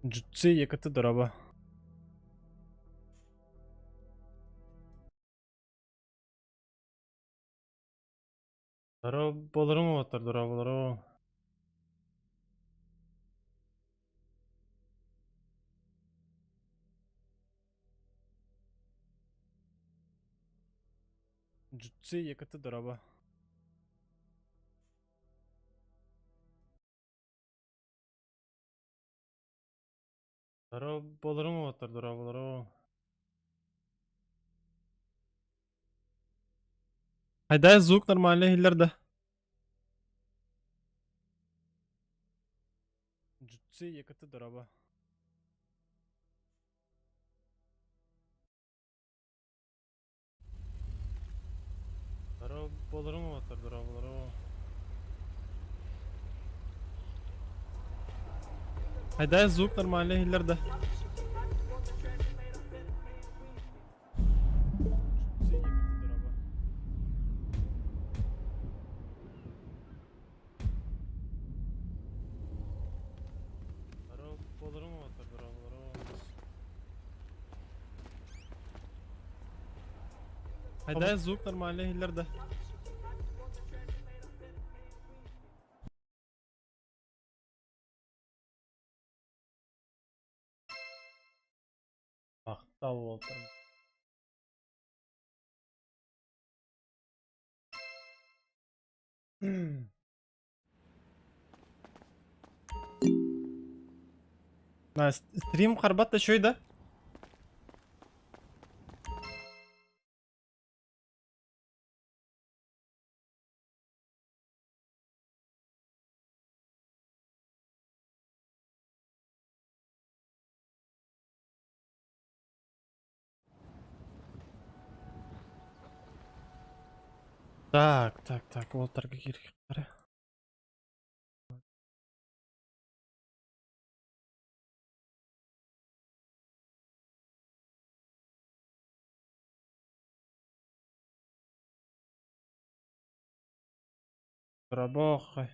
Jutsu yakıtı draba. Darabaları mı var darabaları? Jutsu yakıtı draba. Darabaları mı var darabaları? Hayda звук нормальный hillerde. Jutsu yakıtı draba. Darabaları mı var darabaları? Hayda звук нормальный hillerde. Jutsu yakıtı draba. Darabaları mı var darabaları? Hayda звук нормальный hillerde. Aptal Walter. Стрим Харбата şöyle. Так, Волтер'ga girdik. Работай.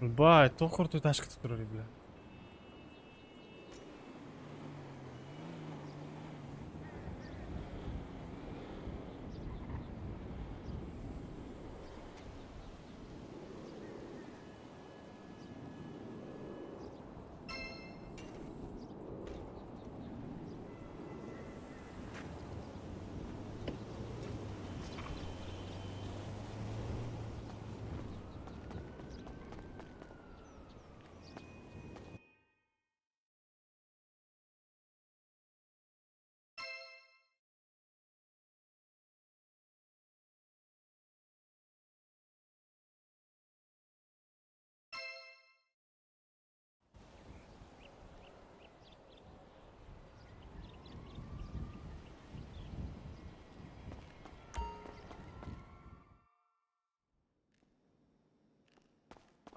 Бай, тохор той ташкы турар бля.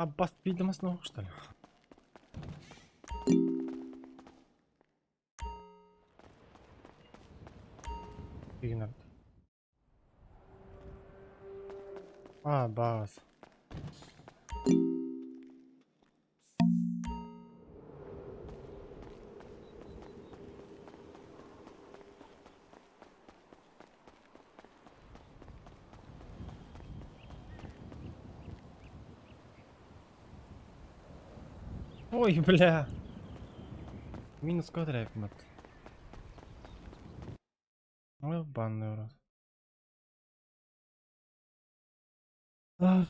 Аббас видимость ног, что ли? Игнорд. Бас. Ой, бля. Минус квадрат, мат. Ой, банный урод. А,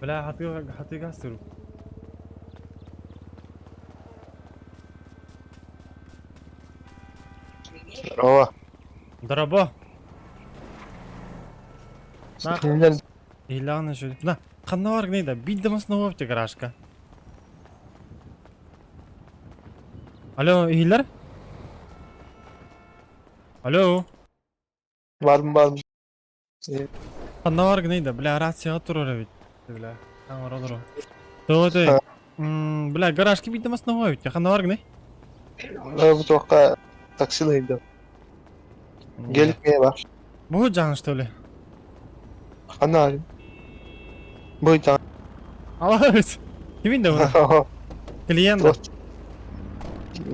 Бля, хаты гастыру. Ova. Darabo. Nah. Kimler? İlanı şu. Nah. Kanna var neydi? Bildiğimiz ne oldu garajka? Alo, iyiler? Alo. Var mı? Kanna var neydi? Bile rasya oturur evet. Bile. Tamam olur o. Doğru. Ha, Bile garajki bildiğimiz ne oldu? Kanna var ne? bu toqqa taksileydi. Gelip neye bak. Bu canıştı öyle. Anladım. Buydu. Allah evet. Kimin de buna? Kliyen de.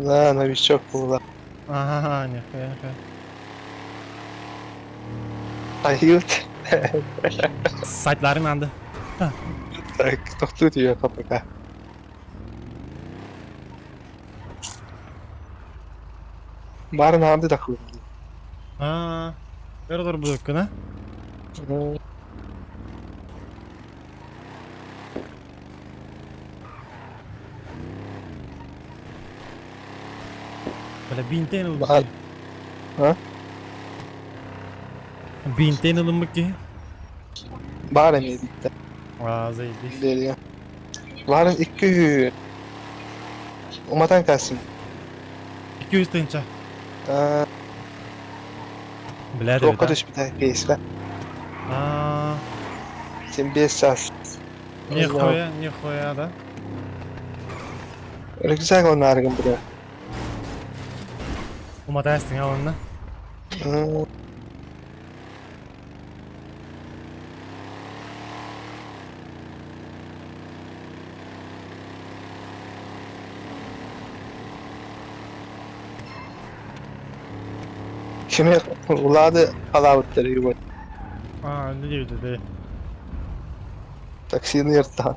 Lan bir çok bu. Aha ne? Ayıt. Saytlarım yandı. Tak, toxtu diyor kapıda. Barın handı da kıldı. Aa. Ver bu dükkanı. Böyle binten oldu. Var. Ha? Binten oldu mu ki? Barın yedi. Aa zeydi. Deliyor. Barın 200. Umatan kalsın. 200 tınça. Biladi Toqqa bir de. düş bir tane peysle. Aa. Sen 5 saat. Ne koya da. Öyle güzel onlarım buraya. Uma testin ha onunla. Kimi uladı alavutları yuva. Aa öyle diyordu de. Taksini yırttan.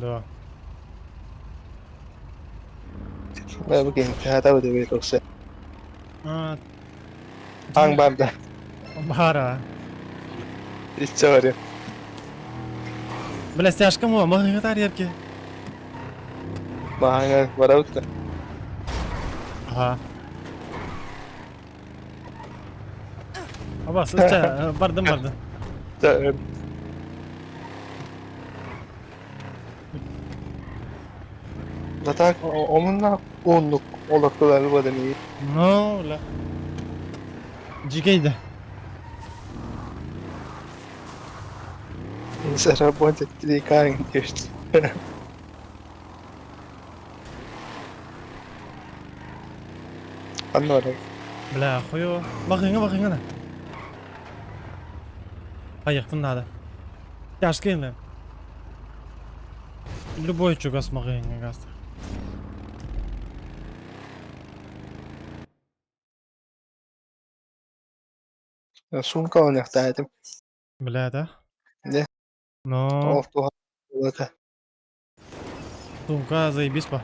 Do. Ben bugün hata öde bir olsa. Aa. Hang barda. Bahara. Hiç çağırıyor. Bile styaşka mı? Mahı kadar yer ki. Mahanga varavut da. Aha. Aba sıçça bardım. Çağır. Zaten onunla onluk olaklıları var demeyi. No la. Cigeydi. İnsara bu etkili kain geçti. Anladım. Bile koyo. Bakın ana. Hayır bunlar da. Styaşka yine. Любой чугас магазин газ. Sumka oynaktaydım. Bile de. Ne? No. Of bu olaka. Сумка заебись па.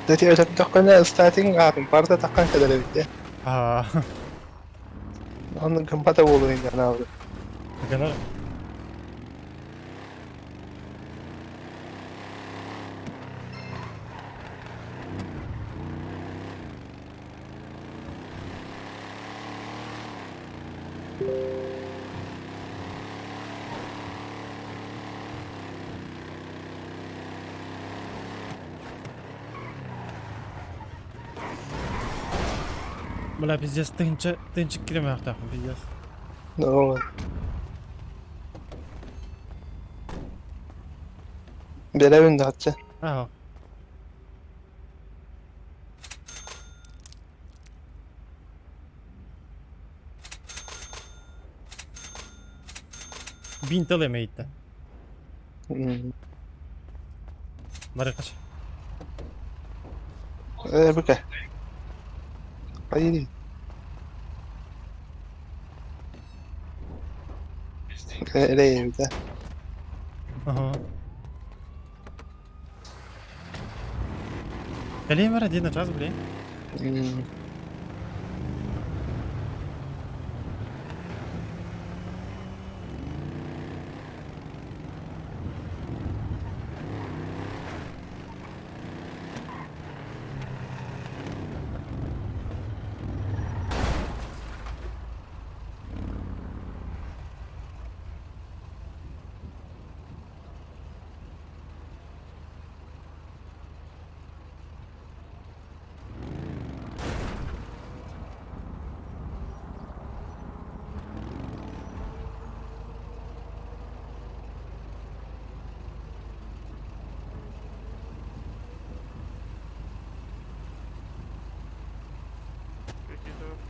Jadi ada takkannya starting adım. Parda takkan kadar bitti. Aa. Onun gempa da olur indi ana abi. Ne kadar? Бля, пиздец, тынчык кирем ayakta, пиздец. Ne olur. Berevin de hatta. Aa. Bintal emeğitte. Bari kaç. Bu kadar. Hayır. Nereye bir de. Aha. Geleyim var hadi çaz bile.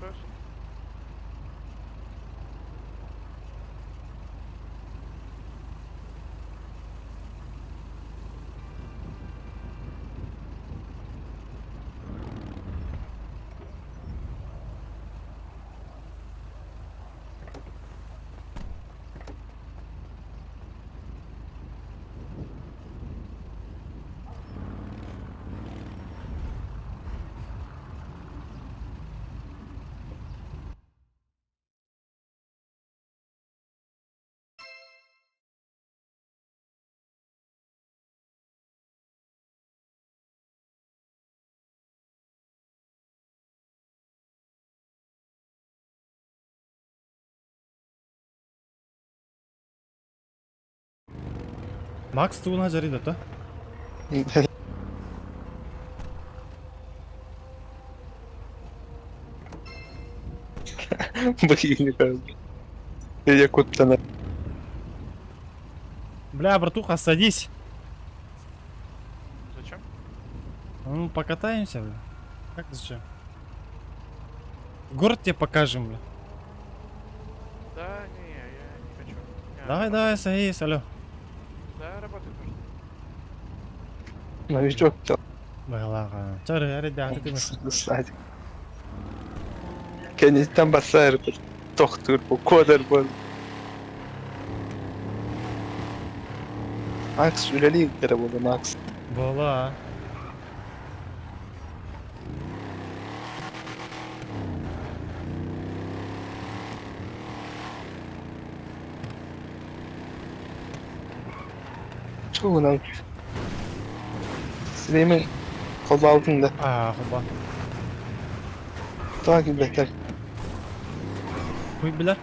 söz. Макс тугуна жарыйды то. Блин, кажется. Я куда-то Бля, братуха, садись. Зачем? Ну, покатаемся, бля. Как зачем? Город тебе покажем, бля. Да, не, я не хочу. Давай, давай, садись, алло. Да, работать нужно. новичок-то. Байлаға. Чары, ребята, ты мысли. Кстати. Кенеттен басар bir doktor bu kadar bu. Max üleli kere bu Max. Бола. Çoğuna. Süleyman kol altında. Хуба. Takip bekler. Хуй, бля.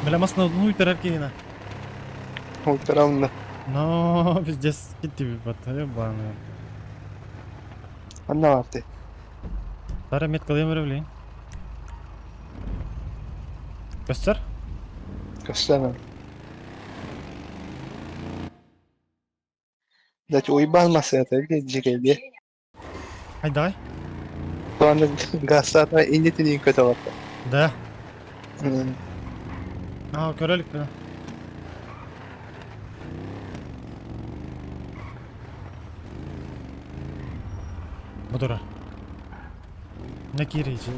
Бля, масна, ну и тараркина. O tarafında. Но, пиздец, gitti bak, ебаный. Ne vardı? Тара меткалыйм бля. Göster. Göstermem. Deci uyban masaya da gelecek geldi. Haydi давай. Şu anda Galatasaray en kötü var. Да. Hmm. Körelük bля. Budura. Ne girici?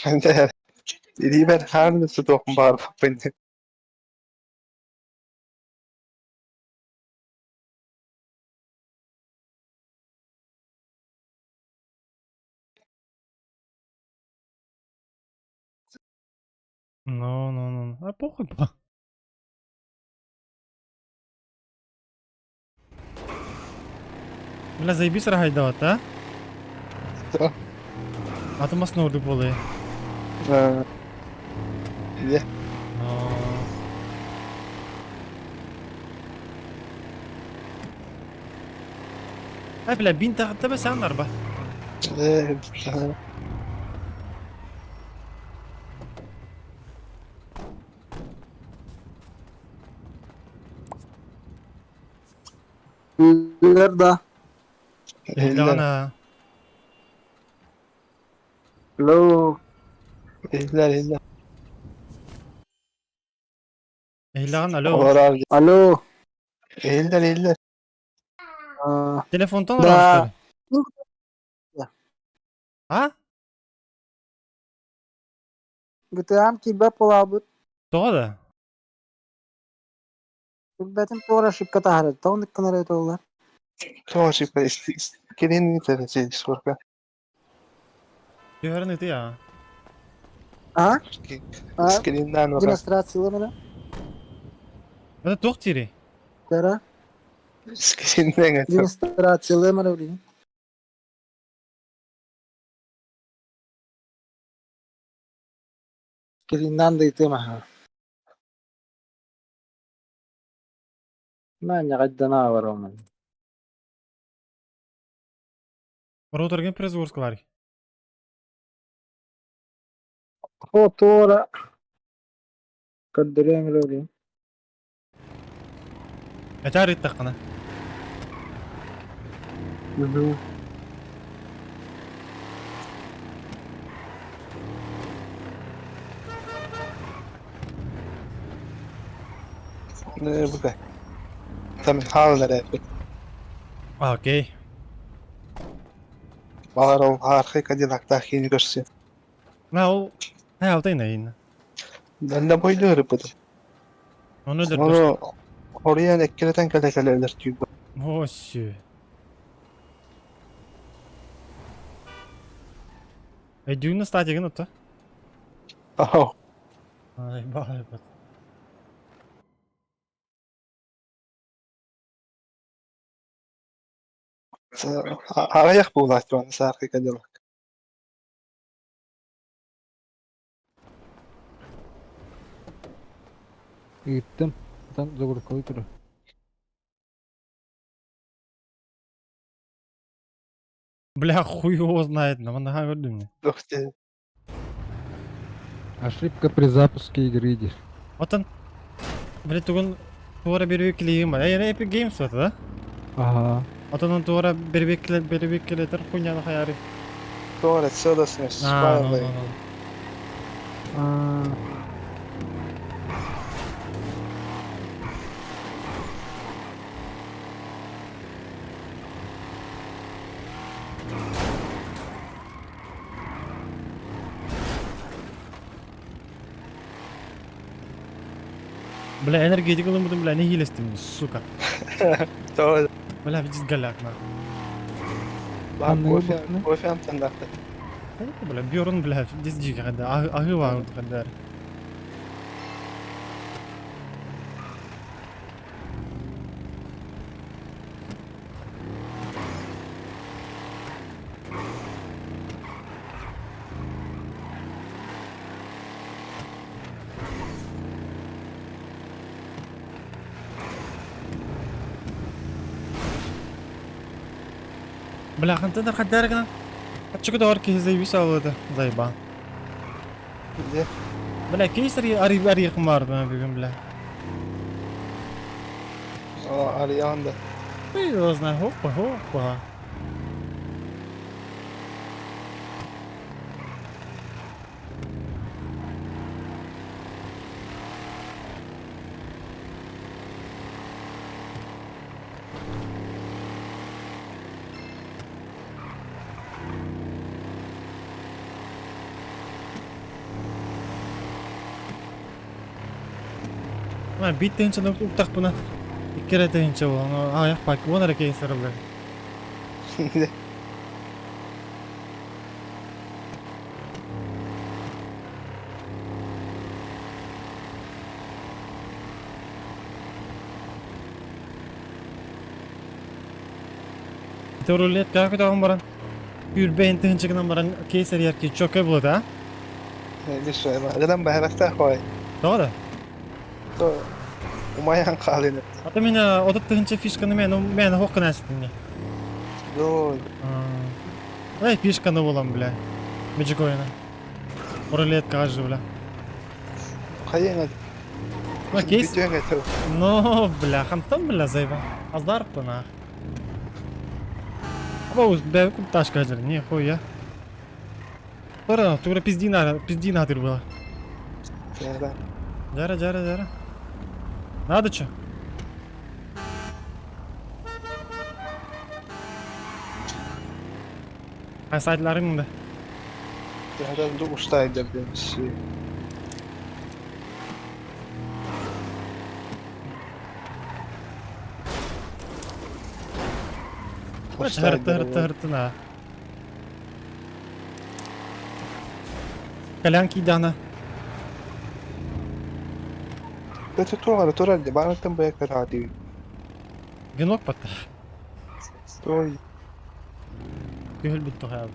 Ben de dediği ben her nasıl dokun bağırıp beni. Ну. А похуй, па. Бля, заебись рахайдават, а? Tamam. Атымасын орды болы. İyi. Но. Ай, бля, бин тағытта бә сән арба. Nerede? Ehlana. Hello. İyiler. Ehlağın, alo. Allah razı Alo. İyiler. Aa, Telefondan da. aramışlar. Ha? Gıtığım ki bap olabı. Doğa da. Betim doğru şıkka taharet. Tavun dikkanlar et oğullar. Тоже келин теречи сколько. Görün iti ya. Ha? Ha? Скелиндан ора. Demonstrasyonu mu da? Bana tok tiri. Dara. Скелиндан это. Demonstrasyonu mu da bileyim? Kirinden de itim ha. Ben ya gaddana var onun. Rotorgen prezvorsk var. O doğru. Kaddırayım öyle bileyim. Etar ittaqana. Hı hı. Ne bu da. Tamam havalar hep. Okey. Balar o arka Cadillac tahkini görsün. Ma o. Ha altayna yine. Ben de boyluyorum bu da. Onu da Onu oraya ekkeleten kalekelerler diyor. Hoş. Düğünü stadyon otta. Oh. Ay bağır bak. Arayak bu ulaştı bana arka Cadillac. Gittim. Tam zor koydu. Бля, хуй его знает, но он gördün mü? Doktor. Ошибка при запуске игры идешь. Otan. Bля, tugun tuğra bir yükleyeyim var. Yani Epic Games var da. Ага. Otanın tuğra bir yükleter kunyalı hayarı. Doğru söylesin. Ha, no, no, no. А, Bля, energetik olamadım bля, ne hilestim suka. Doğru. Bля, bir cizgalak ma. Bak Anlayı bu bakma. bu film tandakta. Bля, biorun bля, cizcik kadar. Ahı var kadar. Bля, ханта да kadar kan. Açık doğru ki zey bir sağladı. Zayba. Ne? Bля, keyseri arı kumar ben bugün bля. O arayan da. Ой, знаю, hoppa hoppa. Ma bitti hincha nok uktak buna. İkere de hincha bu. Ayak bak bu nere keyseri bля. Ne? Teorulet kaka da baran. Bir bente hincha kan baran keyseri yer ki çok eblo da. Ne söyle? Adam baharakta koy. Doğru. Doğru. Umayan kalını. Ata mina odat hincha fişkanı men hokkun astını. Doğru. Ай, фишканы болам, бля. Мечик ойна. Рулетка ажы, бля. Kayın hadi. Ну, кейс. Videoya getir. Ну, бля, хантам, бля, зайба. Аздар пына. Абауз, бля, ташка ажыр, не хуя. Тура пиздина атыр была. Yerden. Жара. Надо чё? Ay saytlarım da. Yerden de ustaydı bir şey. Maç hırtına. Kalanki dana. Dati tuğara turalli. Bana tam bayaklar hadi. Genok batta. Oy. Göhül bitti hayal.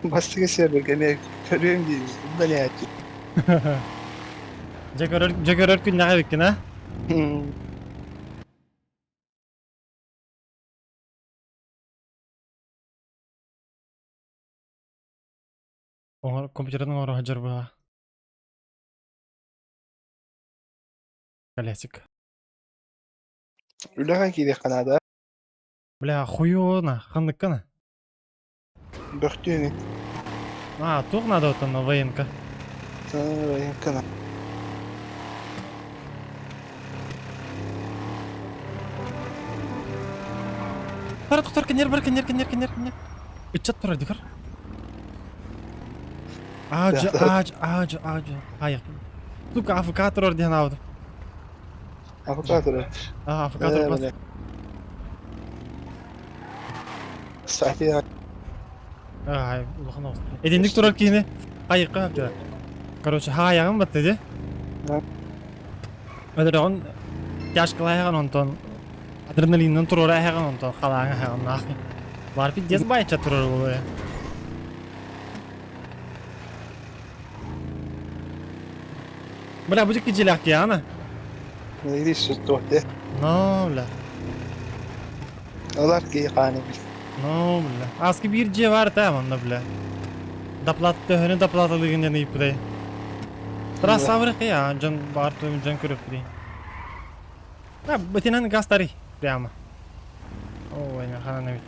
Bastı geçer bir gene görüyorum değil. Bunda ne yaptı? Jagörör gün ne bikin ha? Oğur kompüterden oğru hacer bu. Klasik. Ulağa gidiyor Kanada. Bля, хуёна, ханыкана. Böktüğünü. Тух надо вот на военка. Sana Kanada. Тара туктар кенер. Ичат тура дикар. Ağacı. Hayır. Tuka afikator orada hanavdı. Avukatı. Afikator bas. Saati ya. Ay, Allah'ın olsun. Edindik durar ki yine. Hayır kanka. Короче, hayağım battı de. Öyle on yaş kılayağın ondan. Adrenalinden turur ayağın ondan. Kalağın ayağın nakı. Var bir dez bayça turur oluyor. Bırak bucuk gicilak ya ana. Neydi sütü orada. No bla. Olar ki kanı bil. No bla. Aski bir C var tamam da bla. Daplattı hönü daplatılığın yanı ipre. Biraz sabrı ya can bağırtığım can kırıp biri. Ha betinan gastari. Prямо. Ой, нахана навіть.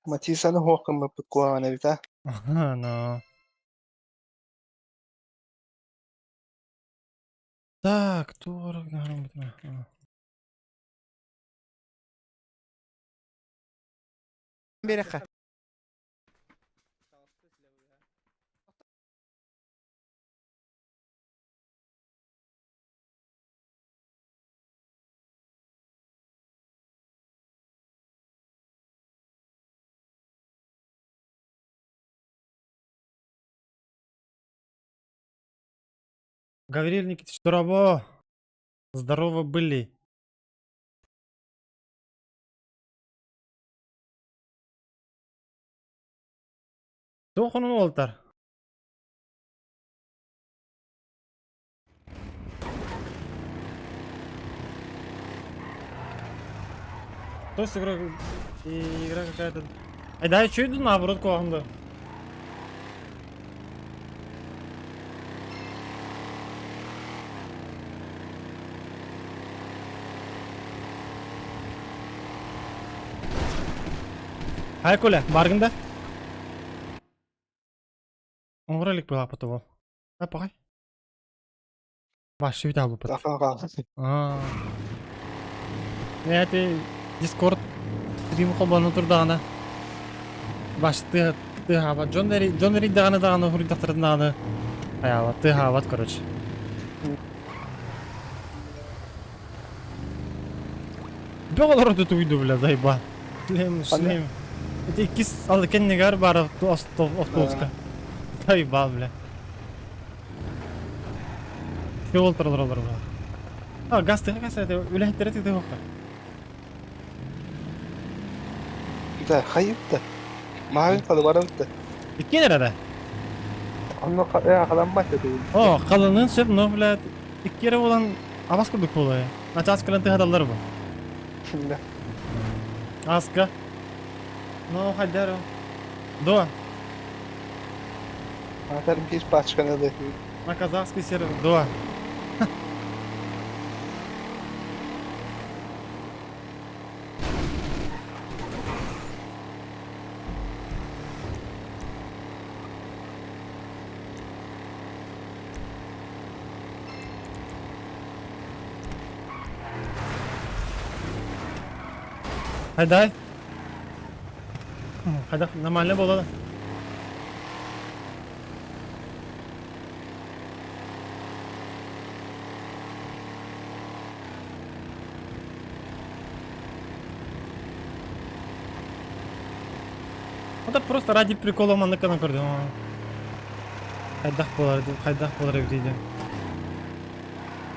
Матисаны хоқым бапыт куағана бит, а? Ага, ну. Так, турок, наверное. Береха. Гаврил Никитич, здорово. Здорово были. Тохунун олтар. То есть игра какая-то. Ай, да, что иду наоборот куагында? Ай, Коля, баргында? Оңғыралик была потом. Ай, пағай. Баш, үйді алып бат. Kafa kaldı. Это Discord стрим қолбаны тұрдағына. Баш, ты хават. Джон Рид дағаны, хури дақтырдың дағаны. Аяла, ты хават, короче. Беғалар өтті үйді, бля, зайба. Шлем. Это ikis aldı kendine gar bara avtobuska. Zayba, bля. Yol taralır bля. Ha, gaz это ülehtere tüde hoqa. Da hayıp da. Mavi kalı var da. İki nerede? Onu yakalanmak da değil. Kalının söp no bля. İki kere olan avaz kurduk bu olaya. Naças kılantı hadallar bu. Şimdi. Aska. No, hadi До. Atarım ki hiç başkanı da. На казахский сервер. До. Haydi. Hadi normalde bola. Это просто ради прикола манныка көрдüm. Хайдах болар еврейден.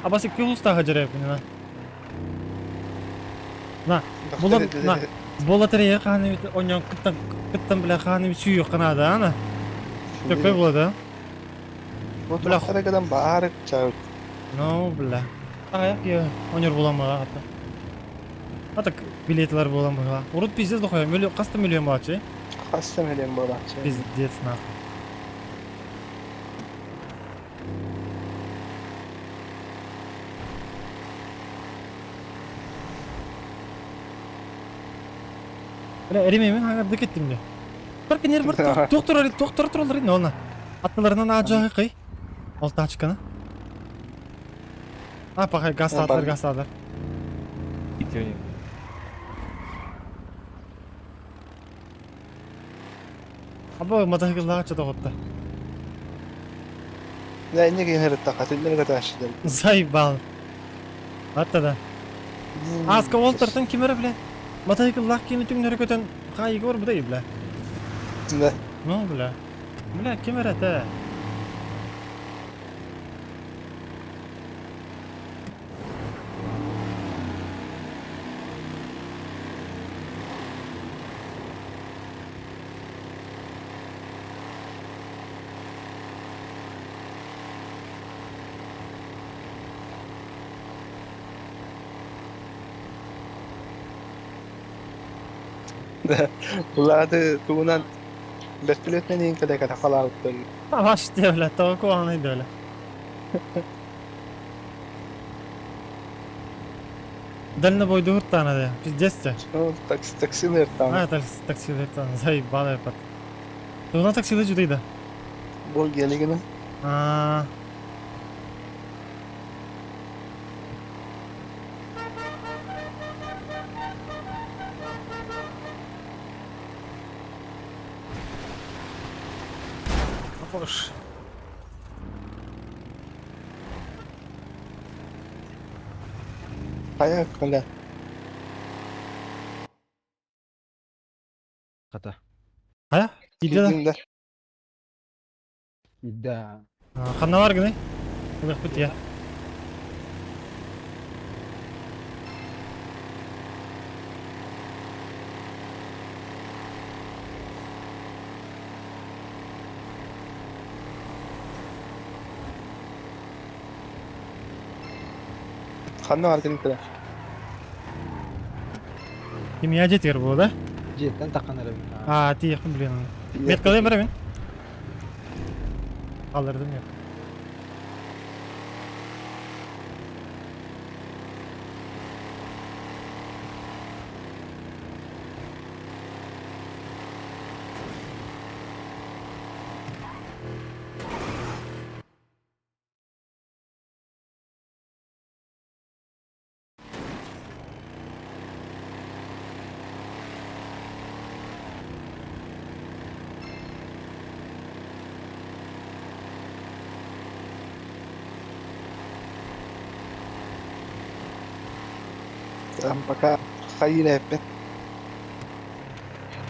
Абасы кюлустага жүрөп мына. На, бола терея ханы оньон кыттан биле ханы сүйү канада ана. Такой болду. Вот Бля. харакадан баарык чабыт. Ну, бля. Аяк я оньор болам бага ата. Ата билетлер болам бага. Урут пиздец дохой, миллион, каста миллион бачы. Хастам элем болачы. Пиздец нахуй. Бля, эремемен аңарды кеттим де. Бір кенер бір доктор туралар инде оны. Аттыларынан ажагы кый. Ол тачканы. А, пахай гастадар. Або мотоциклга чата готта. Я не генерит такат, не гадашыдым. Заебал. Аттада. Аска Волтертен кимере бля? Мотоциклга кими түңнөрө көтөн кайы кор будай бля. Да. Ну бля. Бля кимере те. Да. Буларды тугунан вертолетмен иң калека такалалып бел.Avaş devlet, tavuk olanıydı öyle. Дальний бой до гуртана, да. Пиздец. Ну, таксилер там. А, таксилер там, заебал я пат. Ты на таксилер жудайда? Бул келигини. А. Хош. Кая кале. Kata. Aya? Gidiyor da. Килдиңдер. Да. Kanna var gene. Uyak bit ya. Ханна аргын Kimya jetir bu da. Jetten takkanırım. Tiyek блин. Met kalayım bari ben. Alırdım ya. Пока ходили опять.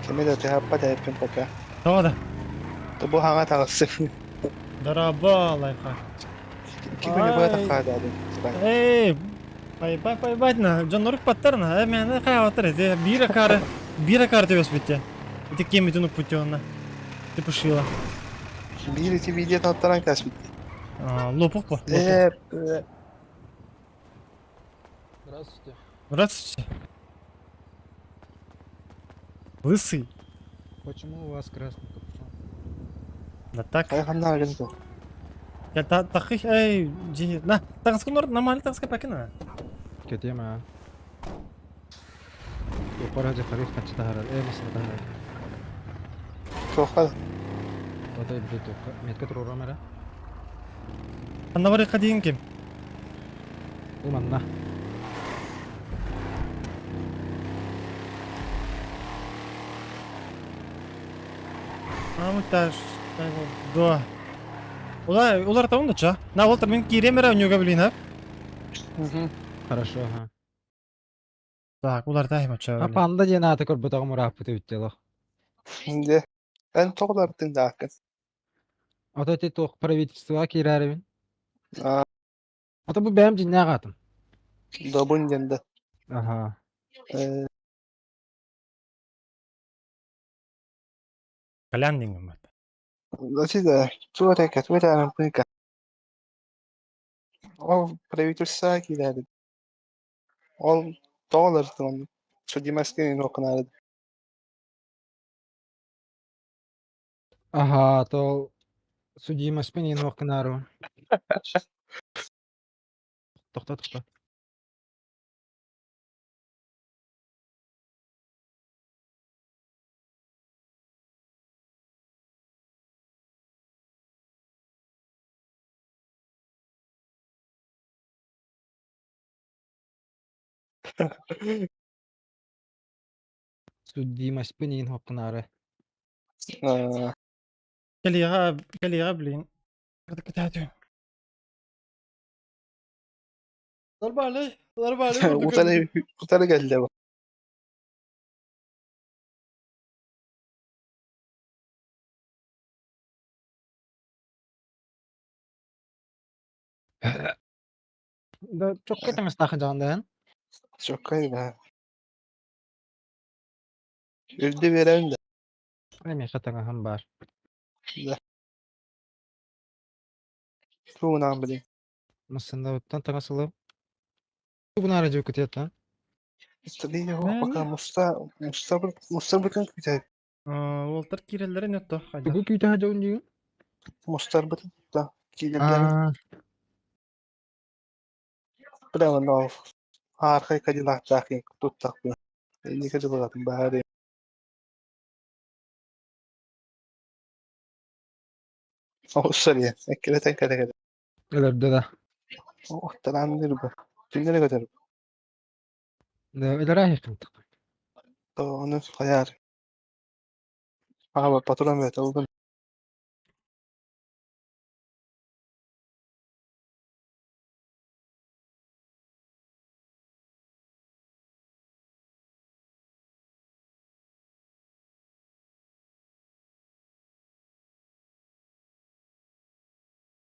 Кемеде тяппа тяппен пока. Tamam da. То бу хага тагысы. Дараба лайка. Кимени бу такада ады. Эй, пай на. Жаннорuk паттарна. Мен кая отыр. Бира кары төбөс битте. Эти кеми тунук путённа. Ты пошила. Бири ти видео таттаран касбит. Лопук bu. Здравствуйте. Здравствуйте. Лысый. Почему у вас красный капюшон? Да так. Кая ханна аргын то. Я таких, эй, на, тагыску нормально тагыска пакина. Кетем, а? Yukarı hacı karif kaçta herhalde. Mısır'da herhalde. Тоха. O da bir de metke turur amera. Anda var kadın kim? Umanna. Amtaş. Do. Ular tamam da ça. Na Walter men kiremera nyoga bilin ha. Хорошо, ага. Так, ular taýma ça. Ha panda jenata korbata murapıtı bitjelo. Şimdi ben toğlardın da hakkın. Ata te tok правительство kirarabin. Aa, Ata bu benim jinna gatım. dobun jende. Aha. Kalyan dingin mat. Значит, да, чувак, это нам пыка. Ол правительство кидали. Ол доллар судимостью окнали. Aha, to судимость спинин вакнару. Тохта. Судимость спинин вакнары. Kaliga bilin. Kırdık taýdy. Darbalay vurdu. Utara geldi bu. Da çok ketemiz takıcandan. Çok kaydı ha. Öldü veren de. Emi katanga ham bar. Da. Tuğunan bilin. Masında uttan tangasılı. Bu aracı kutiyatan. İstediği o Ne? bakalım Mustarbık'ın kütahı. Walter kirelleri netto. Hayda. Bu küyte haca uncu. Mustarbık'ın da. Kilerlerin Aa, bilemem ne olur. Arkaya kacılar takayım. Tuttak bu. Ne kacılar bari. O sarıya. Ekkeleten kere. öyle da. O talandır bu. Tünlere kadar. Da öyle rahip kıntık. Onu hayal. Ama patron ve oldum.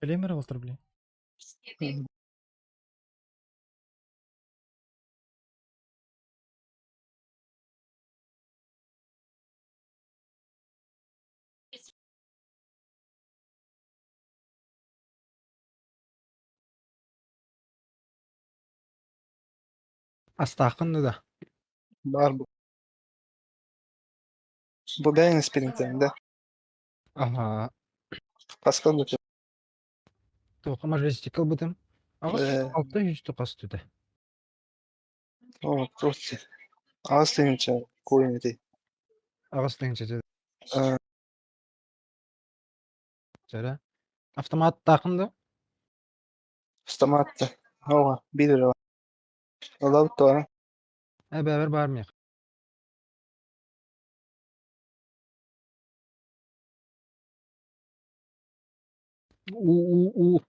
Kalemera Walter bilin. Astakın da. Var bu. Bu benim sprintlerinde. Aha. Pascal da Toka majestikal bıdım. Ağız Ee, altta hiç tokas tüde. o çok şey. Ağız deyince koyun eti. Ağız deyince de. Ee, Jere. Avtomat takındı. Stamatta. Hava. 1 lira. Alıp da Beraber barmayak.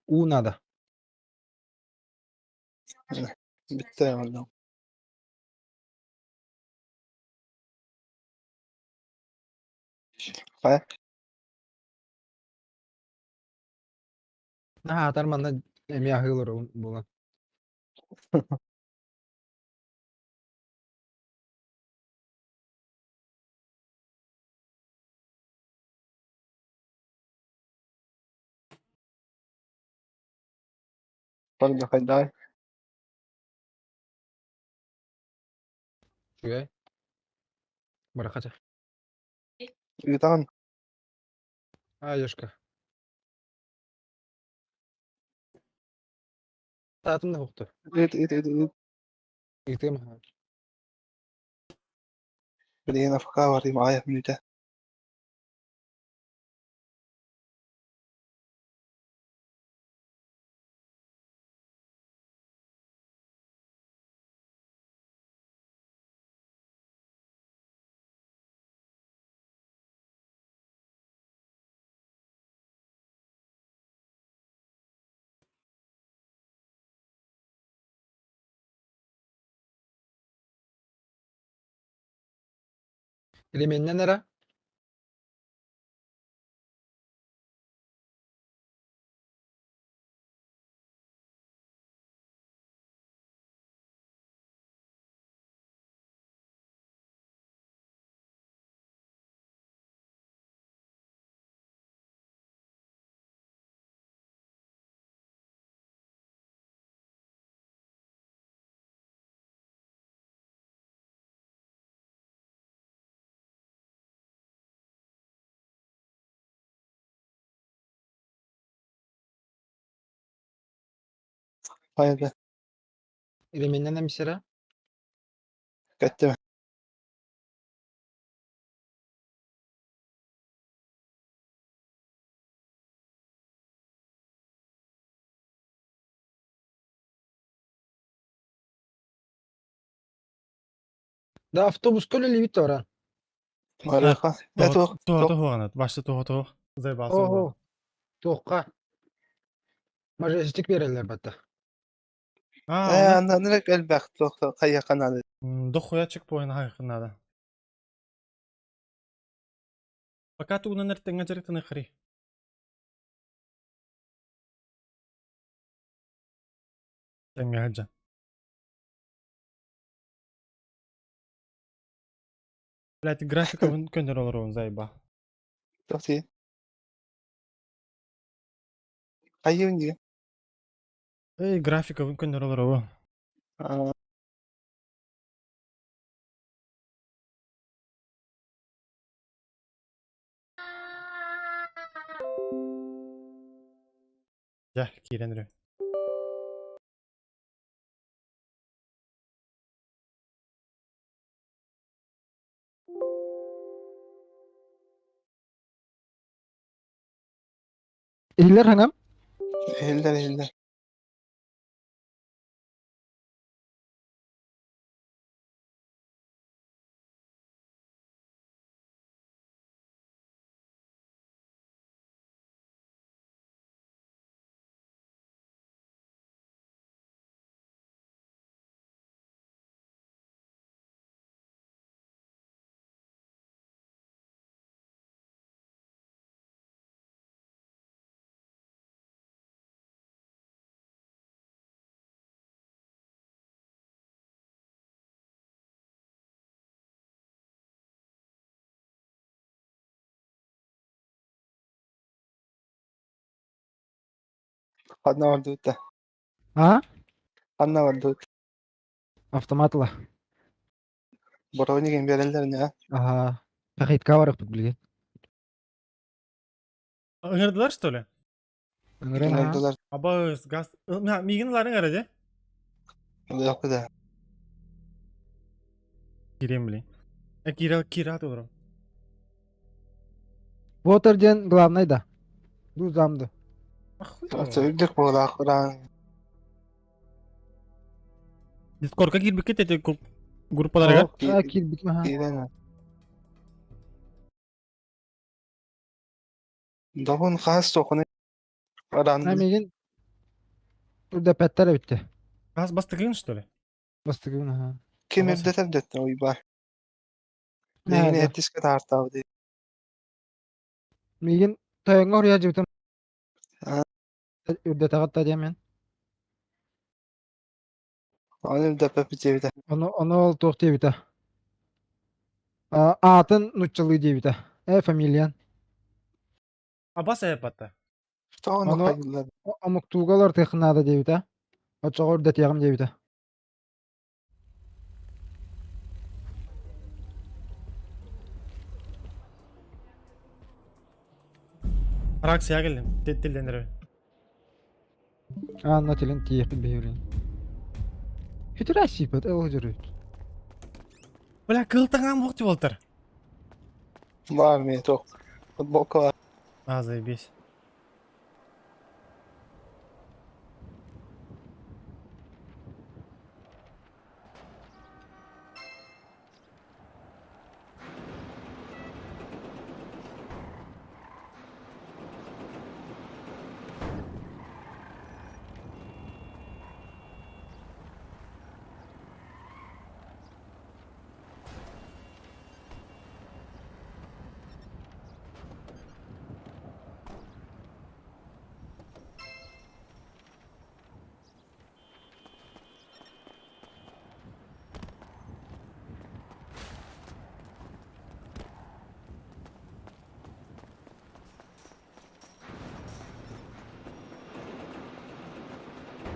Nada. bitti yani. Hay. Ha, tarmanda emi ahılır bulan. Pardon kayday. Şuraya. Bırakacak. Yudan. Ha, yoşka. Saatim de yoktu. it. Gittim ha. بدينا أفكار معايا من ده. Elemenden nere? Haydi. Elemenden mi sera? Gitti mi? Da avtobus köle bit ora. Araka. Ne tok? Tuğ Tok. tuğ başta tuğ. Zay bası Oho. bu. Toqqa. Majestik verirler batta. Ha onu Andan direkt elbek tok. Kaya kanalı. dokuya çık boyuna hakkında. Fakat onu nereden geçecektin khri? Tengaja. Lat grafika bun könder olur on zay ba. Tok ti. Kayın diye. Ey grafika bun könder olur o. Gel kirenir. İller hangam? Hilder. Kanna var dutta. Ha? Kanna var dutta. Avtomatla. Borawni gen berelder ne? Aha. Pakit kavarık bit bilge. Öngördiler işte öyle. Öngören ha. Nerdeler? Abaz gaz. Ya miginlerin aracı. Yok da. Gireyim bileyim. Kira olurum. Watergen главный да. Du zamdı. Söyledik bu da Kur'an. Discord'a gir bir kete gruplara gel. Oh, akil bitme ha. Giren. Davun khas tokunu. Aran. Amigin burada pettere bitti. Gaz bastıkın işte öyle. Bastık bunu ha. Kim Babası. eddet oy bar. Ne Lehine oldu? etiske tartavdi. Migin toyonga oraya cıvıtım. Ha. Ürde tağıtta diyemen. Onu da pepi cevide. Onu ol toh diye bita. Atın nutçalığı diye bita. Familyan. Abbas yapattı. Tamam Onu hayırlar. amuk tuğgalar tıkınada diye bita. O çoğur da tiyagım diye bita. Praksiya geldim. Dillendir. Anlatilin tiyip bilbirin. Hütür asipet. O hütür. Böyle kıltığın vakti voltar. Var mı tok. Futbol var. Azay beş.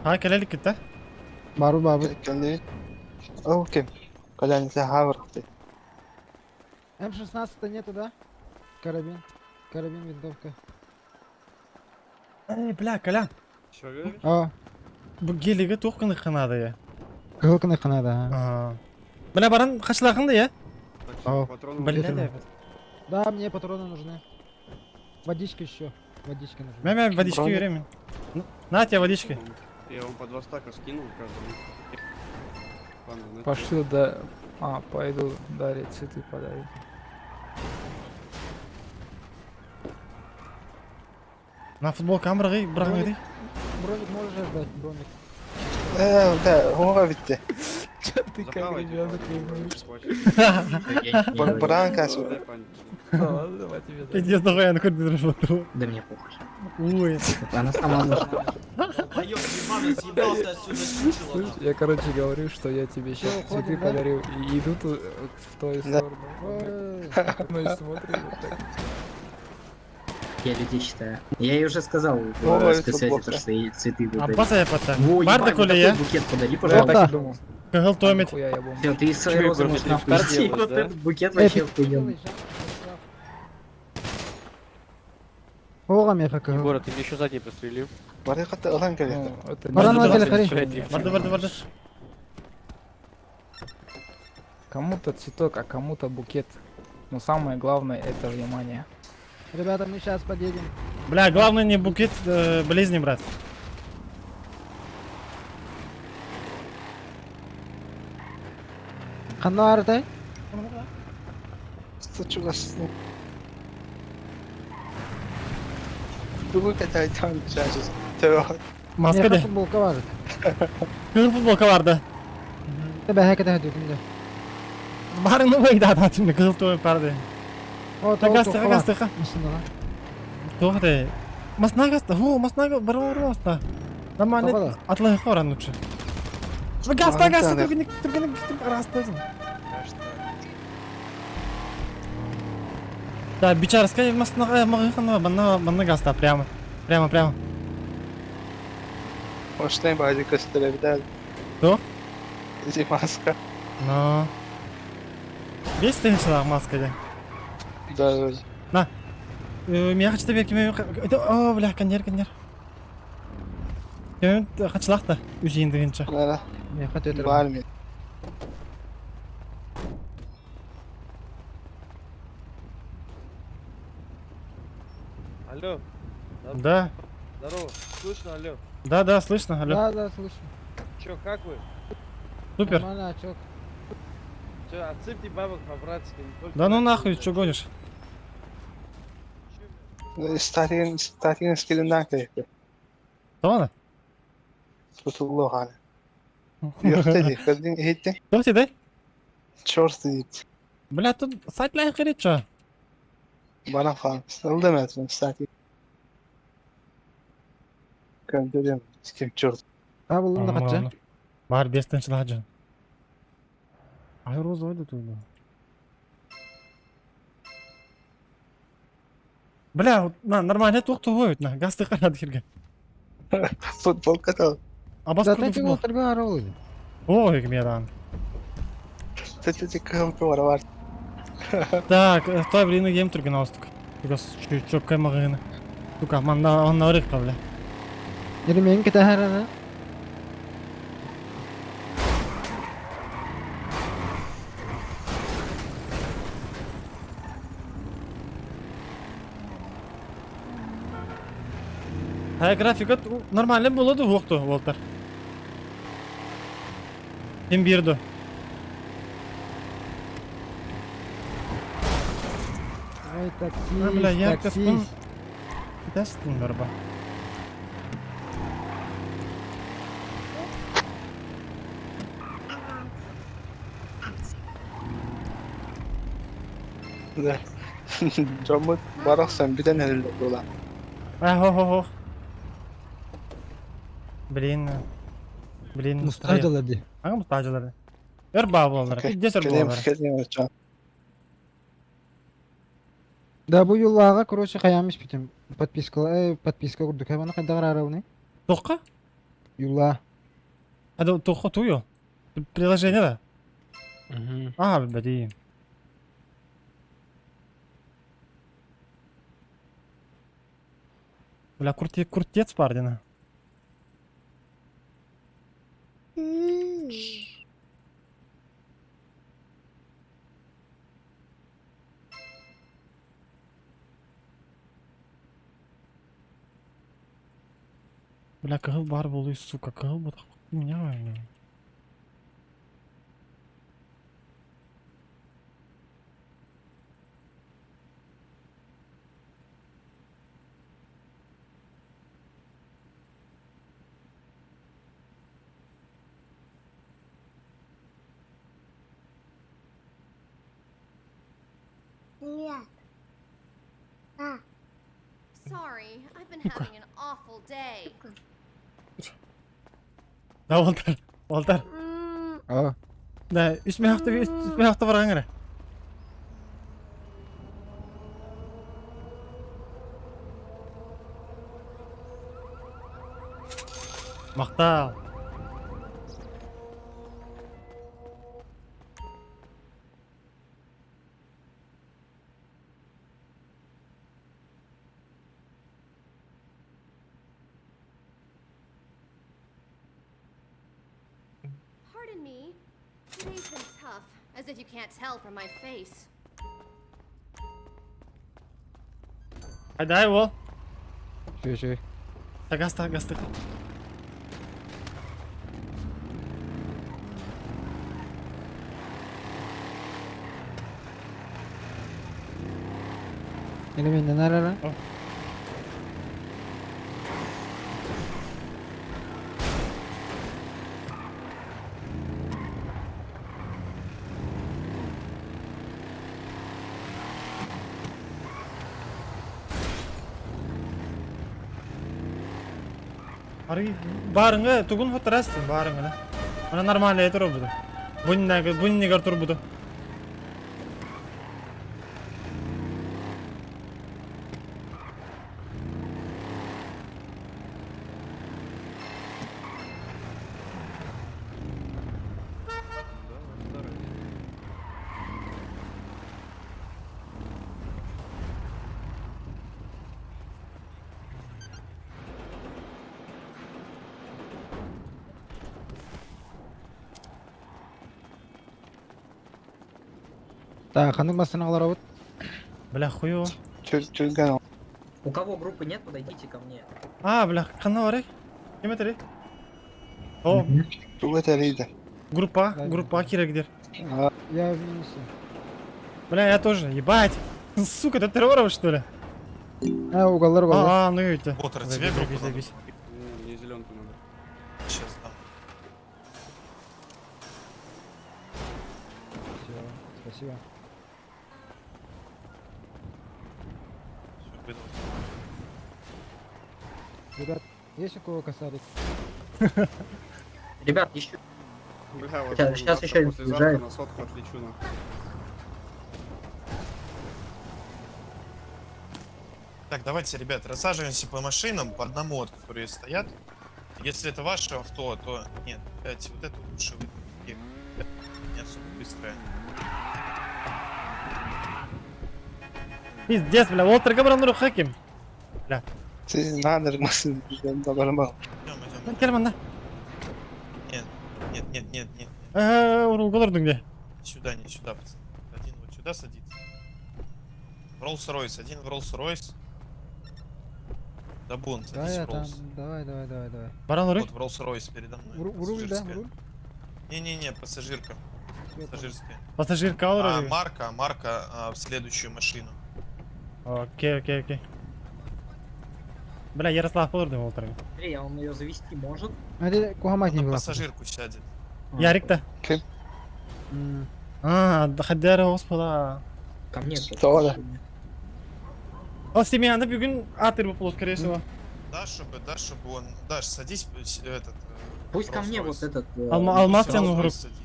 Ha kelelik gitti. Бару бабы. Келли. Окей. Колян за хаврахты. М16 нету, да? Карабин. Карабин, винтовка. Bля Kalan. Aa, Bu geliga to'qqini qanadi ya. кылканы канада. Aa. Bля baran qashlaqında ya. Ау. Bля da. Да, мне патроны нужны. Водичка еще. Водичка нужна. Ben водички Броня. vereyim. На тебе водички. Я вам по 2 стака скинул каждому. Ладно, на Пошли, да. Пойду дарить цветы подарить. Na futbol kamerayı bırakmadı. Броник можешь ждать, броник. Да, هو bitti. Чё ты как Захавайте, ребенок хватит. Бран касу. Дай память. Ладно, давай тебе дам. Иди давай, я на курсе держу. Да мне похуй. Ой. Она сама нужна. Слышь, я, короче, говорю, что я тебе сейчас Всё, цветы уходим, да? подарил и иду в твою Да. сторону. Ой. Ну и смотри вот так. Я людей считаю. Я ей уже сказал Ой, в спецсвязи, футболка. то, что ей цветы выдали. Abbas yapata. Во, Var da ебать, вот kolye ya. такой букет подари, Я пожалуйста. так и думал. Kıhıl А tomet. нихуя я бомж. Все, ты из своей Чё, розы Егор, можешь ты нахуй в идти. карте Вот делаешь, этот букет вообще охуенный. Оға мен хакы. Егор, ты мне еще задний прострелил. Барихата алан керек. Ну, это Баран не- вагеле хари. Vardı. Кому-то цветок, а кому-то букет. Но самое главное это внимание. Ребята, мы сейчас подъедем. Bля, главное не букет, болезни брать. Қандай арытай? Стучуласın. Bu kadar tam şarjız. Tövbe. Maske Мен de. футболка бар. Kıhıl futbolka vardı. Бәһә кәдә дүкендә. Barını baydı adam şimdi kıhıl tomet vardı. О, Gaz. Tohte. Masnagasta. Hu, masnaga barorosta. Нормально. To'g'ri. Atlay qoran lучше. Gasta, turgenik, rasta. Да, бичарская масна банна гаста прямо. Hoşlayın bazı gösterebilir. Кто? Эти маска. Но. Есть ты начала маска, Да. да? Меня хочет тебе кеме. О, бля, коньяк. Кеме хачлахта үжин дегенче. Bunlara Мен хат өтер. var mı? Алло, Да. здорово. Слышно, алло? Да, слышно. Алло. Да, слышу. Чё, как вы? Супер. Нормально, чё? Чё, отсыпьте бабок по-братски. не только Да ну так. нахуй, что гонишь? Statiğin eskilinden kayıptı. Tamam da. Tutuldu hani. Yok dedi. Kadın eğitti. Что тебе? Çort dedi. Бля, тут сайт лайк говорит, что? Bana falan. Nasıl demezsin statiği. Görüyorum. Kim çort. Та булды хатча. Бар 5-тинчи лажы. Айроз ойду туйду. Бля, вот, нормально тоқтовойт, на, гасты қарады келген. Futbol katal. Абас Да курды ты футбол. чего арау? Ой, кемедан. Tete kıhımtı var var. Так, той блин, ем түрген аустық. Because чөп каймағыны. Тука, манда онна өрек қабля. Ери мен кете харана. Хай графикат нормально болады оқты, Волтер. Кем берді? Ой, Бля, я таксист, каспын. таксист. Кетесің барба. Camı baraksan bir de nerede dolan. Хо. Блин. Мустаджалар ди. Ага, мустаджалар. Өрба болдыр. Идесер болдыр. Келем. Да бу юллага, короче, каямыш битим. Подписка курдук. Аны кайда карарауны? Тоққа? Юла. А да, то хотую. Приложение, да? Угу. А, бәди. Бля, куртец пардина. Бля, кығыл бар болу, сука, кығыл бұдақ. Меня, бля. Sorry, I've been having an awful day. Да, Волтар. А, Да, үсме хақта барған кәрі. Мақтал. Pardon me. Today's been tough, as if you can't tell from my face. Haydi ол. şey. Гасты. Yine benden ara. Барыңы, түгін фоторастын, барыңы. Ана нормально етір ол бұды. Бұннегер тұр бұды. Так, ханық басын алар ауыт. Бля, хуё. Жүрген ол. У кого группы нет, подойдите ко мне. А, бля, қанна бар, кем етір, О, Бұл өтелейді. группа керегдер. Я винился. Бля, я тоже, ебать. Сука, ты терроров, что ли? Уголар. Ну и это. Потер, Забей, тебе группу забей, надо? забей. Мне зеленку надо. Сейчас дам. Все, спасибо. Всё, выдал. Ребят, есть у кого косарик? Ребят, еще Бля, Сейчас завтра, еще послезавтра уезжает. на сотку отлечу на. Так, давайте, ребят, рассаживаемся по машинам, по одному, вот, которые стоят. Если это ваше авто, то... Нет, блядь, вот это лучше вы... Не особо быстрое. Пиздец, бля, Уолтер Габрануру хаким. Siz nandırmasın. Bizden de varım al. Идем. Келман, да? Нет. Урулгалардың де. Не сюда, пацаны. Один вот сюда садится. В Роллс-Ройс, один в Роллс-Ройс. Да бун, Да, садись я в там. Роллс. Давай. Баран уры? Вот в Роллс-Ройс передо мной. В руль, да, в пассажирская. руль. Не, пассажирка. Всё, Пассажирская. Пассажирка А уры. марка в следующую машину. Окей. Бля, Ярослав олырдың Уолтерге. Андрей, а он ее завести может? Hadi kuhamak На не было. пассажирку сядет. Ярик-то. Хаддары господа. Ко мне. Doğru. Ал семьяны бүгін атыр бұл полос кересіва. Даш, садись, этот... Пусть ко мне вот Роллс-Ройс. этот... Алмаз Роллс-Ройс тяну ғұрып. садись.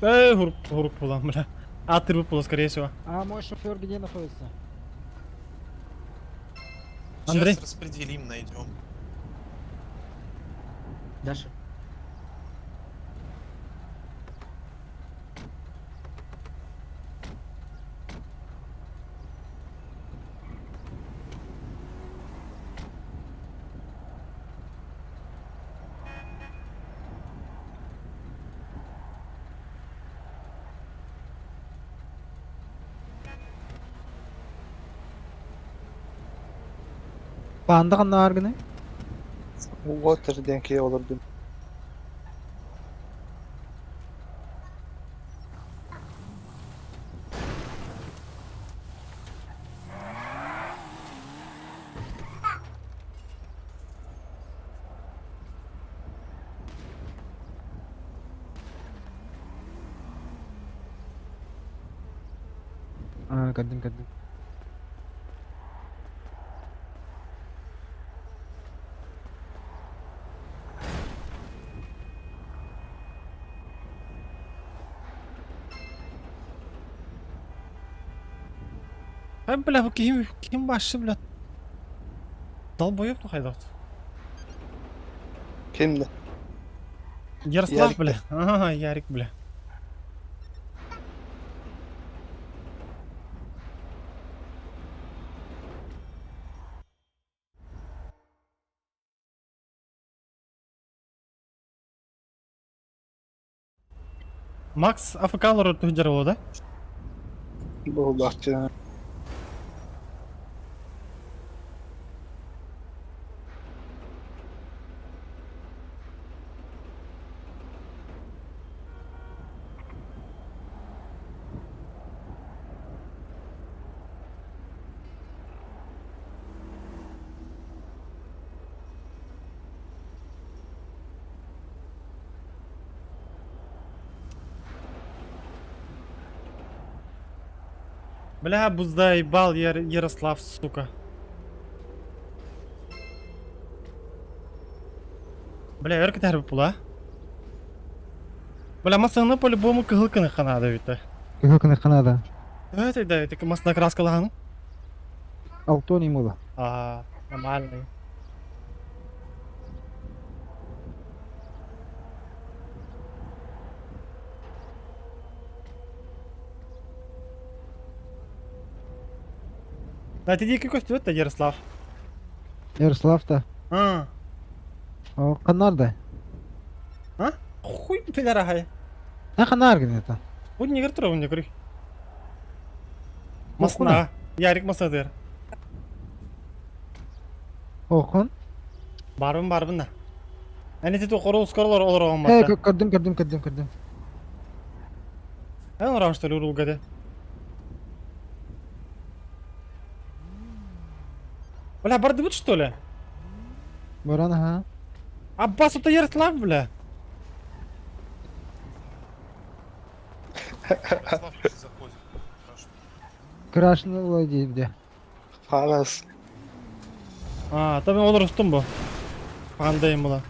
Ғұрып болам, бля. Атыр бұл полос кересіва. А мой шофер где находится? Андрей? Сейчас распределим, найдем. Даша. Panda kanna var gene. Water denki olurdu. Kadın. Ben bile bu kim başlı bile. Dal boyu yoktu haydat. Kimdi? Yaroslav Yarik bile. Aha Yarik bile. Max Afrikalılar ötücür o da. Bu bahçe. Бля, буздай бал Ярослав, сука. Бля, верка тәрбіп бұла. Бля, масаны по-любому кығылкыны қанады бейті. Кыгыкны Канада. Это масына краскалағаның? Алтоний мула. Нормальный. Да, ты дикий костюм, это Ярослав. Ярослав-то. О, Канарда. Хуй пидорахай. Канар гene это. Вот не гартырау, не гри. Масына. Ярик масадыр. Окун. Барбын да. Әне тету қору скорлар олар оған бақта. Кырдым. Әне ораған что ли урулгады. Бля, барды бұд что ли? Баран, ага. Аббас, это Ярослав, бля. Ярослав не заходит. Хорошо. Крашны владеет где. Falas. Tabii olur ustum bu. Pandayım bula.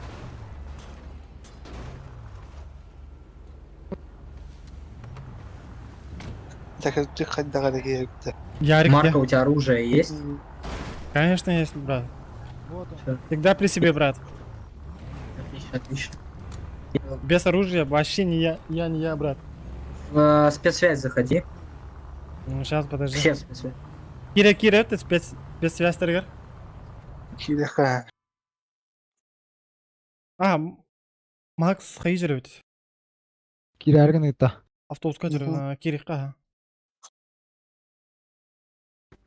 Так ты хоть догадайся. Ярик, Марка, у тебя оружие есть? Конечно, есть, брат. Вот он. Всё, Всегда при себе, брат. отлично. Без оружия вообще не я не я, брат. В спецсвязь заходи. Ну, сейчас, подожди. Все спецсвязь. Кира, ты спецсвязь торгар? Килеха. Макс қай жүрі өтті? Кирарган это. Автобусқа жүрі, Кирикқа.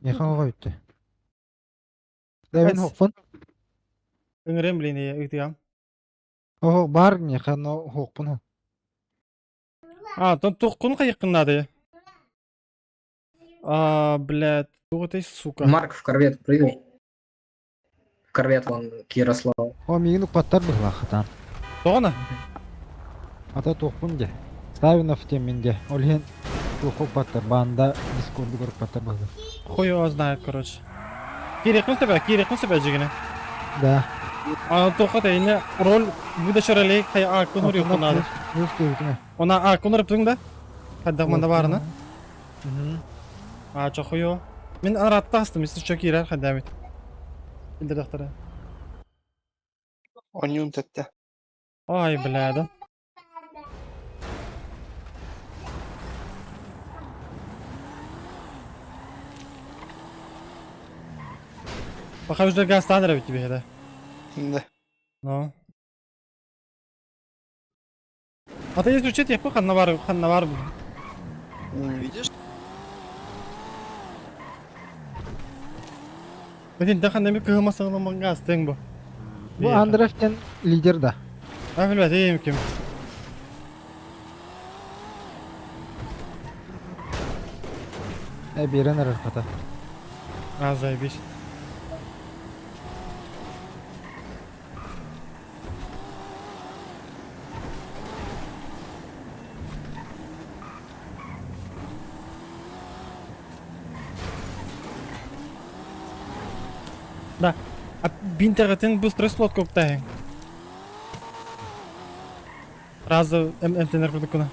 Яхан қойды. Дәвен хоқпын. Үңірем білейін, өйтігам. О, бар яхан хоқпын. Тоққын қайыққынады. Блядь, ты сука. Марк, в корвет прыгай. В корвет вон к Ярославу. О, мигін ұқпаттар бұғла қытан. Тоғына? Ата тоқпын де. Ставина в теменде. Олген тоқпаттар. Банда дискорды көріппаттар бұғла. Хуй его знает, короче. Кирикнул тебя жигіне. Да. Тоққа тәйіне роль выдача ролей қай ақын ұры ұқынады. Она ақын ұрып тұң да? Қаддағманда барына? Чо хуй его. Мен аратта астым, если чо кирер қаддамет. Білдір дақтары. Онюн тетте. Ай, бляда. Пока уже газ остановить тебе, да? Да. Ну. А ты если учить, я пух навар. Видишь? Metin de kandemi kığıma sığınaman gazten bu. Bu Andref'ten lider da. Ben bilmem iyiyim kim. Biren arkada. Azay bir. Да. А бинтегатен быстрый слот коктайм. Раза МТНР продукuna.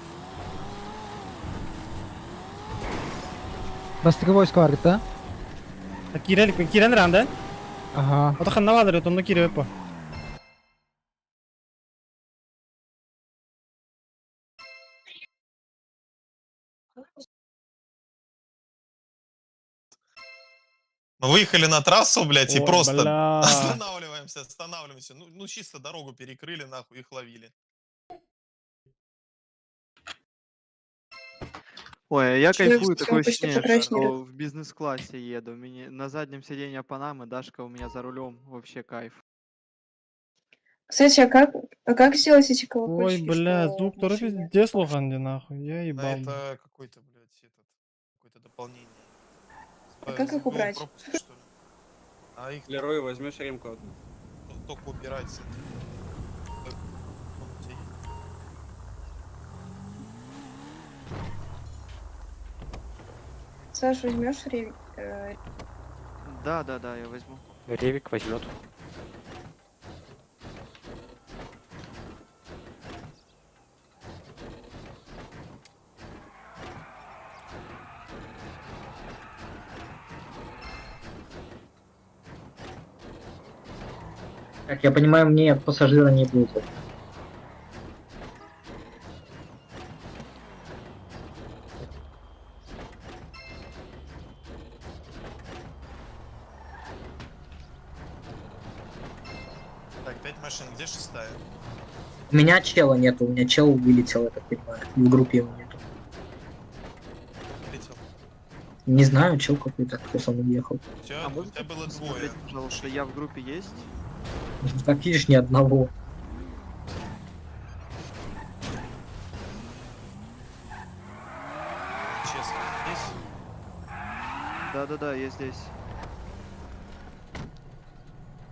Bastıkı войска var gitti. Kiren randa. Aha. O da kanna vardır otomda kire по. Мы выехали на трассу, блядь, и Ой, просто бля. останавливаемся. Ну чисто дорогу перекрыли, нахуй, их ловили. Ой, а я кайфую, такое почти ощущение, покраснели. что в бизнес-классе еду. На заднем сиденье Панамы, Дашка у меня за рулем. Вообще кайф. Кстати, а как сделать эти Ой, колокольчики? бля, что звук в тоже машине? пиздец лохан, нахуй. Я А ебал. это какой-то, блядь, какое-то дополнение. А как их Сбоил убрать? пропуск, что ли? А их Лерой, возьмешь ремку одну. только убирать. с этим. Он у тебя есть. Саш, возьмешь Да, я возьму. Ревик возьмет. Как я понимаю, мне пассажира не будет. Так, 5 машин, где шестая? У меня чела нету, у меня чел вылетел, я так понимаю. В группе его нету. Летел. Не знаю, чел какой-то, кто со мной ехал. У тебя, А у можете тебя было двое. посмотреть, пожалуйста, я в группе есть? Как видишь, ни одного. Честно, здесь? Да, я здесь.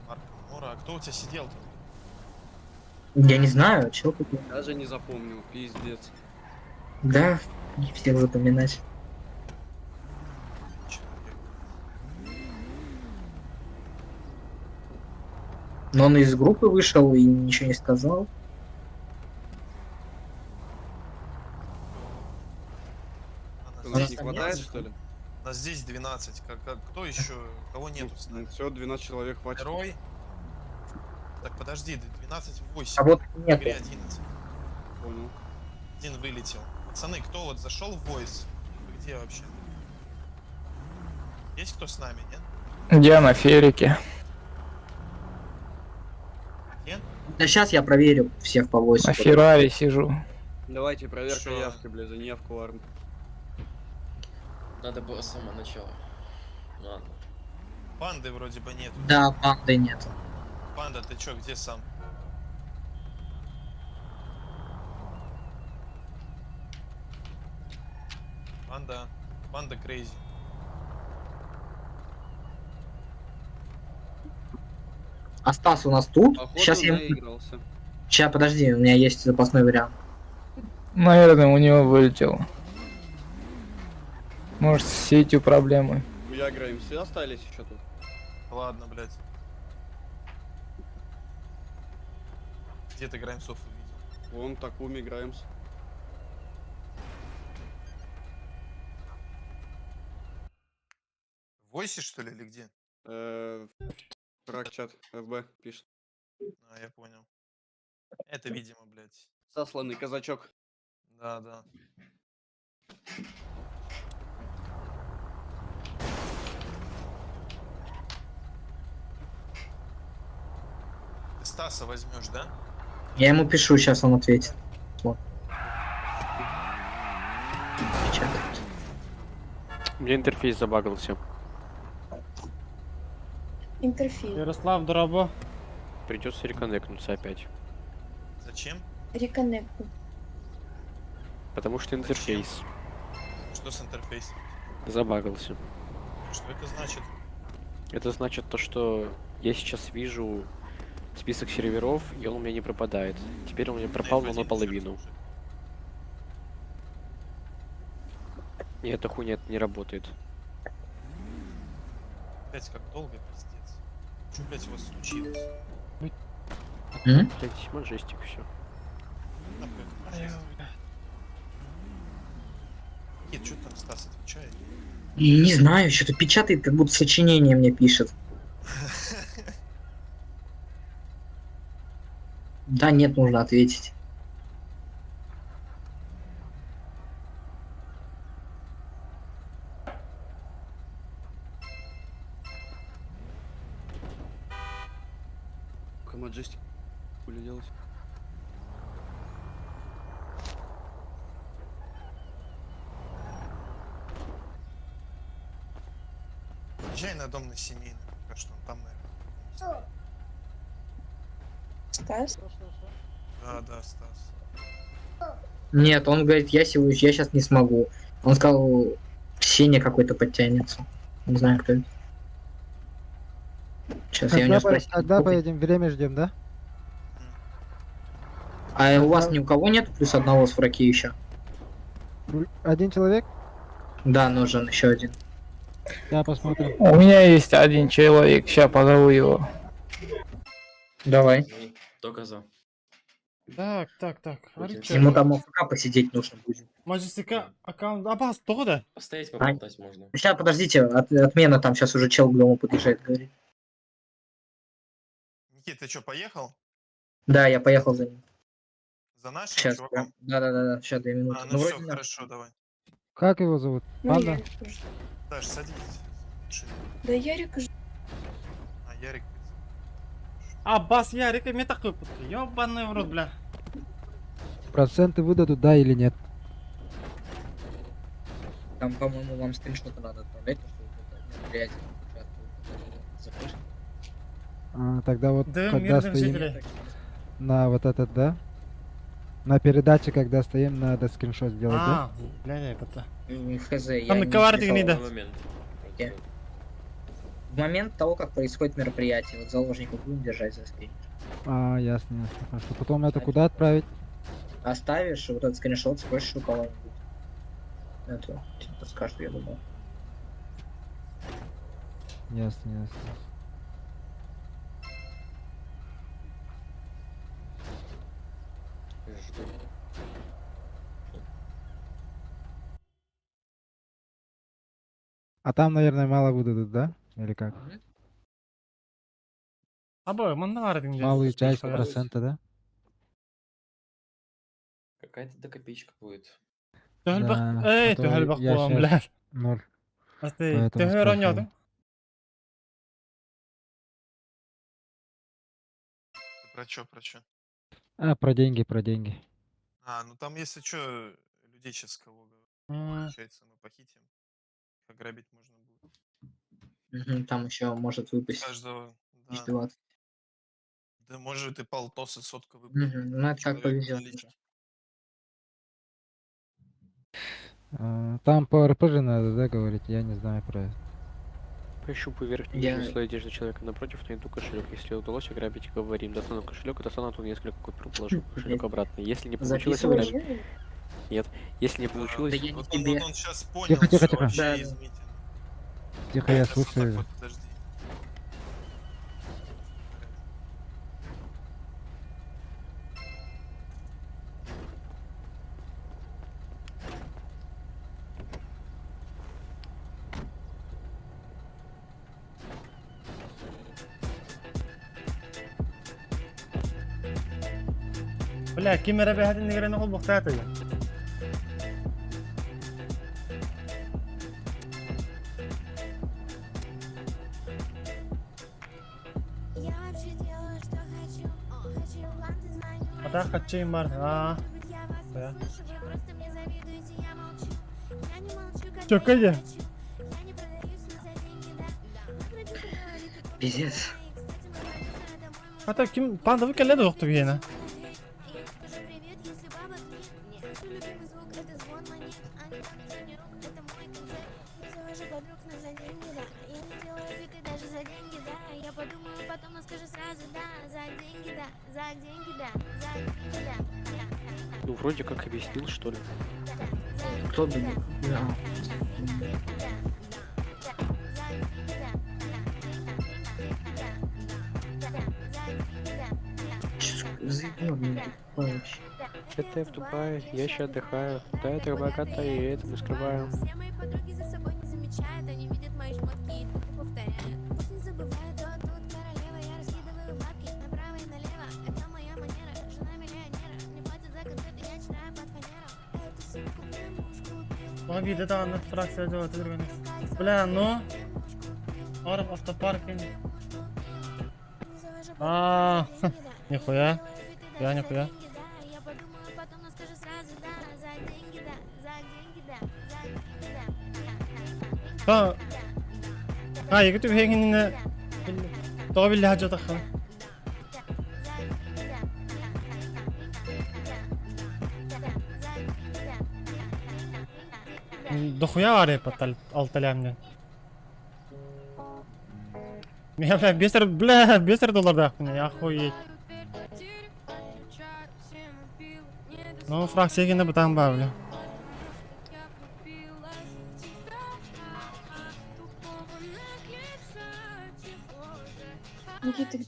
Марк, Мора, а кто у тебя сидел-то? Я не знаю, чел какой. Даже не запомнил, пиздец. Да, не всех запоминать. Человек. Но он из группы вышел и ничего не сказал. А У нас нас здесь не хватает, 12? что ли? Нас здесь 12. Кто еще? Кого нету с нами? Все, 12 человек хватит. Герой. Так, подожди, 12 в 8. А вот Или нет. 11. Понял. Один вылетел. Пацаны, кто вот зашел в войс? Вы где вообще? Есть кто с нами, нет? Я на ферике. Нет? Да сейчас я проверю всех по 8. На Феррари сижу. Давайте проверка Шо? явки, бля, за неявку арм. Надо было с самого начала. Ладно. Панды вроде бы нет. Да, панды нет. Панда, ты чё, где сам? Панда крейзи. А Стас у нас тут? Походу Сейчас я... наигрался. Сейчас, подожди, у меня есть запасной вариант. Наверное, у него вылетел. Может, с сетью проблемы. Я играем, все остались еще тут. Ладно, блядь. Где ты Граймсов увидел? Вон Такуми играем. В войсе, что ли, или где? Рак-чат ФБ пишет. А, я понял. Это, видимо, блядь. Засланный казачок. Да. Ты Стаса возьмешь, да? Я ему пишу, сейчас он ответит. Вот. У меня интерфейс забагался. Интерфейс. Ярослав, дорого. Придется реконнектнуться опять. Зачем? Реконнект. Потому что интерфейс Что с интерфейсом? забагался. Что это значит? Это значит то, что я сейчас вижу список серверов, и он у меня не пропадает. Теперь он у меня пропал F1 наполовину. ещё слушай. И эта хуйня не работает. Опять как долго, пиздец. Что опять у вас случилось? Блять, маджестик, все. Нет, что там Стас отвечает? Не знаю, что-то печатает, как будто сочинение мне пишет. Да, нет, нужно ответить. Маджестик, хули делать? Езжай на дом на семейный, пока что он там, наверное. Стас? Да, Стас. Нет, он говорит, я сейчас не смогу. Он сказал, Сеня какой-то подтянется. Не знаю, кто это. Сейчас я у него спросил. Когда поедем? Время ждем, да? А у вас ни у кого нет плюс одного с фраки еще? Один человек? Да, нужен еще один. Я посмотрим. У меня есть один человек, сейчас позову его. Давай. Только за. Так. Ему там АФК посидеть нужно будет. Маджестика аккаунт. Абас, тода. Постоять поболтать можно. Сейчас, подождите, отмена там сейчас уже чел к дому подъезжает, говорит. Никит, ты что, поехал? Да, я поехал за ним. За нашим Сейчас, чуваком? да, сейчас 2 минуты. Ну все, вроде хорошо, давай. Как его зовут? Панда? Даш, садись. Да Ярик А, Ярик. Аббас, Ярик, мне такой путка. Ёбаный в рот, бля. Проценты выдадут, да или нет? Там, по-моему, вам скриншоты надо отправлять, что это мероприятие. Запишешь? Тогда вот, Да, когда мирных стоим жителей. на вот этот, да? На передаче, когда стоим, надо скриншот сделать, да? Бля, это. Хз, я Там не коварный писал. гнида. В момент того, как происходит мероприятие, вот заложников будем держать за скрин. Ясно. Хорошо. Потом это куда отправить? Оставишь вот этот скриншот, спросишь у кого-нибудь. Это тебе подскажут, я думаю. Ясно. А там, наверное, мало выдадут, да? Или как? Або, мандавар динге. Малую часть процента, да? Какая-то докопеечка будет. Төхөлбөх. Эй, а то төхөлбөх я болам, щас бля. 0. Асты, Поэтому төхөр спрашиваю. ойнадың? Про чё? Про деньги. А, ну там, если что, людей сейчас кого М. получается, мы похитим. Их ограбить можно будет. Там еще может выпасть Каждого, да. 20. Да может и полтосы, сотка выпустить. Ну это как Человек повезет. налички. Там по РП же надо, да, говорить? Я не знаю про это. Поищу по верхнему Я- слою одежды человека напротив, найду кошелек. Если удалось ограбить, говорим. Достану кошелек, и достану оттуда несколько купюр, положу кошелек обратно. Если не получилось Записываешь? ограбить... Нет. Если не получилось... Да я не Вот тебе. он сейчас понял, Тихо, что тихо. вообще Да. изумительно. Тихо, я Сейчас вот слушаю. так вот, подожди. Бля, кимера бәһәден нигерен ол бұқтаты. Ата қачайым бар. Бля. Чё, кайда? Пиздец. Hatta kim panda keledi yoktu bir yine. Ну, вроде как объяснил, что ли. Кто бы... Да. Заебал меня вообще. Это в Дубае, я еще отдыхаю. Да, это богато, и это мы скрываем. Bana bir de anlat fraksiya cevap vermeniz. Bля, ну. Араб автопаркинг. Нихуя. Я нихуя. يكتب هيك إن طاب اللي حاجة تخن. دخويا عارف بطل التلامنا. يا بيسر دولار داخل يا أخوي. Ну, фракция не там бавлю. Никита,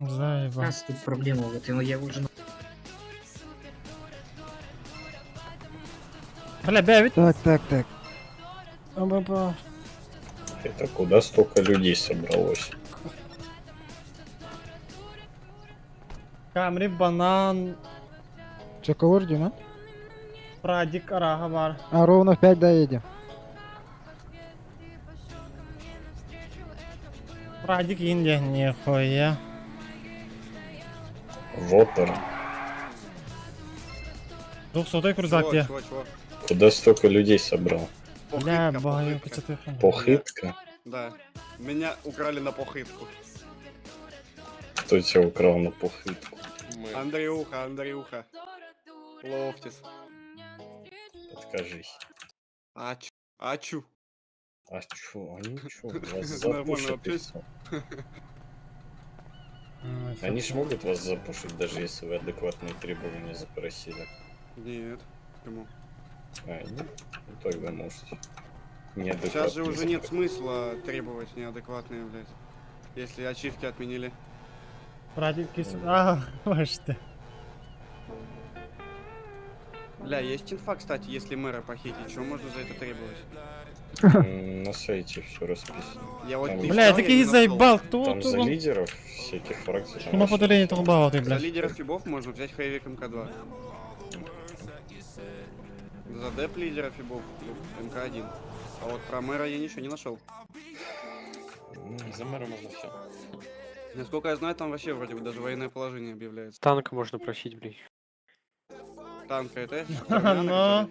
Заебал. у нас тут проблема, вот я уже... Бля, бявит. Так. Оба-ба. Это куда столько людей собралось? Камри, банан, Чего ждем, а? прадик, арага бар. А ровно в 5 доедем. Прадик Индия, нихуя. Вотер. 200-й крузак где? Куда столько людей собрал? Бля, баю, что ты? Похытка? Да. Меня украли на похытку. Кто тебя украл на похытку? Андрюха. Лофтис. Откажись. Ачу. А чё? Они чё? Вас Нормально запушат и общаюсь. всё. Они ж могут вас запушить, даже если вы адекватные требования запросили. Нет. Почему? Нет? Ну тогда можете. Сейчас же уже нет смысла требовать неадекватные, блядь. Если ачивки отменили. Прадик кис... ваш ты. Бля, есть инфа, кстати, если мэра похитить, что можно за это требовать? На сайте все расписано. Я вот Там- не Бля, я искал, такие не нашел. заебал, кто Там за тут? лидеров всяких фракций. там Ну, вообще подоление всё. толбал ты, За блядь. лидеров фибов можно взять Хэвик МК2. За деп лидера фибов МК1. А вот про мэра я ничего не нашел. За мэра можно все. Насколько я знаю, там вообще вроде бы даже военное положение объявляется. Танка можно просить, блин. Танка это? Но...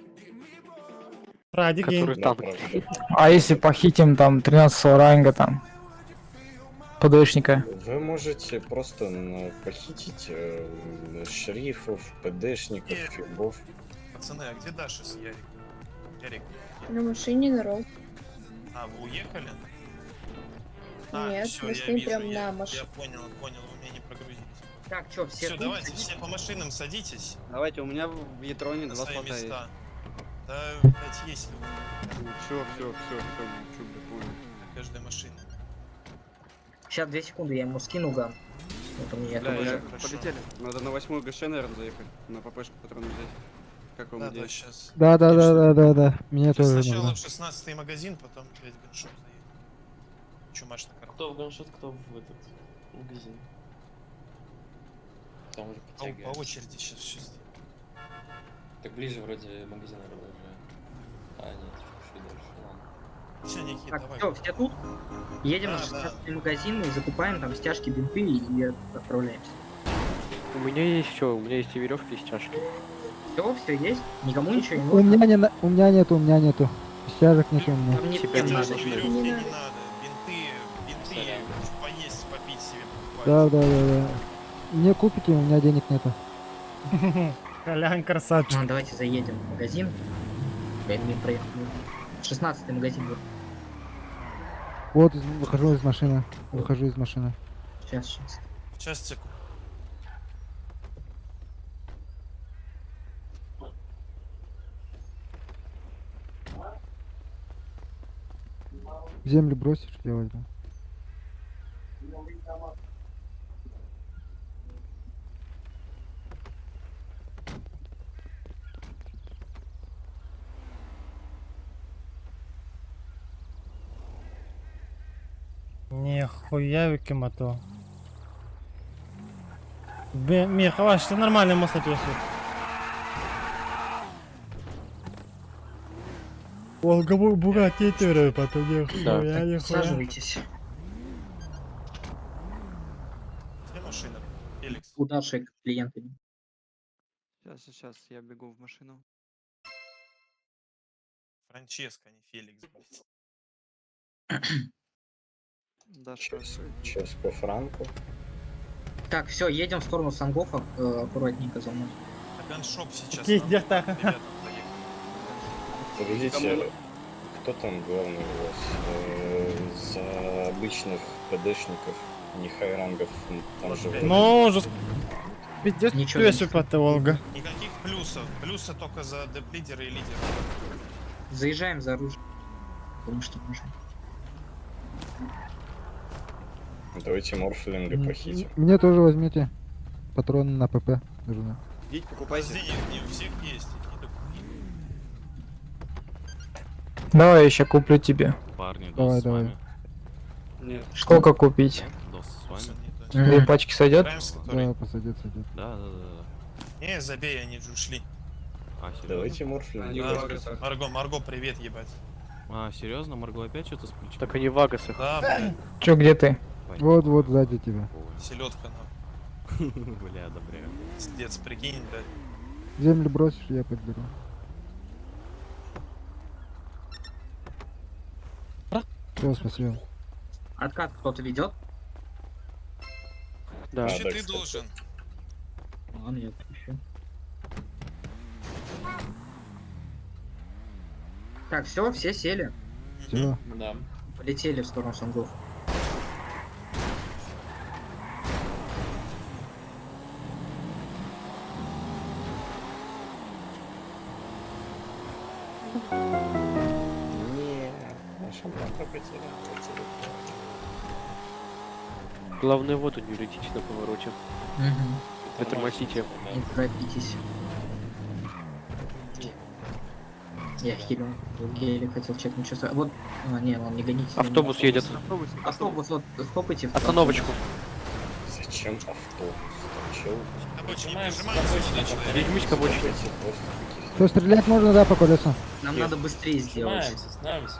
Прадик Который Индия. Да, танк. правда. А если похитим там 13 ранга там? ПДшника. Вы можете просто похитить шерифов, ПДшников, фибов. Пацаны, а где Даша с Яриком? Ярик, На машине народ. вы уехали? Нет, всё, мы я стоим вижу, прям я на машине. понял, вы меня не прогрузились. Так, чё, все Все, тут? давайте все по машинам садитесь Давайте, у меня в Ятроне на два свои слота есть. места. Да, блядь, есть Все, бля, понял. каждая машина. Сейчас 2 секунды, я ему скину ган. Вот у меня Бля, КБЖ. я... Хорошо. Полетели. Надо на 8-ю ГШ, наверное, заехать. На ППшку патроны взять. Как вам Да, идея? сейчас. Да. Мне тоже Сначала нужно. в 16-й магазин, потом, блядь, ганшоп заехать. Чумаш на карту. Кто в ганшот, кто в этот магазин. Там уже По очереди сейчас все сделаем. Так ближе вроде магазина уже. А, нет, чуть дальше. Ладно. Все, Никит, Так, давай. все, все тут? Едем Да, в 16 магазин и закупаем там стяжки, бинты и отправляемся. У меня есть все, у меня есть и веревки, и стяжки. Все есть? Никому ничего не У нужно? меня нету. Стяжек нету у меня. Там не Тебя всем не надо, нужно. что ли? Веревки Не не надо. надо. Бинты, Сорян. поесть, Да. Не купите, у меня денег нету. Колян красавчик. Ну, давайте заедем в магазин. Я не проехал. 16-й магазин. Вот, выхожу из машины. Выхожу из машины. Сейчас. Сейчас секунду. Землю бросишь, я возьму. Нихуя викимато. Михалаш, ты нормальный мост отвесил. Волга Бугатти тюрю потом, нихуя. Саживайтесь. Где машина? Феликс. У наших клиентов. Сейчас, я бегу в машину. Франческо, а не Феликс, блядь. Даша, Сейчас по франку. Так, все, едем в сторону Сангофа. Аккуратненько за мной. На ганшоп сейчас. Окей, надо, где-то. ребята, заехать. Погодите, кто там главный у вас? За обычных ПДшников, не хайрангов, там же... Ну, уже... Пиздец, Ничего ты не сюда, Волга. Никаких плюсов. Плюсы только за деп-лидера и лидера. Заезжаем за оружие. Потому что можем. Давайте морфлинга похитим. Мне тоже возьмите патроны на ПП. Нужны. Идите, У вас покупайте. денег не у всех есть. Иди купи. Давай я еще куплю тебе. Парни, Давай. Нет. Сколько купить? Просто не то. 2 пачки сойдет? Праймс, который- Да, посадит. Не, забей, они же ушли. Давайте морфлинга. Да. Марго, привет, ебать. А, серьезно? Марго опять что-то сплечит? Так они в Агасах. Да, блядь, Че, где ты? Вот сзади тебя. селедка, нахуй. Бля, добряк. Пиздец, прикинь, блядь. Землю бросишь, я подберу. Все, спасибо. Откат кто-то ведет? Да. Вообще да, ты кстати. должен. Ладно, я отпущу. Так, все сели. Все. Да. Полетели в сторону Сангов. Не, наша брата потеряла. Главное, вот не улетите на повороте. Угу. Притормозите. Не торопитесь. Я хилю. Гелик хотел чекнуть что-то. Вот. А, не, он не гоните. Автобус едет. Автобус, вот, хлопайте. Остановочку. Зачем автобус? Там чел? Кабочки, прижимаемся сюда, человек. Прижмись к обочине. Давайте просто каких-то Что, стрелять можно, да, по колесам? Нам надо быстрее сделать. 3 секунды.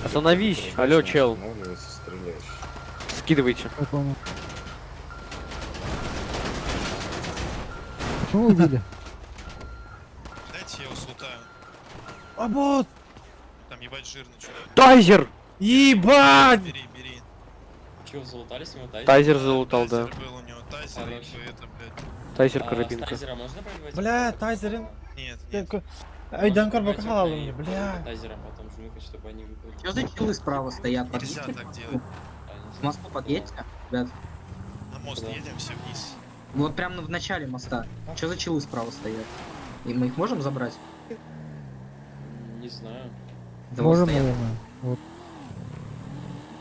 Остановись, алло, чел. Останавливается, стреляешь. Скидывайте. Я понял. Почему убили? Дайте я его слутаю. А вот! Там ебать жирный человек. Тайзер! Ебать! Бери. Чего, залутали с него тайзер? Тайзер залутал, да. Тайзер был у него, тайзер, и это, блядь. Тайзер карабинка. можно пробивать? Бля, тайзерин. Нет. Айдан Карбака халал мне, бля. Тайзером потом жмыкать, чтобы они выпали. Что за челы справа стоят? Нельзя Подъедьте. так делать. К мосту подъедьте, ребят. На мост едем все вниз. Вот прям в начале моста. Что за челы справа стоят? И мы их можем забрать? Не знаю. Да вот Можем, стоят. наверное. Вот.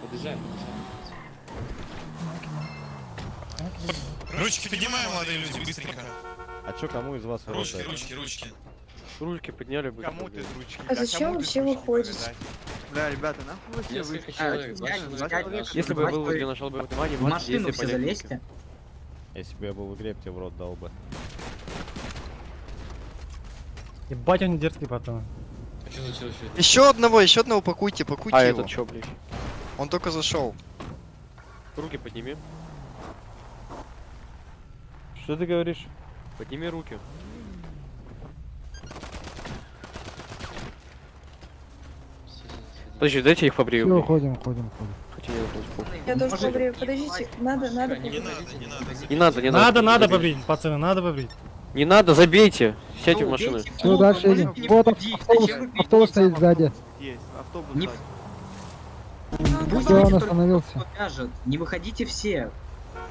Подъезжаем. Ручки поднимаем, молодые люди, быстренько. А чё, кому из вас Ручки. Рульки подняли бы. ручки? А зачем вы все выходите? Бля, ребята, нахуй вы все Несколько вы... человек, Если бы я был где нашел бы внимание, В машину все залезьте. Если бы я был в игре, тебе в рот дал бы. Ебать, он дерзкий пацан. Еще одного пакуйте А его. этот чё, блядь? Он только зашел. Руки подними. Что ты говоришь? Подними руки. Подожди, дайте я их побрию. Все, блин. уходим. Хотя нет, похуй. Я тоже побрею. Подождите, надо Не побрею. надо. Не надо. Надо побрить, пацаны, надо побрить. Не надо, забейте. Сядьте в машину. Все, дальше едем. Вот автобус стоит сзади. Есть, автобус. Не- сзади. Все, он остановился. Не выходите все.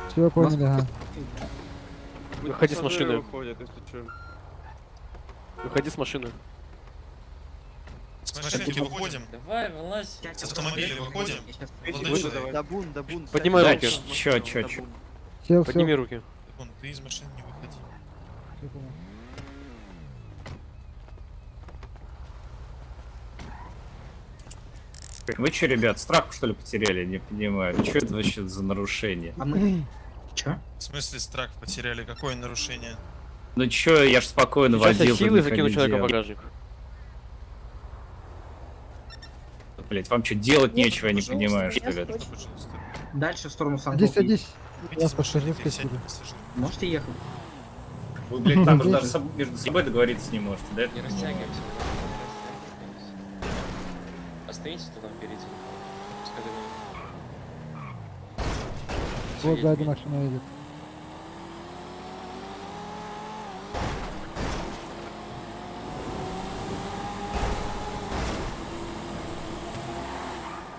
Все, поняли, ага. Выходи с Пассажиры машины. выходят, если чё. Выходи с машины. С машинки выходим. Давай, вылазь. С автомобиля выходим. Дабун, дабун. Поднимай руки. Чё? Сел, Подними все. руки. Вон, ты из машины не выходи. Вы что, ребят, страху что ли потеряли? Не понимаю. Что это вообще за нарушение? А мы... Чё? В смысле страх потеряли? Какое нарушение? Ну чё, я ж спокойно Сейчас я водил. силой никогда закину не человека в делал. багажник. Блять, вам что, делать Нет, нечего, я не пожалуйста, понимаю, я что ли? скотч. Пожалуйста. Дальше в сторону Садись, Санков. садись. Выйди из машины, пассажирской пересядь на сидел. пассажир. Можете ехать? Вы, блядь, там даже между собой договориться не можете, да? Не растягиваемся. Остановитесь там перед этим. Вот сзади машина едет.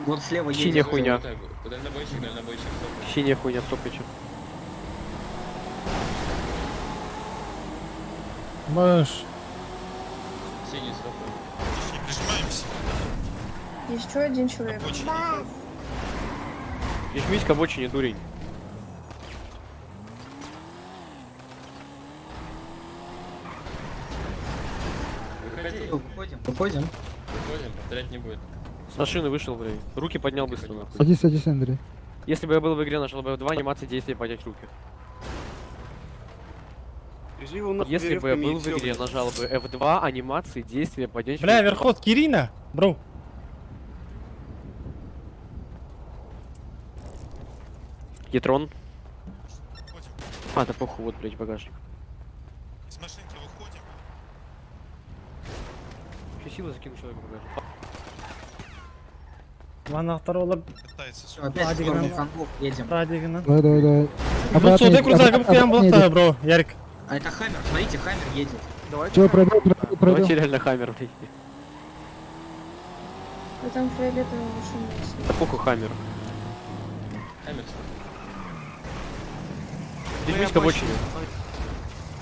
Вот слева едет. Синяя хуйня. Дальнобойщик. Синяя хуйня, стопайте. Мышь. Синий стопай. Не прижимаемся. Еще один человек. Очень. Не жмись к обочине, дурень. Выходи. Выходим. Выходим. Выходим, повторять не будет. С машины вышел, блядь. Руки поднял быстро, нахуй. Садись, Андрей. Если бы я был в игре, нажал бы F2, анимация действия, поднять руки. Вези его нахуй Если бы я веревками и был в всё, игре, блядь. нажал бы F2, анимации действия, поднять Бля, руки. верхот Кирина, бро. Ятрон. Выходим. А, да похуй, вот, блядь, багажник. Из машинки выходим. Еще силы закину человека в багажник. Вана второго Пытается Всё, сюда. опять в Ладно, сторону играем. Санков едем. радигана. Давай. Ну что, ты крузак, как прям едет. был, бро, Ярик. А это Хаммер, смотрите, Хаммер едет. Че, пройдем. Давайте реально хаммер, блядь. А там фиолетовая машина есть. Да похуй хаммер. Хаммер. Не жмись к обочине.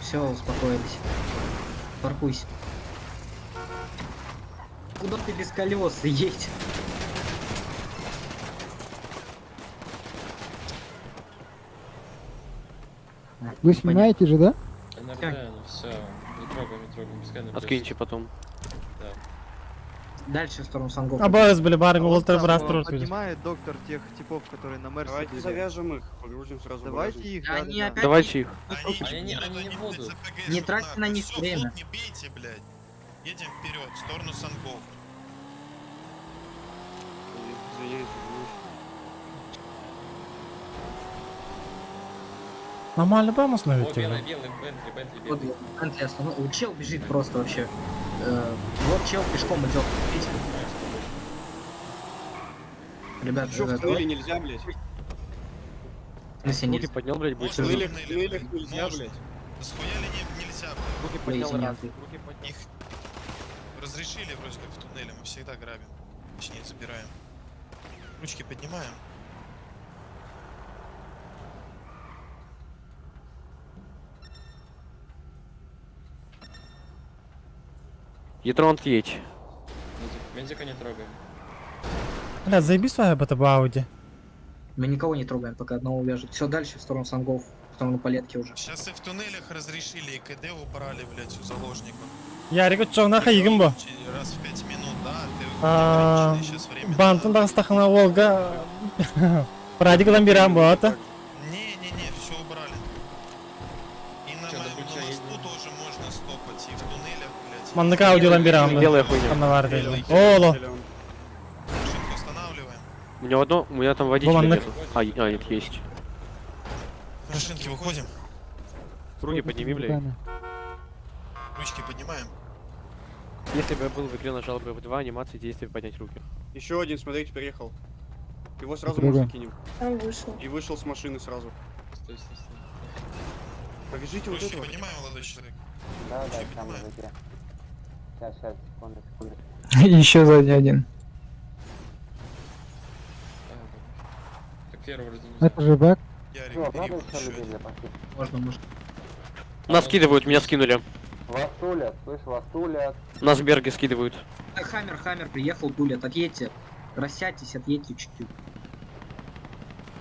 Все, успокоились. Паркуйся. Куда ты без колес едь? Вы снимаете же, да? НРД, ну все. Не трогаем, пускай наберётся. Откиньте потом. Дальше в сторону Санков. Абарес были барами, Уолтер Брастер. Поднимает доктор тех типов, которые на Мерсе. Давайте завяжем их, погрузим сразу. в Давайте багажник. их, Они да. опять- Давайте их. Они не будут. Не тратьте на них Всё, время. флот не бейте, блядь. Едем вперед, в сторону Санков. Извиняюсь, Нормально прямо остановить О, тебя. белый, Бентли, Вот Бентли остановил. Чел бежит просто вообще. Вот чел пешком идет. Видите? Ребят, Чё, в туннеле нельзя, блядь? если не... Руки поднял, блядь, будет В Можно туннелях в нельзя, Можно. блядь. Да схуяли нельзя, блядь. Руки поднял Извиняюсь. раз. Руки поднял. Их разрешили вроде как в туннеле, мы всегда грабим. Точнее, забираем. Ручки поднимаем. Ятрон, едь. Вентика не трогаем. Бля, заеби свою БТБ Ауди. Мы никого не трогаем, пока одного увяжут. Все дальше в сторону Сангов, в сторону палетки уже. Сейчас и в туннелях разрешили, и КД убрали, блядь, у заложников. Ярик, что нахуй игм бо? Раз в 5 минут, да, А, ты сейчас время. Бантын да стахана Волга. Радигадан бирам бо, ата. Не, все убрали. И на Чё, до ключа мосту есть? тоже можно стопать, и в туннелях, блядь. Манныка аудиолан бирам. Белая хуйня. Оло. Машинку останавливаем. У меня у меня там водителя Вон, нету. А, нет, есть. Машинки выходим. Руки подними, блядь. Ручки поднимаем. Если бы я был в игре, нажал бы F2, анимации действия, поднять руки. Еще один, смотрите, приехал. Его сразу Попробуем. можно кинем. Он вышел. И вышел с машины сразу. Стой, стой, стой. Повяжите Вы вот еще этого. понимаю, молодой человек? Да, Вообще понимаю. Сейчас, секунду. Еще сзади один. Так первый вроде не Это же баг. Ярик, бери вот еще один. Можно, можно. Нас скидывают, меня скинули. Вас тулят, слышь, вас тулят. Нас в Берге скидывают. Хаммер приехал, тулет. Отъедьте. Рассядьтесь, отъедьте чуть-чуть.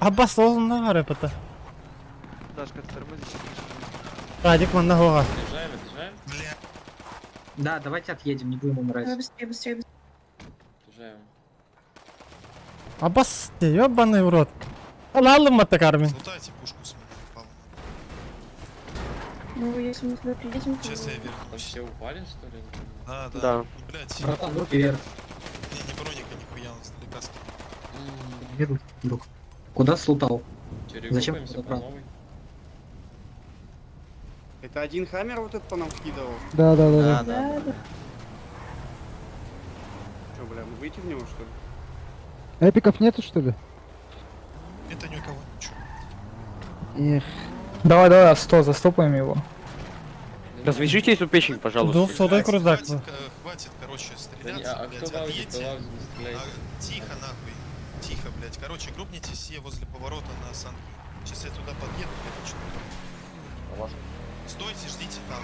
Abbas olsun da var yapıta. Дашка, ты тормозишь. Радик man нахуга. Отъезжаем, отъезжаем, Бля, Да, давайте отъедем, не будем Давай умирать. быстрее, быстрее, быстрее. отъезжаем. Abbas diye ёбаный в рот. Alalım mı Кармин? слутайте пушку с меня, Павловна. Ну, если мы туда приедем, то... Сейчас я Вы вернусь. все упали, что ли? Да, да. Да. Блядь, Братан, руки вверх. не броника нихуя, он издалека скинул. Вверх, друг. Куда слутал? Зачем Перекупаемся туда по брал? новой. Это один хаммер вот этот по нам скидывал? Да. Да, да. Че, бля, ну выйти в него, что ли? Эпиков нету, что ли? Это ни у кого ничего. Эх. Давай, 100, застопаем его. Развяжите эту печень, пожалуйста. Ду содай крузак. Хватит, короче, Да не, стреляться, а блядь, кто в Ауди, отъедьте. не стреляйте. Тихо, нахуй. Тихо, блядь. Короче, группнитесь все возле поворота на Сан. Сейчас я туда подъеду, блядь, что-то. Стойте, ждите там.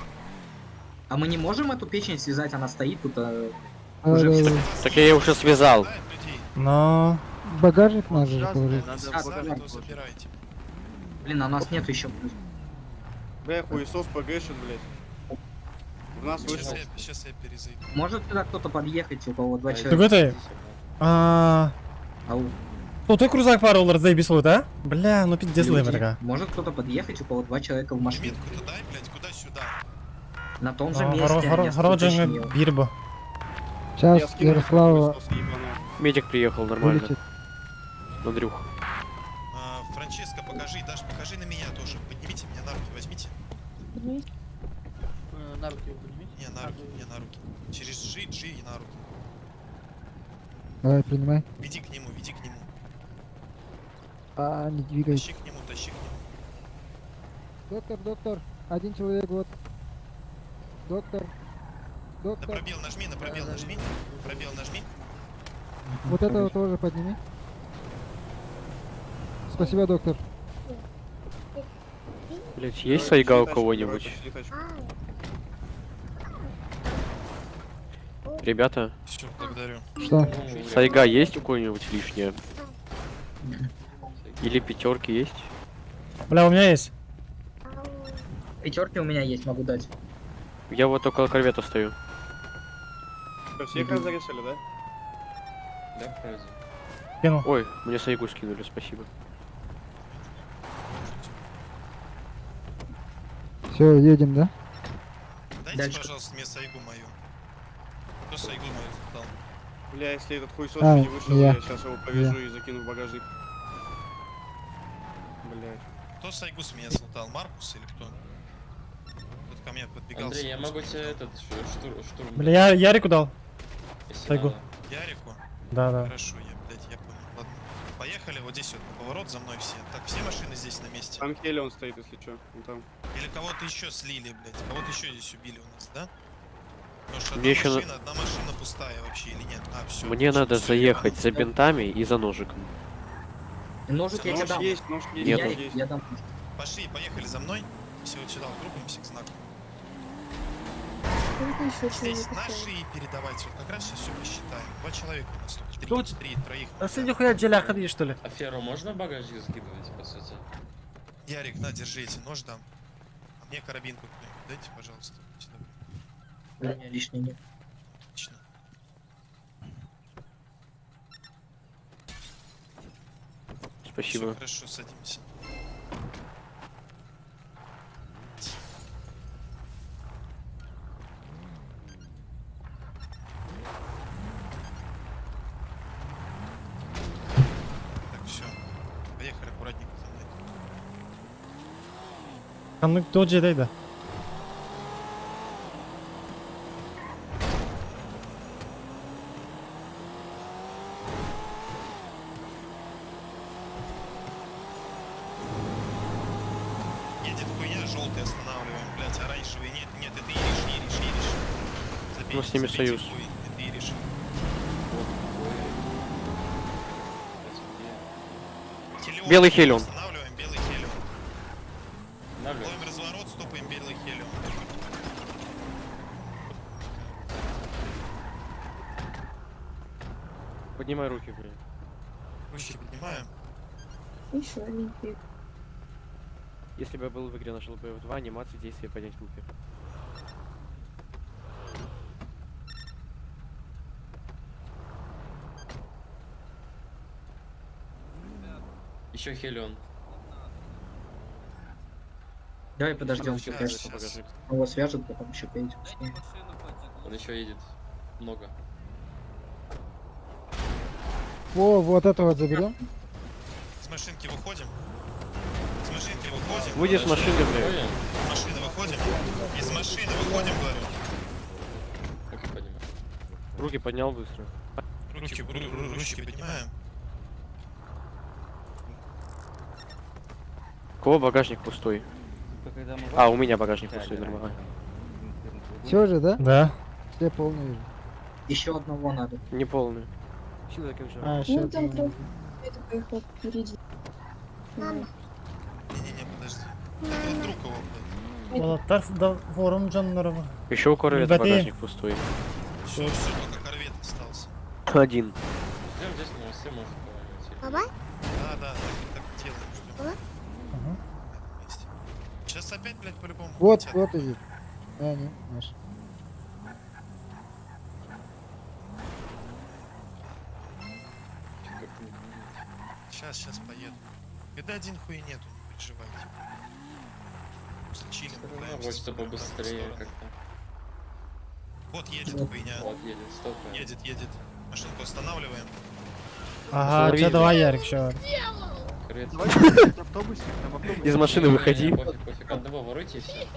А мы не можем эту печень связать, она стоит тут. Да. Так я ее уже связал. Знает людей. No. Багажник надо же положить. Надо А, в Сами багажник то положить. забирайте. Блин, а у нас нет еще. Бля, хуесос ПГшит, блядь. В нас вышел. Сейчас я перезайду. Может сюда кто-то подъехать, у кого два Ты человека? где? Ау. Той крузак пару долларов заебись вот, а? Бля, ну пиздец Люди. лымерка. Может кто-то подъехать, у кого два человека в машине? Метку-то дай, блядь, куда сюда? На том же месте. а я Городжен уточнил. бирбо. Я Сейчас скину Ярослава хуесос ебаного. Медик приехал, нормально. вылетит. Андрюх. Франческо, покажи, Даш, покажи на меня тоже. Поднимите меня на руки, возьмите. На руки его поднимите. Не, на руки, не на руки. Через G и на руки. Давай, принимай. Веди к нему, веди к нему. Не двигайся. Тащи к нему, тащи к нему. Доктор, один человек, вот. Доктор. На пробел нажми, на пробел нажми. Пробел нажми. Вот этого тоже подними. Спасибо, доктор. Блять, есть сайга у кого-нибудь? Ребята, Все, благодарю. Что? сайга есть у кого-нибудь лишняя? Или пятерки есть? Бля, у меня есть. Пятерки у меня есть, могу дать. Я вот около корвета стою. Что, всех разрисали, да? Да, вроде. Кинул. Ой, мне сайгу скинули, спасибо. Все, едем, да? Дайте, Дальше. пожалуйста, мне сайгу мою. Кто сайгу мою дал? Бля, если этот хуесос А, не вышел, я. я сейчас его повяжу и закину в багажник. Блять. Кто сайгу с меня слутал? Маркус или кто? Тут ко мне подбегал. Андрей, я Сайгус могу тебе подбегал. этот штурм. Бля, я Ярику дал. если сайгу. надо. Ярику? Да. Хорошо, я понял. Ладно. Поехали вот здесь вот на поворот за мной все. Так, все машины здесь на месте. Там Хелион стоит, если что. Он там. Или кого-то еще слили, блядь. Кого-то еще здесь убили у нас, да? Потому что Мне еще одна машина пустая вообще или нет? А, все. Мне надо заехать за бинтами и за ножиком. Ножик я тебе Нож дам. есть, нож есть, Нету. нож есть. Я дам. Пошли, поехали за мной. Все вот сюда, группимся к знаку. Сколько еще Здесь человек наши осталось? и передавайте. Вот как раз сейчас все посчитаем. 2 человека у нас тут. Тут- 3, троих. А ты нихуя джеляха ходишь, что ли? А Феру можно в багажник скидывать, по сути? Ярик, на, держите, нож дам. А мне карабинку кто-нибудь дайте, пожалуйста. Сюда. У меня лишний нет. Отлично. Спасибо. Всё, хорошо, садимся. Так, все. Поехали аккуратненько за мной. Kanlık Doge'deydi. желтый останавливаем, блять, оранжевый нет, нет, это Ириш. Ну, с ними союз. Это Ириш. Белый Хелион. Останавливаем белый Хелион. Ловим разворот, стопаем белый Хелион. Поднимай руки, блин. Руки поднимаем. Еще один пик. Если бы я был в игре, нажал бы F2, анимации, действия, поднять руки. Еще Хелион. Давай подождем, Сейчас, пока сейчас. его свяжут, потом еще поедем с ним. Он еще едет. Много. О, вот это вот заберем. С машинки выходим. С машинки выходим. Выйди с машины, блядь. С машины выходим. Из машины выходим, говорю. Руки поднимай. Руки поднял быстро. Ручки поднимаем. У кого багажник пустой? А, у меня багажник пустой, нормально. Все же, да? Да. Все полные. Еще одного надо. Не полный. Сила закинешь. А, Ну еще. там просто это поехал впереди. Не-не-не, подожди. Это друг его, блядь. Болоттар да форум жанрова. Еще у корвета Ребята, багажник пустой. Все, только корвет остался. Один. Ждем здесь, но все может кого-нибудь. Да, так делаем, ждем. Ага. Вместе. Сейчас опять, блядь, по-любому Вот, полетят. вот и. А, не, наш. Сейчас поеду. Когда один хуй нету, не переживайте. Просто чилим, пытаемся Хочется смотреть в побыстрее сторону. как-то. Вот едет хуйня. Вот едет, стопаем. Едет. Машинку останавливаем. Ага, Смотри, чё, давай, Ярик, чё? Корвет. Из машины выходи. Пофиг, одного воруйте и все.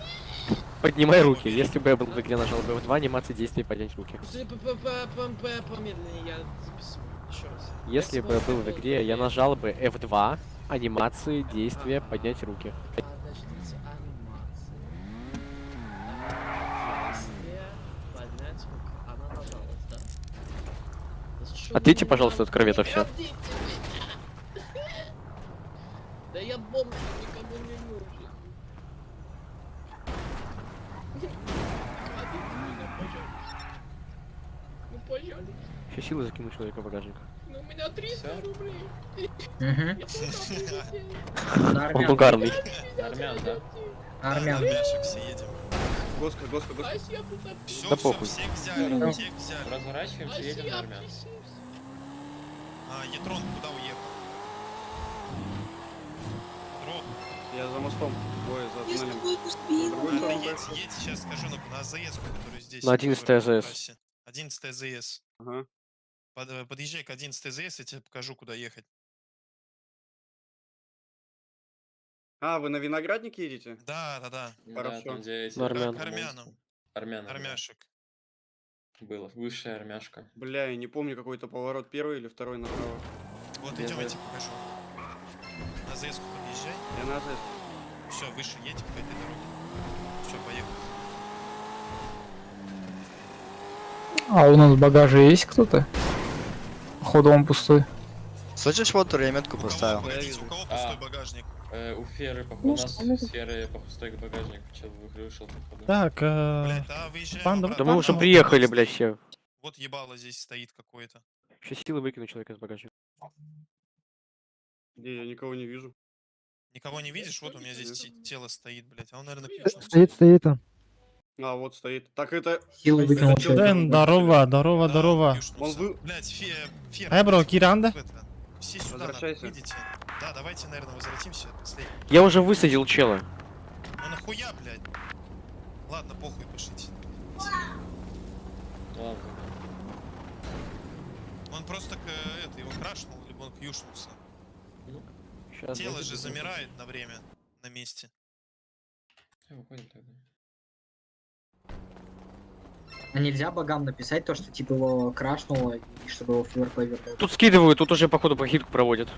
Поднимай руки. Если бы я был в игре, нажал бы F2, анимации, действия, поднять руки. Помедленнее, я записываю. Еще раз. Если бы я был в игре, я нажал бы F2, анимации, действия, поднять руки. Подождите, анимация. Действие, поднять руку. Она нажалась, да? Да с чего Ответьте, вы пожалуйста, от корвета не всё. хотите меня? Да я бомбу никому не нужен. Ответьте меня, пожалуйста. Ну, пожалуйста. Еще силы закину человека в багажник. Ну, у меня 300 рублей. Угу. Я куда полетел? Он угарный. Армян, да? Армян. Армяшек все едем. Госка. А я тут Все, Да похуй. всех взяли, всех взяли. Разворачиваемся, едем на армян. Ятрон куда уехал? Ятрон. Я за мостом. Ой, за Если туннелем. бы успел. Другой Ладно, сторону едь, поехал. сейчас скажу на АЗС, который здесь. На 11 АЗС. 11 АЗС. Ага. Подъезжай к 11 АЗС, я тебе покажу, куда ехать. А, вы на виноградник едете? Да. Да, Хорошо. там, где эти... На армян. К армянам. Армян. Армяшек. Было. Высшая армяшка. Бля, я не помню, какой-то поворот первый или второй направо. Вот Я идем, я знаю. тебе покажу. На АЗС подъезжай. Я на АЗС. Все, выше едем по этой дороге. Все, поехали. А у нас в багаже есть кто-то? Походу он пустой. Слышишь, вот я метку У кого, поставил. погодите, у кого пустой багажник? У Феры, походу, Ну, у нас что, ну, с Феры по пустой багажник. Чел вышел, походу. Так, Блять, выезжаем Панда- обратно. Да мы уже Вот, приехали, вот, блядь, все. Вот ебало здесь стоит какое-то. Еще силы выкину человека из багажника. Где я никого не вижу. Никого не видишь? Вот у меня здесь тело стоит, блять. А он, наверное, Стоит он. А, вот стоит. Так это... Силу выкинул это чё, человека. Дэн, здорово. Он вы... Блять, Фер. Эй, бро, Киранда? Все сюда Возвращайся. выйдите. Да, давайте, наверное, возвратимся. Последний. Я уже высадил чела. Ну нахуя, блядь? Ладно, похуй, пошлите. Ладно. Он просто его крашнул, либо он кьюшнулся. Сейчас Тело же замирает на время на месте. Выходим тогда. А нельзя богам написать то, что типа его крашнуло, и чтобы его флер повернул. Тут скидывают, тут уже походу прохитку проводят.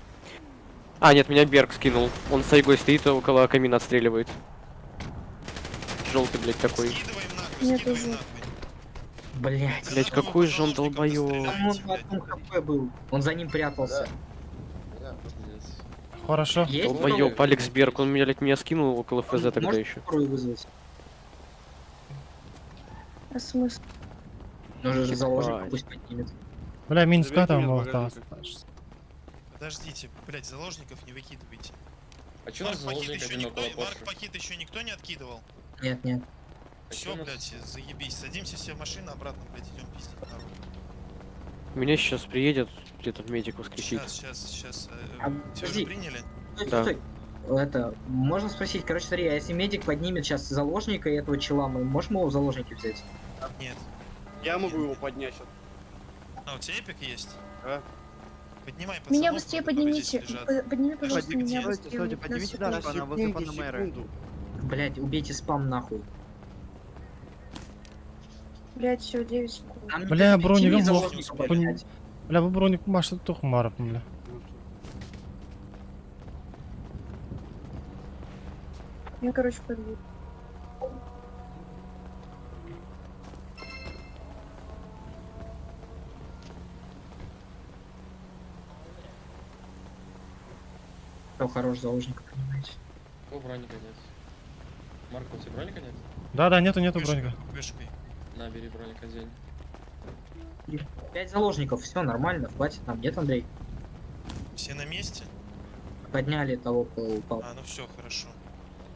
А, нет, меня Берг скинул. Он с Айгой стоит, около камина отстреливает. желтый, блядь, такой. Скидываем нахуй, Нет, скидываем уже. нахуй. Блять. Блядь, какой же он долбоёб. Там он на одном хп был. Он за ним прятался. Хорошо. Есть? Долбоёб, Алекс Берг, он меня, блядь, меня скинул около ФЗ тогда Может еще. скорую вызвать? А смысл? Нужно же заложник, Ебать. пусть поднимет. Бля, Минска Заберите там меня был. с там. багажника. Подождите, блядь, заложников не выкидывайте. А чё у нас Марк Пакет заложник еще один никто, около Марк Порше? Пакет еще никто не откидывал. Нет, нет. Все, чё у нас- блядь, заебись. Садимся все в машину, обратно, блядь, идем пиздить народ. Меня сейчас приедет где-то медик воскресить. Сейчас. А, Все подожди. уже приняли? Стой, Да. стой, стой. Это, можно спросить, короче, смотри, а если медик поднимет сейчас заложника и этого чела, мы можем его в заложники взять? Нет. Я могу его поднять сейчас. А, у тебя эпик есть? А? Поднимай пацанов. Меня быстрее которые здесь поднимите. лежат. Подними, пожалуйста, Подожди, меня где? быстрее. поднимите, На да, секунду. она возле пана мэра. Секунду. Блять, убейте спам нахуй. Блять, все, 9 секунд. Нам не Бля, прийти броником заложника лох. поднять. Бля, bu броник машет тух марап, бля. Я, короче, подбью. Кто хорош заложника, понимаете? О, броника нет. Марко, у тебя броника нет? Да, нету броника. Вышкой. На, бери броник один. 5 заложников, все нормально, хватит нам. Нет, Андрей? Все на месте? Подняли того, кто упал. А, ну все, хорошо.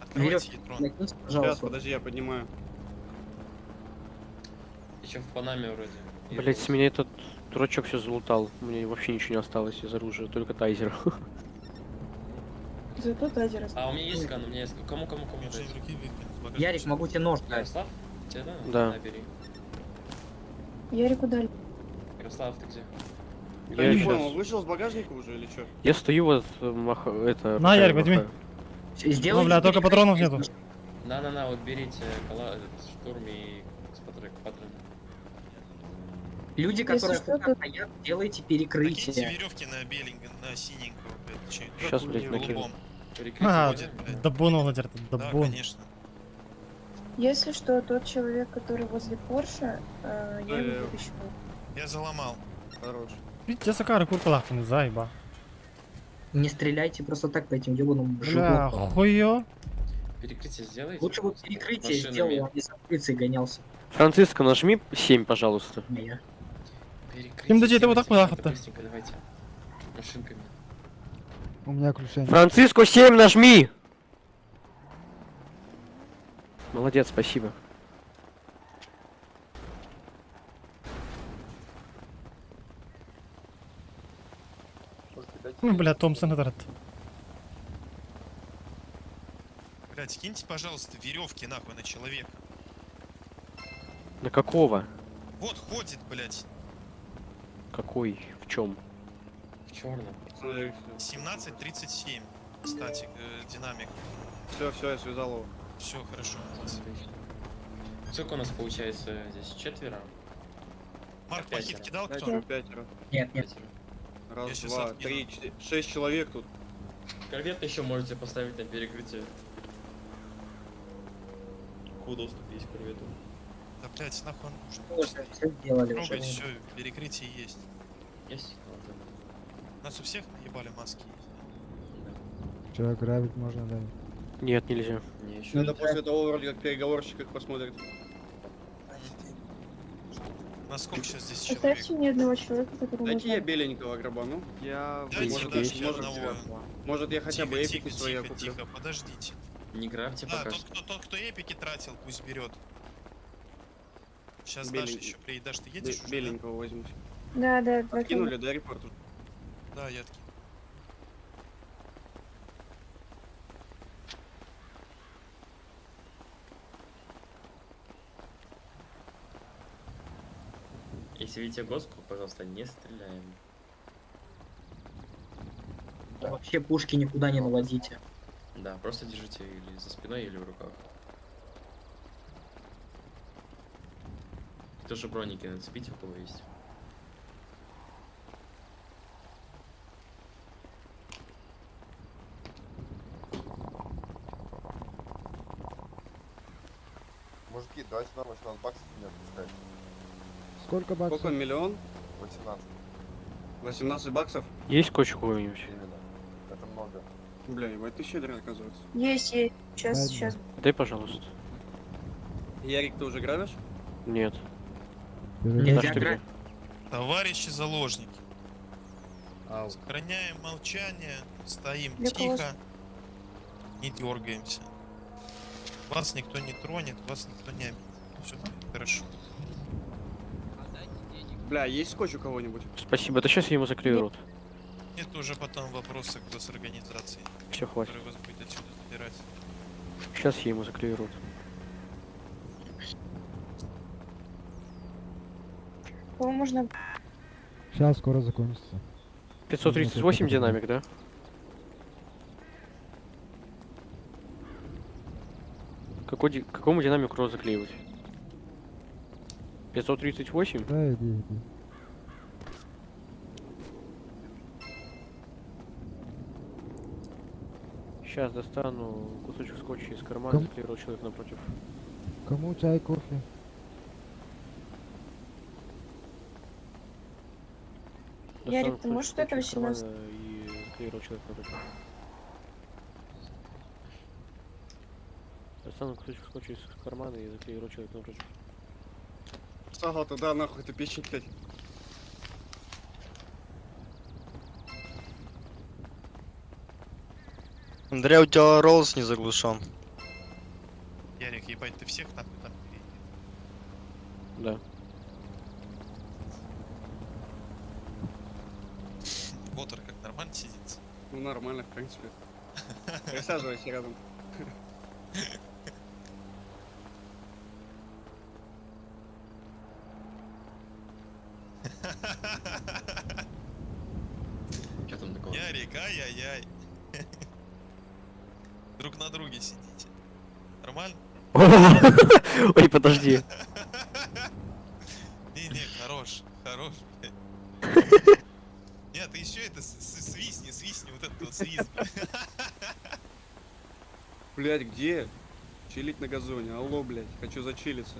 Открывайте Верёвки ядрон. накиньте, Сейчас, пожалуйста. подожди, я поднимаю. Еще в Панаме вроде. И Блять, вот. с меня этот дурачок все залутал. У меня вообще ничего не осталось из оружия, только тайзер. Зато тазер. А, у меня есть скан, у меня есть. Кому Уже дать? из руки выкинь с багажника. Ярик, могу тебе нож дать. Ярослав? Тебе, да? Да. На, бери. Ярику дали. Ярослав, ты где? Я не щас- понял, он вышел с багажника уже или что? Я стою вот, это... На, Ярик, возьми. Сделайте Ну, бля, только перекрытие. патронов нету. На, вот берите штурм и патроны. Люди, Если которые что, пока стоят, делайте Накиньте перекрытие. веревки на беленького, на синенького, блядь. чё- Сейчас, блядь, накину. голубом. Перекрытие А, будет, блядь. дабун ладер, Да, дабун. конечно. Если что, тот человек, который возле Порше, я Да, его я- вытащу. Я заломал. Хорош. Видите, сакары курпалахтан, заеба. Не стреляйте просто так по этим ебаным Бля, жугам. хуё. Перекрытие сделайте. Лучше бы перекрытие Машинами. сделал, а не с улицы гонялся. Франциско, нажми 7, пожалуйста. Не я. Перекрытие Кем дадите, вот так сделайте, плохо-то? быстренько, давайте. Машинками. У меня крушение. Франциско, 7 нажми! Молодец, спасибо. Ну, бля, Томпсон этот. Блядь, киньте, пожалуйста, веревки нахуй на человека. На какого? Вот ходит, блядь. Какой? В чем? В черном. 17:37. Кстати, динамик. Все, я связал его. Все хорошо. Сколько у нас получается здесь? Четверо? Марк Пятеро. пакет кидал кто? Пятеро, пятеро. Нет, нет. Пятеро. Я Раз, щас два, откину. 3, 4, 6 человек тут. Корвет еще можете поставить на перекрытие. Куда доступ есть к корвету? Да, блядь, нахуй он нужен. Слушай, все сделали уже. Трогать, все, перекрытие есть. Есть? Ладно. У нас у всех наебали маски. Че, грабить можно, да? Нет, нельзя. Не, еще Надо после того вроде как переговорщик их посмотрит. У нас сколько сейчас здесь человек? Оставьте мне одного человека, который Дайте я может... беленького грабану. Я... Дайте Может, даже есть. мне одного. Может я хотя бы Тихо, эпики тихо, свои тихо, куплю. тихо, подождите. не грабьте Да, пока тот что. кто эпики тратил, пусть берет. Сейчас Белень- Даша еще приедет. Даш, ты едешь уже, Беленького возьму. Да, да, два Кинули, да, репорту? да? Да, я откину. Если видите госку, пожалуйста, не стреляем. Вообще пушки никуда не наводите. Да, просто держите или за спиной, или в руках. И тоже броники нацепите, у кого есть. Мужики, давайте нам 18 баксов не отпускать. Сколько баксов? Сколько, миллион? 18. 18 баксов? Есть скотч какой-нибудь? Именно. Это много. Бля, ебать, ты щедрый, оказывается. Есть. Сейчас, Ладно. сейчас. Дай, пожалуйста. Ярик, ты уже грабишь? Нет. Нельзя что грабить. Товарищи заложники. Сохраняем молчание, стоим Для кого? тихо, не дергаемся. Вас никто не тронет, вас никто не обидит. Все будет хорошо. Бля, есть скотч у кого-нибудь? Спасибо, это сейчас я ему закрою рот. Это уже потом вопросы к госорганизации, Все, хватит. которые вас будет отсюда забирать. Сейчас я ему закрою рот. Кого можно... Сейчас скоро закончится. 538 динамик, да? Какому динамику рот заклеивать? 538? Да, иди. Сейчас достану кусочек скотча из кармана, Ком- заклею рот человека напротив. Кому чай, кофе? Ярик, Достану ты можешь кусочек это скотча из 18? кармана и заклею рот человека напротив. Достану кусочек скотча из кармана и заклею рот человека напротив. Сага туда, нахуй, ты печень, блядь. Андрей, у тебя Роллс не заглушен. Ярик, ебать, ты всех нахуй там перейди. Да. Вотер как нормально сидится? Ну, нормально, в принципе. Присаживайся рядом. Что там такого? Ярик, ай-яй-яй. Друг на друге сидите. Нормально? Ой, подожди. Не, хорош, блядь. Нет, ты еще это свистни, вот этот вот свист. Блядь, где? Чилить на газоне. Алло, блядь, хочу зачилиться.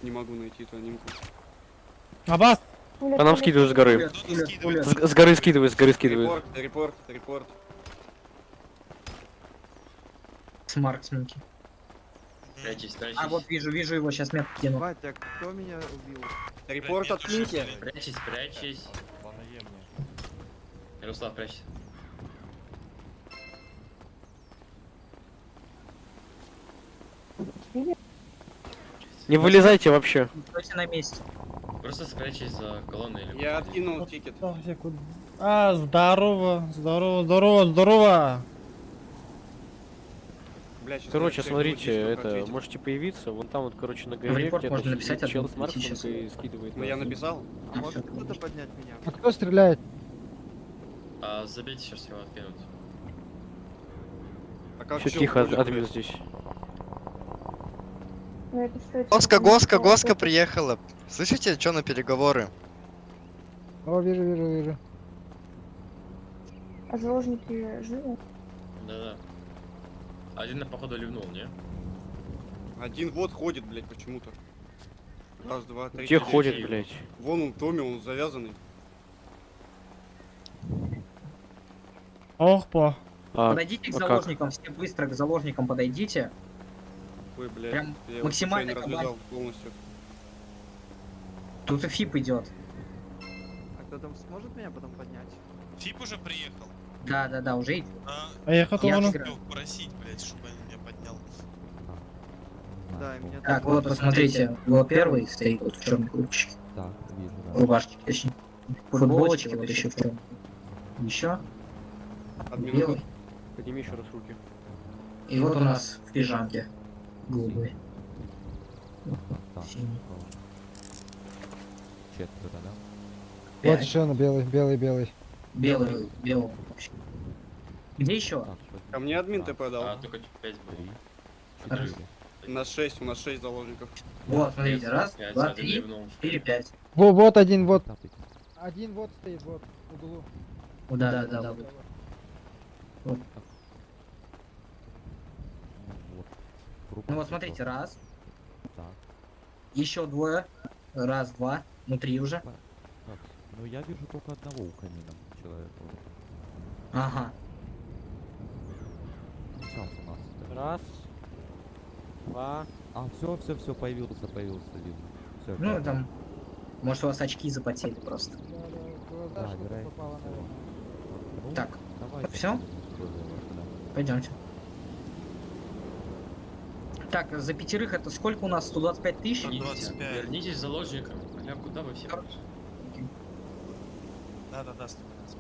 Не могу найти эту анимку. Аббас! По нам скидывают с горы. С горы скидывают, Репорт, репорт. Смарксменки. Прячься. А вот вижу его, сейчас метку кину. Батя, кто меня убил? Репорт открытие. Прячься. Ярослав, прячься. Не вылезайте вообще. Стойте на месте. Просто спрячься за колонной или... Я откинул тикет. А, здорово. Бля, сейчас Короче, я всех смотрите, аутистов это, ответил. можете появиться, вон там вот, короче, на В горе репорт где-то можно написать, сидит чел с ответить сейчас. марксменкой и скидывает. Ну я нас. написал. А может кто-то поднять меня? А кто стреляет? Забейте, сейчас его откинуть. А как Все чел тихо, ходит, админ блядь? здесь. Ну, это что, Госка приехала. Слышите, что на переговоры? О, вижу. А заложники живы? Да. Один на походу ливнул, не? Один вот ходит, блядь, почему-то. Раз, два, три. Где четыре. ходит, блядь? Вон он, Томми, он завязанный. Ох, по. Подойдите к а как? заложникам, все быстро к заложникам подойдите. Ой, блядь. Прям я его максимально случайно развязал полностью. Тут и ФИП идет. А кто-то сможет меня потом поднять? Фип уже приехал. Да, уже идет. А я хотел Я он... Успел просить, блядь, чтобы он меня поднял. Да, и меня Так, вот посмотрите, вот первый стоит вот в черной курточке. Так, вижу, Рубашки, точнее. Футболочки вот еще в черной. Еще белый. Подними еще раз руки. И вот у нас в пижамке голубой. Синий. Четверо, да? Пять. Вот еще на белый. Белый. Где еще? Ко мне админ ТП дал. Только 5 было. У нас 6 заложников. Вот, смотрите, раз, Пять, два, один три, ливнул. 4, 5. Вот один, вот. Один вот стоит, вот, в углу. Да. Вот. Ну вот смотрите, раз, Так. Еще двое. Раз, два. Ну, 3 уже. Так, ну я вижу только одного у камина человека. Ага. Сейчас у нас. Раз. Два. А, все, появился, вижу. Все, Ну, там... Может, у вас очки запотели просто. Да, вероятно. Ну, Так, давайте всё? попробуем, да. Пойдемте. Так, за 5 это сколько у нас? 125 тысяч? 125. Вернитесь заложником. Аля, куда вы все пошли? Да, 125.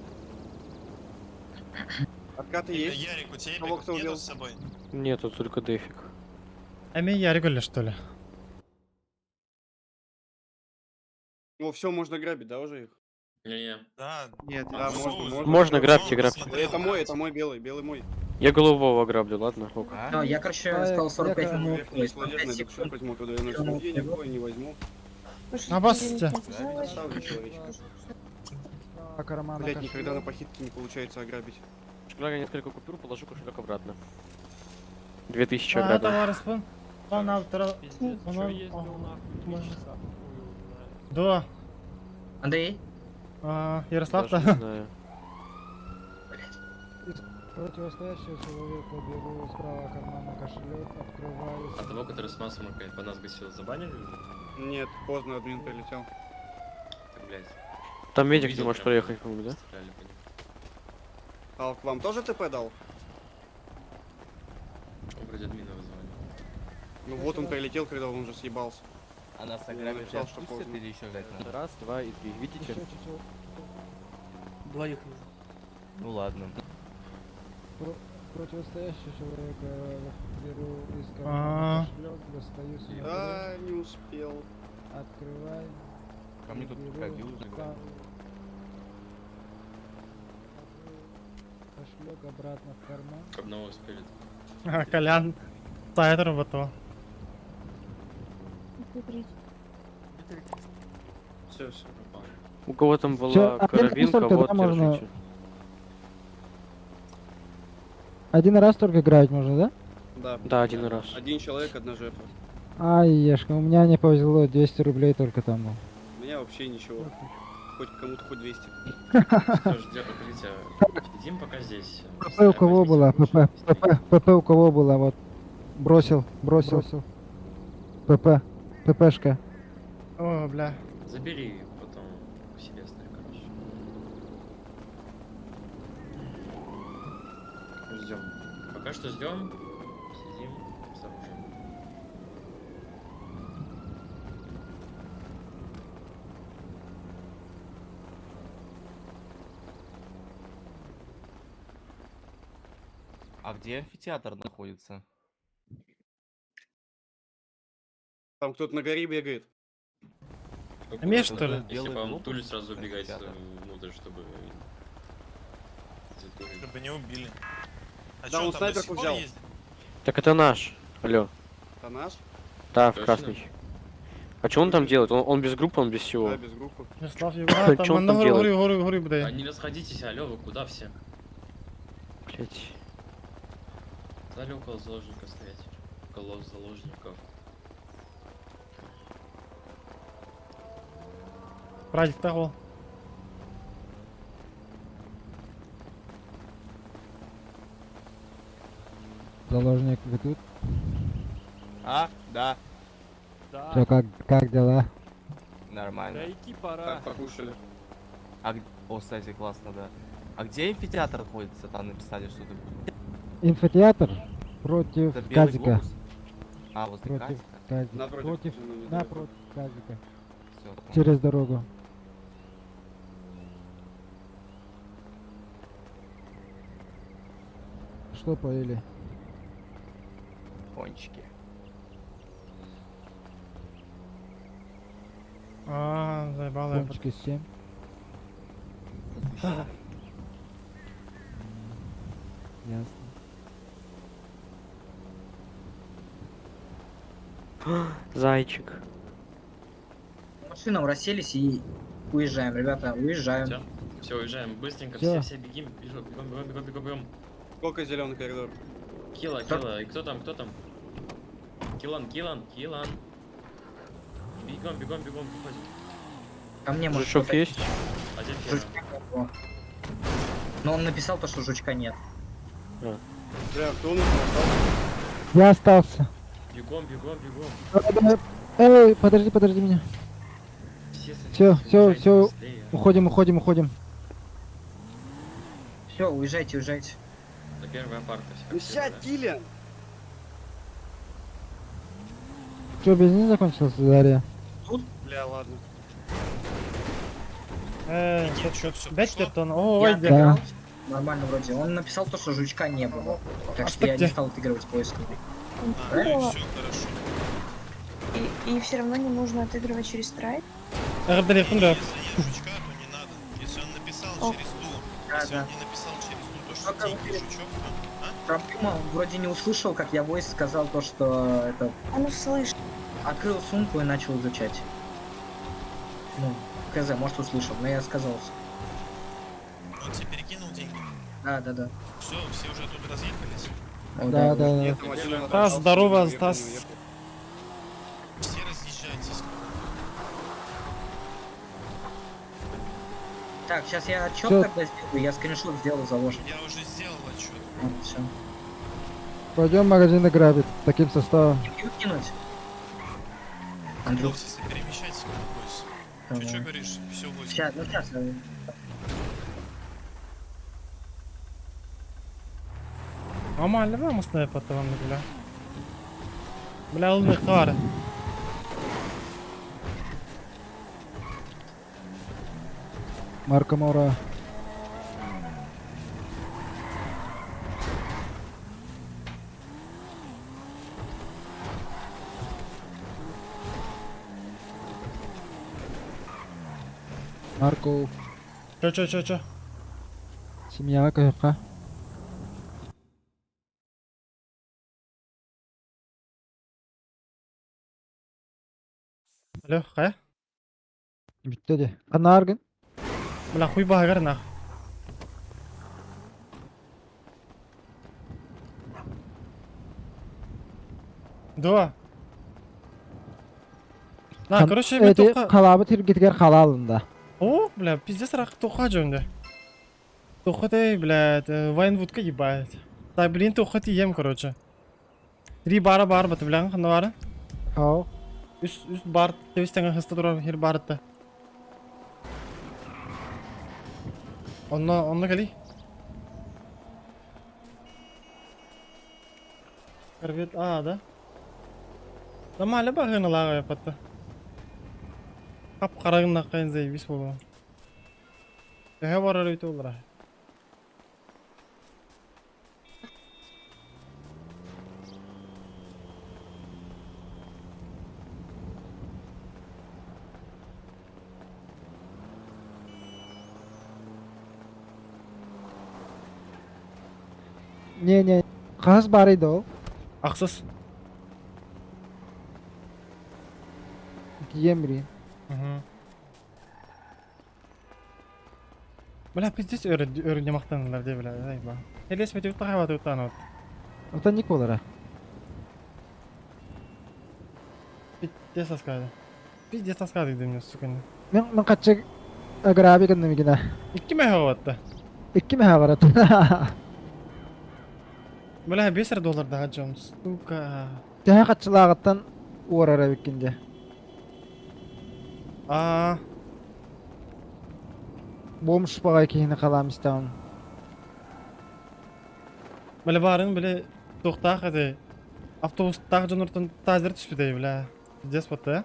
Откаты есть? Ярик, у тебя Кого эпиков кто нету убил? с собой? Нету, только дефик. Эми Яриголя, что ли? О, все, можно грабить, да, уже их? Не-не. Да. Нет, Да, можно. Можно, грабьте, Он грабьте. посмотрел. Это мой белый, белый мой. Я голового ограблю, ладно? Ок. Да, я, короче, сказал 45 минут. То есть на 5 Молодец, секунд. возьму туда, я на денег не возьму. Обоссите. Ставлю человечка. А, кармана Блять, кошелек. никогда на похитке не получается ограбить. Шкляга несколько купюр, положу кошелек обратно. 2000 А, обратно. товарищ, пан автора... Да. Андрей? Ярослав, Даже не знаю. Противостоящего человека беру справа кармана кошелек, открываю. А того, который с массом по нас гасил, забанили? Нет, поздно админ прилетел. Так, блядь. Там медик не Увидел может прям, проехать, по-моему, да? стреляли по ним. А к вам тоже ТП дал? Вроде админа вызвали. Ну вот он прилетел, когда он уже съебался. А нас Я ограбить написал, что отпустят поздно. или еще ждать надо? Раз, два и три. Видите? Двоих. Ну ладно. Противостоящего человека беру из кармана кошелек, достаю свой А, не успел. открываю. Ко мне тут беру как южный сам- Кошелек обратно в карман. Одного успели. Колян. Сайт работал. Все. У кого там была Всё, а карабинка, только вот, тогда можно- держите. Один раз только играть можно, да? Да. Да, один раз. Один человек, одна жертва. Ай, ешка, у меня не повезло, 200 рублей только там был. У меня вообще ничего. Хоть кому-то хоть 200. Тоже где покрытие. Сидим пока здесь. ПП у кого было? ПП у кого было? Вот. Бросил. ППшка. О, бля. Забери потом к себе оставь, короче. Ждем. Пока что ждем. Сидим с оружием. А где амфитеатр находится? Там кто-то на горе бегает. Меш, что ли? Если по Белый вам туле глобус, сразу убегать амфитеатр. внутрь, чтобы... затулить. Чтобы не убили. А Да, чё, он там до снайперку сих пор взял. ездит? Так это наш. Алло. Это наш? Да, в Точно? красный. А что он там делает? Он без группы, он без всего. Да, без группы. Ярослав, Євгена, Чё там он на там гору, делает? гору, буде. А не расходитесь, алё, вы куда все? Блять. Стали около заложников стоять. Около заложников. Прадік того. Заложник, вы тут? А? Да. Чё, как дела? Нормально. Так, покушали. О, кстати, классно, да. А где амфитеатр находится? Там написали что-то. Инфотеатр против Это белый Казика. глобус? А, возле Против Казика? Казика. Напротив. Против, Ну, недалеко. напротив Казика. Всё, Через дорогу. Что поели? пончики. Заебало. Пончики 7. Ясно. Зайчик. Машинам расселись и уезжаем, ребята, уезжаем. Все, уезжаем. Быстренько, Всё. все бегим. Бегом. Сколько зеленый коридор? Килла. И кто там? Килан. Бегом, бегом, бегом, выходим. Ко мне может Жучок кто-то- есть? Один Жучка нет. Но он написал то, что жучка нет. Бля, кто у нас остался? Я остался. Бегом, бегом, бегом. Давай. Эй, подожди меня. Все, Уезжайте быстрее. уходим. Все, уезжайте. На первая парка. Ну сядь, Киллиан! Что, бензин закончился, Дарья? Бля, ладно. Что, 5 тонн? Ой, Я да. отыграл. Нормально вроде. Он написал то, что жучка не было. Так что я не где? стал отыгрывать поиск. Правило. Все хорошо. И все равно не нужно отыгрывать через страйк. Эгдалекин да. Если есть жучка, то не надо. Если он написал через ту, если Да. он не написал через ту, то что Только деньги жучок, то... А? Проблема, вроде не услышал, как я войс сказал то, что это... А ну слышь. Открыл сумку и начал изучать. Ну, хз, может услышал, но я сказал. Он тебе перекинул деньги? Да. Все, все уже тут разъехались? О, Да. Нет, там один Да, остался, здорово, уехал, Стас. не уехал. Все разъезжайтесь. Так, сейчас я отчет Всё. тогда сделаю, я скриншот сделал заложен. Я уже сделал отчет. Все. Пойдем магазины грабить таким составом. Кинуть. Андрюх, Если перемещайтесь, как бойся. Ты что говоришь? Все, бойся. сейчас. Нормально, мы снайпер там, бля. Бля, умный кар. Марко Мора. Марко. Чё? Семья каяққа? Алло, қая? Бітті де. Қана аргын? Бля, хуй багар нах. Да. На, короче, мен Эти тоққа... қалабы тиргетгер қалалында. О, бля, пиздец рак тоққа жөнді. Тоққа дей, блядь, Вайнвудқа ебать. Так, блин, тоққа тием, короче. 3 бара бар баты, бля, қанда бары? Ау. Үст бар, тебістен қысты тұрар, хер барытты. Онно кәли? Корвет, да? Нормально бағын алаға япатты. Қап қарағын наққайын заебис болу. Көе барар өйті олар. Не. Қағаз бар еді ол. Ақсыз. Кием бірін. Бля, пиздец өрінде мақтанылар де, бля, зайба. Елес бәте ұтта қабаты ұттан от. Ота ник болара. Пиздец таскады. Пиздец таскады демне, суканды. Мен қатшы аграби кінді мекена. 2 мәхі қабатты. 2 мәхі қарат. Бля, $5 даға жон, сука. Тәе қатшылағыттан уарара беккенде. Бомж бағай кейіні қалам істеуін. Бля, барын, бля, тоқтақ әді. Автобустағы жон ұртын тазір түспеді, бля. Пиздец баты,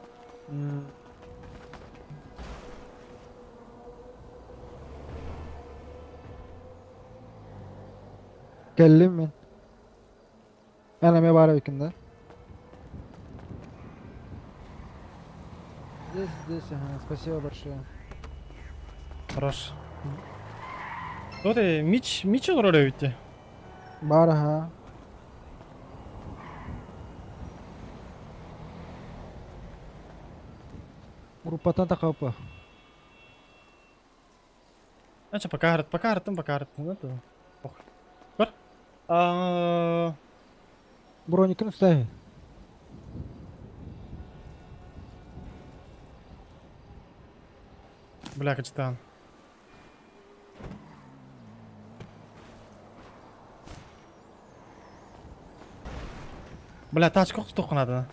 Келлим мен. Әлеме бары бекенде. Здесь, спасибо большое. Хорош. Кто ты? Мич olur öyle. Бар, ага. Группатан тақапы. Значит, покарт. Это. Ох. Бар. Броникін ұстай. Бля, качтан. Бля, тачка тоқынады.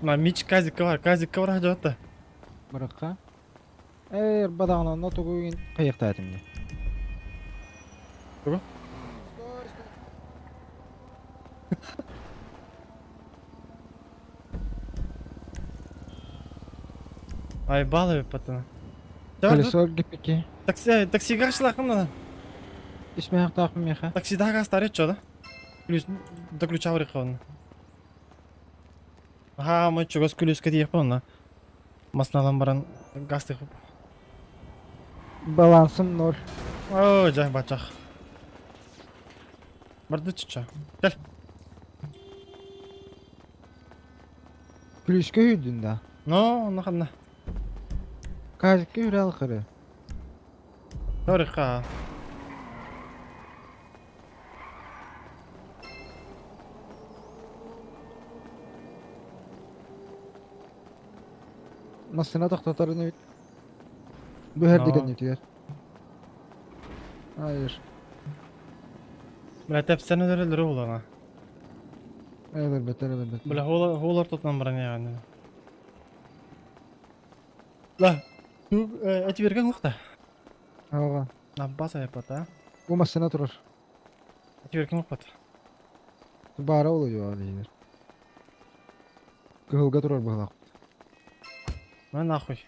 Мына мич казикка бар жауапты. Бырыққа. Бадағынан ноту көйін қиықта әтімде. Кого? Ай, балы патана. Колесо гиппеки. Таксига шылақым да. Ишмәяқ тақым меха. Таксидағы астары чода. Плюс до ключа вырықауын. Ага, мы чогос күлеске дейіп бұнна. Масыналан баран газ тықып. Балансым 0. О, жай бачақ. Барды чуча. Кел. Күлішке үйдінде. Но, нақанна. Кажықке үйрі алқыры. Торықа. Масына тоқтатарыны бит. Бөхер деген етігер. Айыр. Бля, тәпсәні дөрелдірі олана. Әлбәт. Бля, олар тотнан баран яғаны. Ла, әті берген ұқта. Ага. Баса япат, а? Bu masana durur. Әті берген ұқпат. Bara oluyor aleyhler. Kıhılga durur bu halak. Ben нахуй.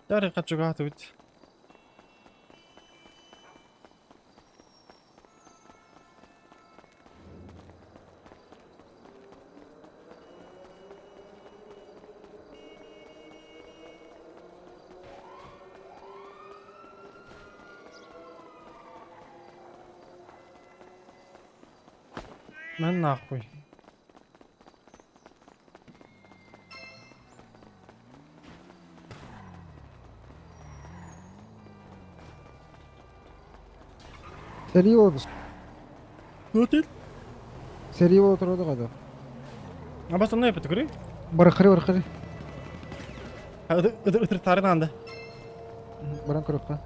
Дарья хочу готовить. Мен нахуй. Seri oldu. Ne değil? Seri oturdu kadar. Абастан не yapıyor kırı? Barıkırı. Ötür tarın anda. Baran kırıkka.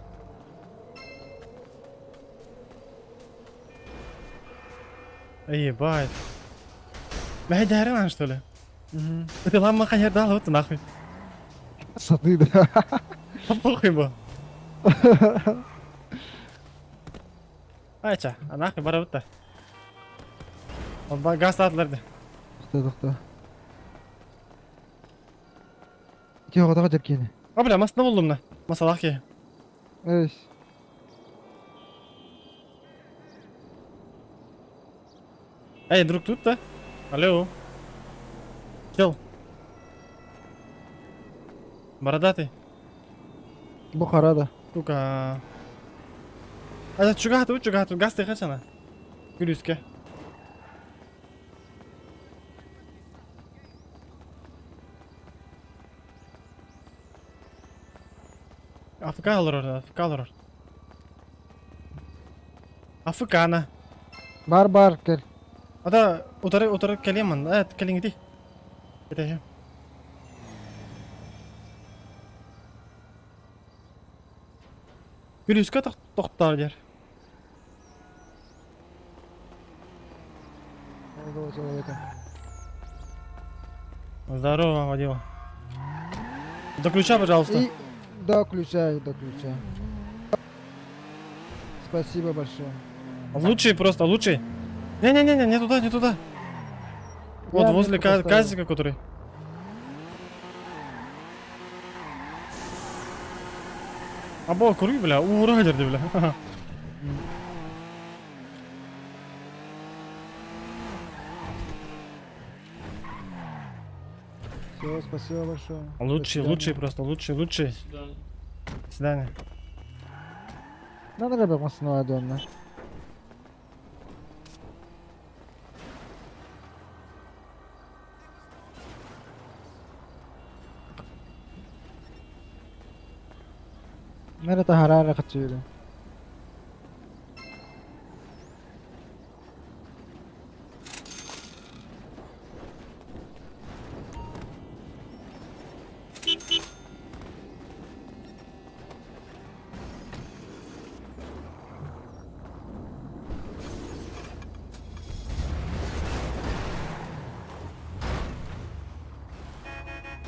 Ебать. ما هي دايرين что ли? Это ламма хер дал вот нахуй. Satıydı. Похуй бы. Ayça, nahkuy bara bitta. O gaz atlardı. To'xta. Yo'q, daqa jerkini. Abla, masna buldum da. Masalaq ki. Eş. Эй, друг тут да? Алло. Чел. Бородатый. Bu qarada. Сука. А чугату, газ ты хачана. Гүлүскө. Африкалар. Африкана. Бар, кел. Ада утары келемін. Келің ди. Кетейім. Гүлүскө тоқтар дер. Здорово, водила. До ключа, пожалуйста. До ключа. Спасибо большое. Лучший просто, лучший. Не туда. Вот возле казика, который. Або, кури, бля, ура, дерди, бля. Все, спасибо большое. Лучший просто, лучший. Свидания. Надо ли бы масну адонна? Nerede harara kaçıyor?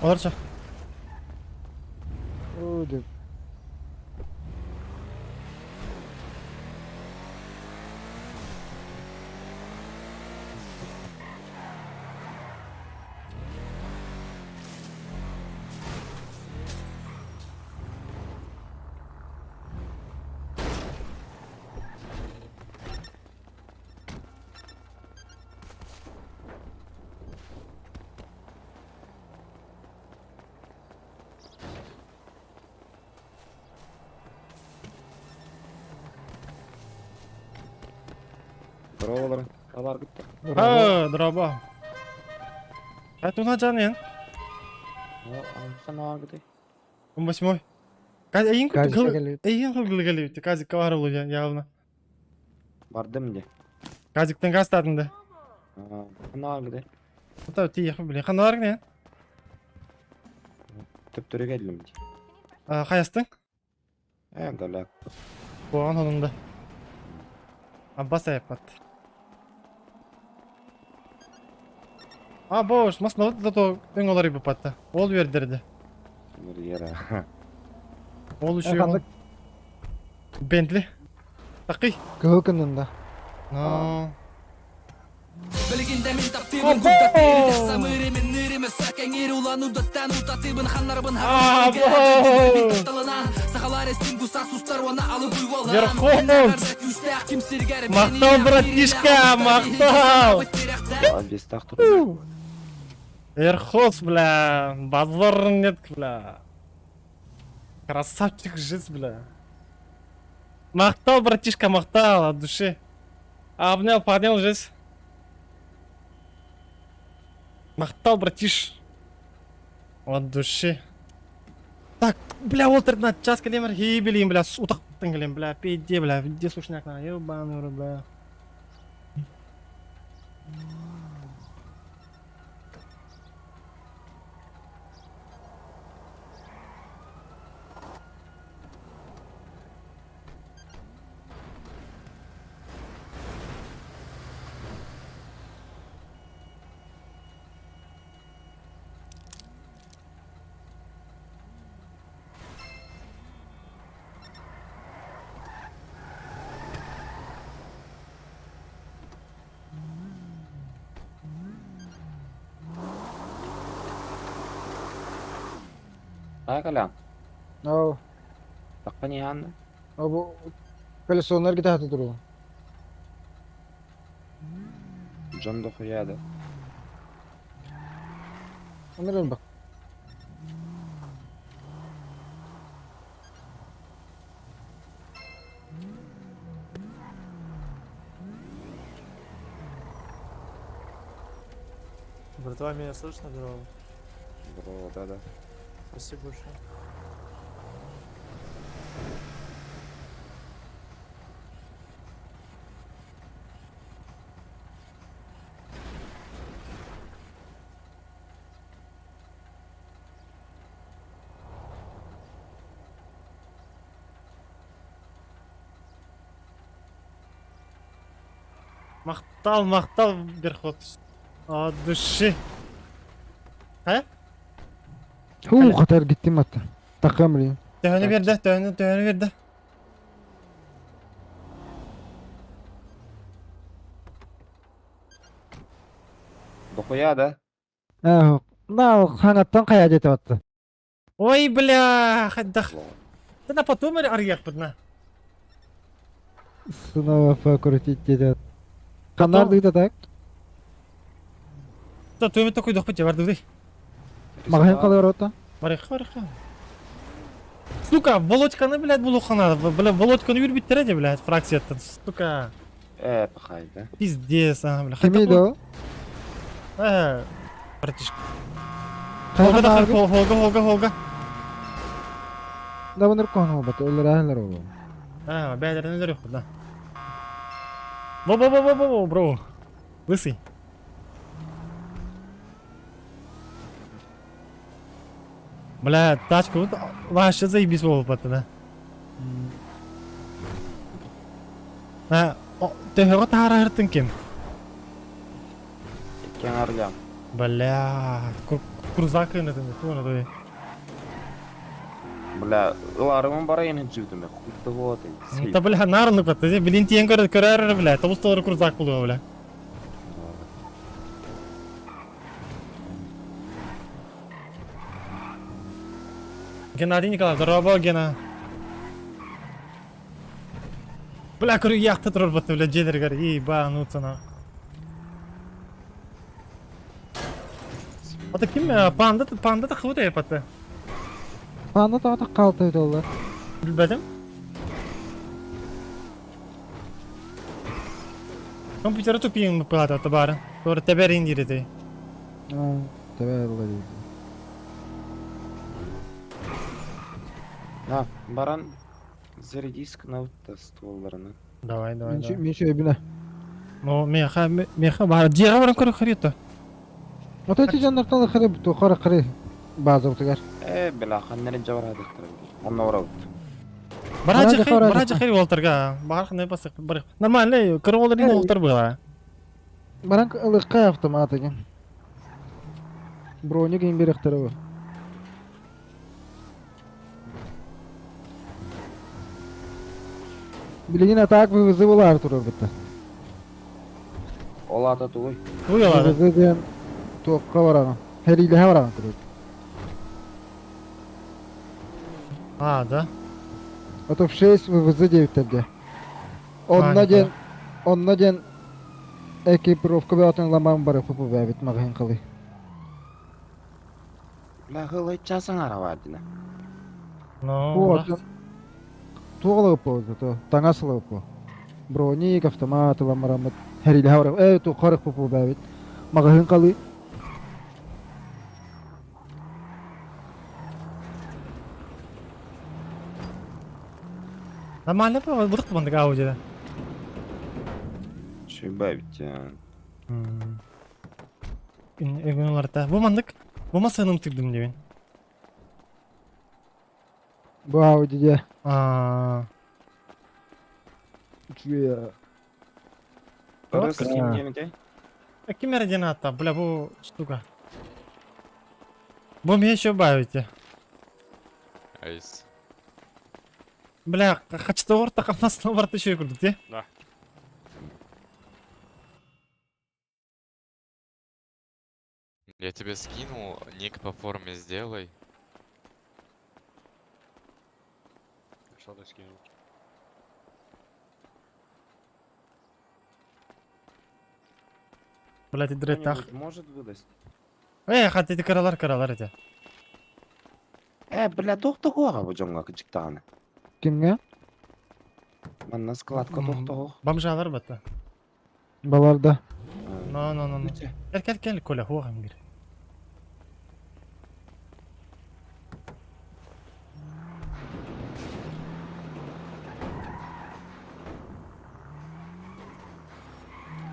Olursa. Öyle. Здорово, Алар gitti. Ha, draba. Kaç ona canın? Sana gitti. 8. Kaç ayın Kazik kutu geliyor. ayın kutu geliyor. Kazik kavar oluyor yavna. Bardım de. Kazikten gaz tadında. Sana gitti. Bu da öteye yakın bile. Kanı var ne? Tüptürü geldim. Kayastın? Dalak. Bu an onunda. Abbas yapmadı. Boş. Masna da to ön oları bir patta. Ol verdirdi. Bir yere. Ol şu yok. Bentley. Takı. Kıhıkınında. No. Мактал, братишка, мактал. Без тахтур. Эрхоз, бля. Базар нет, бля. Красавчик жизнь, бля. Мактал, братишка, мактал от души. Обнял, поднял жизнь. Мактал, братиш. От души. Так, бля, Уолтер, на час калимер, хибелим, бля, суток тенглим, бля, пиде, бля, где слушняк на, ебаный, бля. Kalan. Oo. Takpan yan. O bu kalesonlar kita hati duruyor. Can da kuyada. Onlara bak. Братва, меня слышно, здорово? Здорово, да. Спасибо большое. Мактал, Берхот. От души. Hu kadar gittim hatta. Takamriyim. Tövünü verdi, tövünü verdi. Dokuyada. Hangattan kaya jete battı. Ой, бля, хадах. Ты на потом арьях подна. Снова покрутить jete. Kanlar duydu tak. Да, ты такой дохпати, варды. Магазин kalıyor orada. Варыха. Сука, Володьканы, блядь, булухана. Бля, Володьканы юрбиттереди, блядь, фракцияттан. Сука. Пахайда. Пиздец, бля. Kimiydi o? Братишка. Kayhan abi. Holga. Da bunlar konu bat öyle rahler oğlum. Ha, beylerden öyle yok da. Во, bro. Лысый. Бля, тачка вот вообще заебись было потом. Ha, ты его тара хертинкин. Kenarlıyorum. Бля, крузак на этом, кто на Бля, ыларымын бар ені жүдім, құтты болады. Это, бля, нарны потом, блин, тен көрер, бля, это устал крузак был, бля. Геннадий Николаевич, здорово, Гена. Бля, көрі яқты тұрыр бұтты, бля, жедергер, ебануться на. Ата ким, панда қылыды епатты? Panda da kaldı öyle olur. Bilmedim. Kompüteri tupayım mı pılada tabarın? Sonra teber indirdi. Ha, tabii öyle. Ha, Baran, зарядись на стволларını. Давай. Мен şöyle bile. Ну, меха бар. Дига барам көрі қырыты. Ota ti jannar talı kırıp to kara kırı bazı otugar. Бля, ханнерин жабар адықтыр. Онна орау. Барачы хири олтырга. Бар қандай басық бір. Нормально, көрі олар ин олтыр бұла. Baran ılıkka yaptım atıgen. Bronyu giyin bir ihtara bu. Bilgin atak bir vızı bular turur bitti. Ola ata tuğuy. Uyuyorlar. Vızı diyen toqqa varan. Her ile varan turur. Ha, да. А то в 6 вывозы 9 тебе. Онна ден экипировка бәтен ламан барып бәбит магын кылы. Бля, хылы часын ара вардина. Ну, Туғылы по, то таңасылы по. Броник, автомат, ламарамат. Her ile varan. То қарық по бәбит. Магын кылы. Нормально было, будық бандық аудиода. Шибавить. Egünlerde. Bu mandık. Bu masanın tıkdım diyen. Bu audio. Чуя. Раскинь деньги. Какими координаты? Бля, bu штука. Bu меня еще бавите. Айс. Бля, хочу орта камнасына барып еще көрдік, те? Да. Я тебе скинул, ник по форме сделай. Что ты скинул? Бля, ты дретах. Может выдаст. Хотите каралар эти. Бля, тоқты қоға бұл жоңға күчіктағаны. Kimge? Манна складка тоқты қоға. Бомжалар бата. Balarda. No. Gel, Коля, хуағам кер.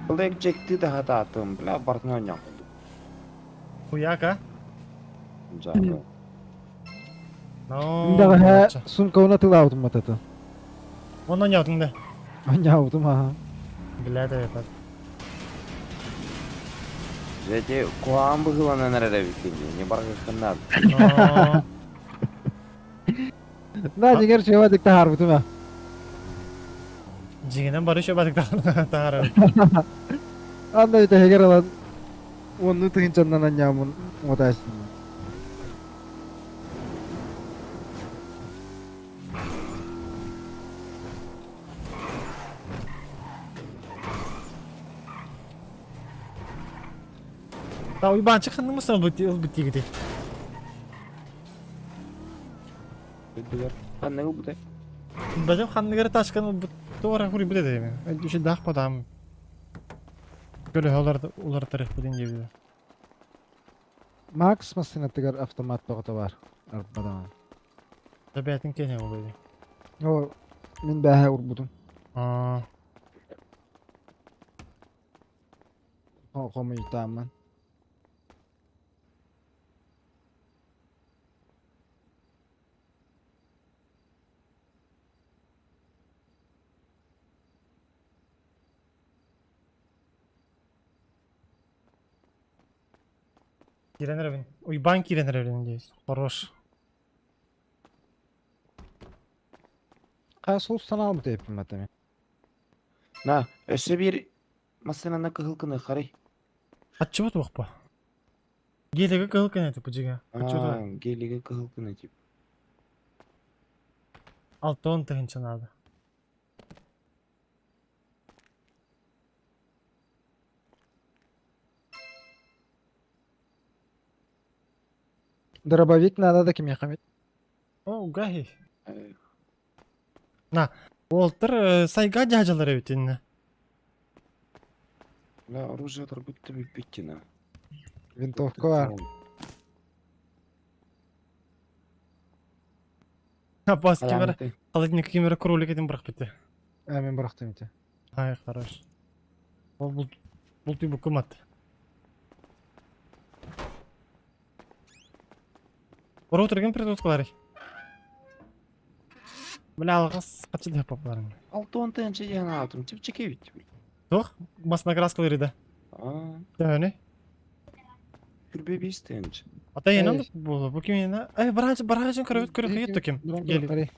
Бұл ек жекті де хата атым, бля, бартын ойнақ. Хуяк, а? Жағы. Ndaga ha sumka ona tılawdım matata. Ondan yaptın da. Anyawdım ha. Bля, да епат. Жете, қоғам бұғыланы нәрі бекенде, не барға қыннады. Na jiger şeva dikta harbitim ha. Жигенен бары еще батык тағары. Anda öte heger alan. Onu tığıncandan anyawmun otaşsın. Та уйбанчы қанның мұсына бұтті егіде. Қанның бұдай? Бәдем қанның әрі ташқаны бұтты ора құри бұдай деймін. Өйдеші дақ бадам. Gölü ular tarih bu dinle bir. Max masina tigar avtomat bagata var. Arbadan. Tabiatın kene oluyor. O men bähe urbudum. Aa. Komu yutaman. Girenler evin. Uy bank girenler evindeyiz. Хорош. Qaysı ustan almı tepim matemi. Na, öse bir masanana kıhılkını qaray. Kaçı bu bakpa. Gelege kılkın eti pıcıga. Kaçı Aa, bu. geligi kıhılkını tip. 6-10 tığınçın aldı. Dробовик надо да kim yakamit. O gahi. Na. Walter sayga cacalar evitinne. La, оружие торгуйты биппитина. Винтовка var. Ha bas kimera. Alametı. Холодильник kimera кролик edin bırak bitti. Men bıraktım ite. Hay хорош. Bu bu kumat. Bora oturgan предоткалары. Бля, алгас качы деп папаларың. 6-10 tane yana aldım. Tip çekevit. Тох, басна краскалары да. Aa, Тәне. külbe bir tane. Ата енем bu kim yine? Ay barajın körüp töküm. Gel.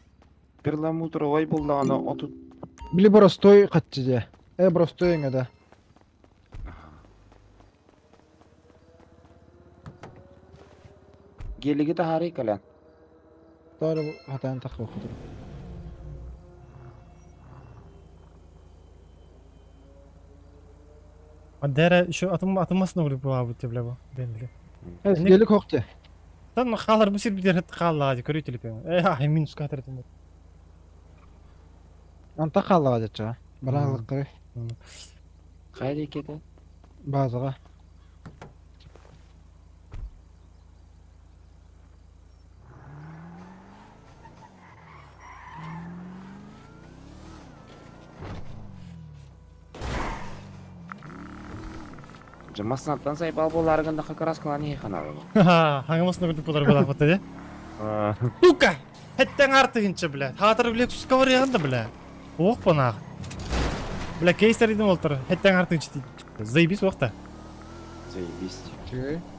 Перламутр ой болды ана отут. Били простой катчы же. Простой да. Geligi de harika lan. Doğru hatan takı okudur. Adere şu atılmasına vurup bu abi teble bu. Belli. Evet, geli koktu. Sen xalar bu sir bir tane xalla hadi körü telefon. Ay minus katırtın. Anta kallı acıca. Bıraklık kırı. Haydi kete. Bazıga. Masnattan say balbolarga da karas kılani yıkanalı. Ha, hangimasını gördük bular bu lafı dedi. Tuka. Hetten artığınca bile. Hatır bile kuska var yağında bile. Oh bana. Bile keyser idim oltur. Hetten artığınca değil. Zaybis vakta. Zaybis.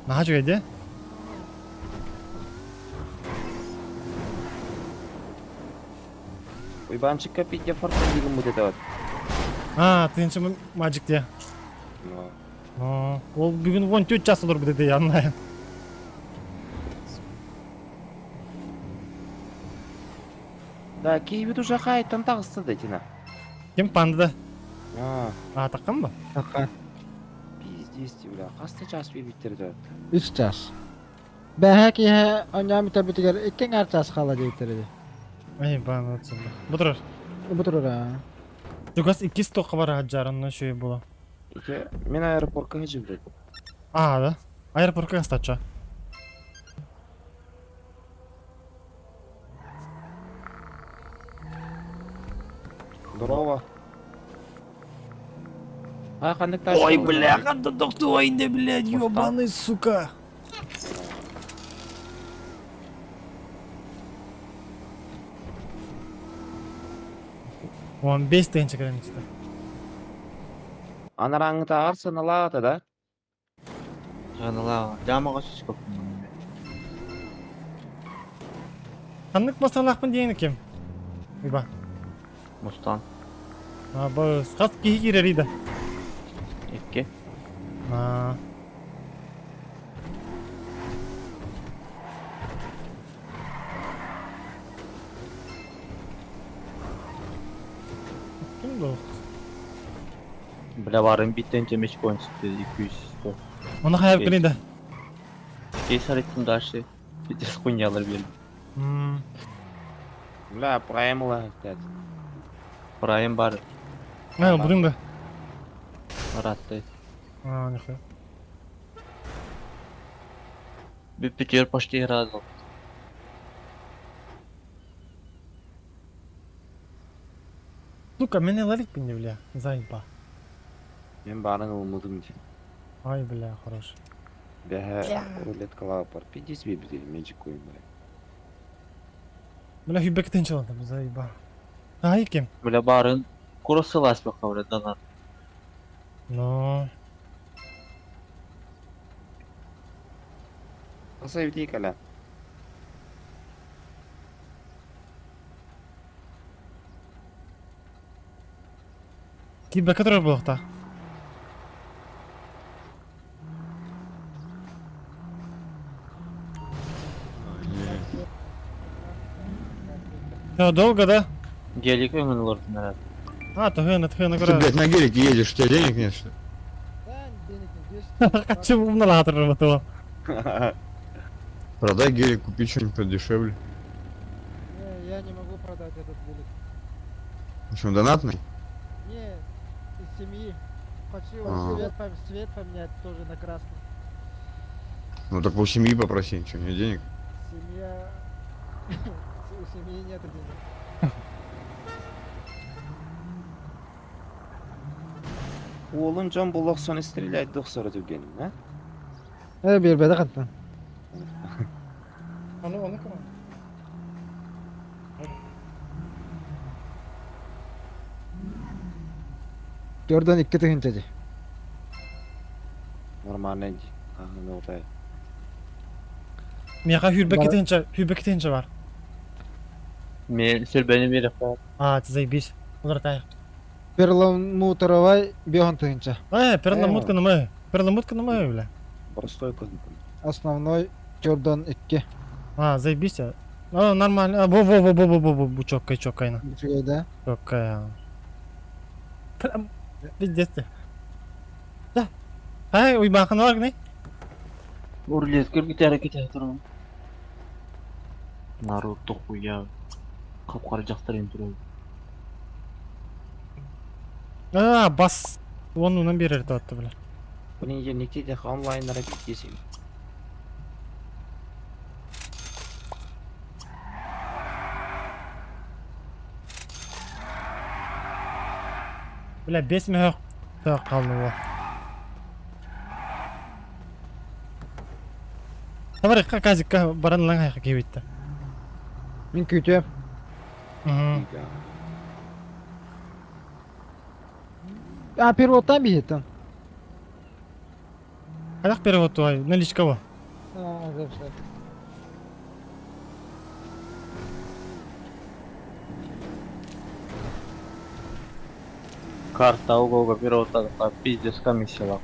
Naha çoğuydu? Uybançık kapitya farklı bir müddet var. Ha, tığınca macık diye. Ол бүгін 14 жас olur bu dedi yanına. Da keyfi duşa kayıttan tağıstı da tina. Kim pandı? Ha, takkan mı? Takkan. Pizdi bile. Kasta ças bir bitirdi. 3 jas. Bähäki he anya mitabitiger ikken arças kala deytirdi. Ay bana olsun. Budur. Budur ha. Jugas 2 stok var haccarın şey bula. İki, men aeroportga hıcım dedi. Da. Aeroportga kastaça. Здорово. А, қандық ташты. Ой, бля, қанды доқты ойында, блядь, ёбаный, сука. Он 5 тыгын чекерен işte. Анараңы тағарсы налағаты да? Налага. Жамаға шишкоп. Қандық масалақпын дейіні кем? Үйба. Мустан. Бұл қас кейі керерейді. Екке. Kim bu? Бля, varım bitten temesik oyun çıktı 200. Onu hayal kırıydı. Кейсар еттім дальше. Бетер хуйнялар берді. Бля, праймыла деді. Прайм бар. Будың да. Ратты. Нихуя. Бетер почти разыл. Сука, мен лалик бин бля, заеба. Мен барын умудум ди. Ай, бля, хорош. Бәһә рулеткалар бар. Пидис бибди меҗик коймай. Бля, хибектен чалдым, заеба. Ай, кем? Бля, барын курсылась пока, бля, донат. Ну, Аса битик әле. кибе который блокта? Всё, долго, да? Гелик именно лорд, наверное. А, тхена, Ты, гора. блядь, на гелике едешь, у тебя денег нет, что ли? Хочу умно латер работал. Продай гелик, купи что-нибудь подешевле. Я не могу продать этот билет. В общем, донатный? Не, из семьи. Хочу А. цвет поменять тоже на красный. Ну так у семьи попроси, что, нет денег? Семья... У семьи нет денег. Oğlum Can bu 90 стреляет 90 дегенім, а? Бербеді қаттан. Onu kıran. Дөрден 2 тегенче ди. Нормально ди. Ne oldu? Miyaka hürbekitençe var. Мен сел бeni bir yapar. А, ты заебись. Возвратай. Перламутровай бегон тегенче. Перламутка на мою. Перламутка на мою, бля. Простой код. Основной Jordan 2. А, заебись. Ну, нормально. Во, чокай на. Чекай, да? Чокай. Прям, пиздец ты. Да. Ай, уйбахан var ne? Урлет, кыргыт әрекет тұрмын. Наруто хуя. Қап-қара жақтар енді тұрады. А, бас. Онынан берер татты, бля. Bunun yerine de online'lara gitsin. Бля, 5 мех қалды ол. Табар казикка баранлан хайқа кебетті. Мен күйтем. А, переводтан бейеттен. Қайдақ перевод ой, наличка во. А, записать. Карта уголга пирата, пиздец комиссия.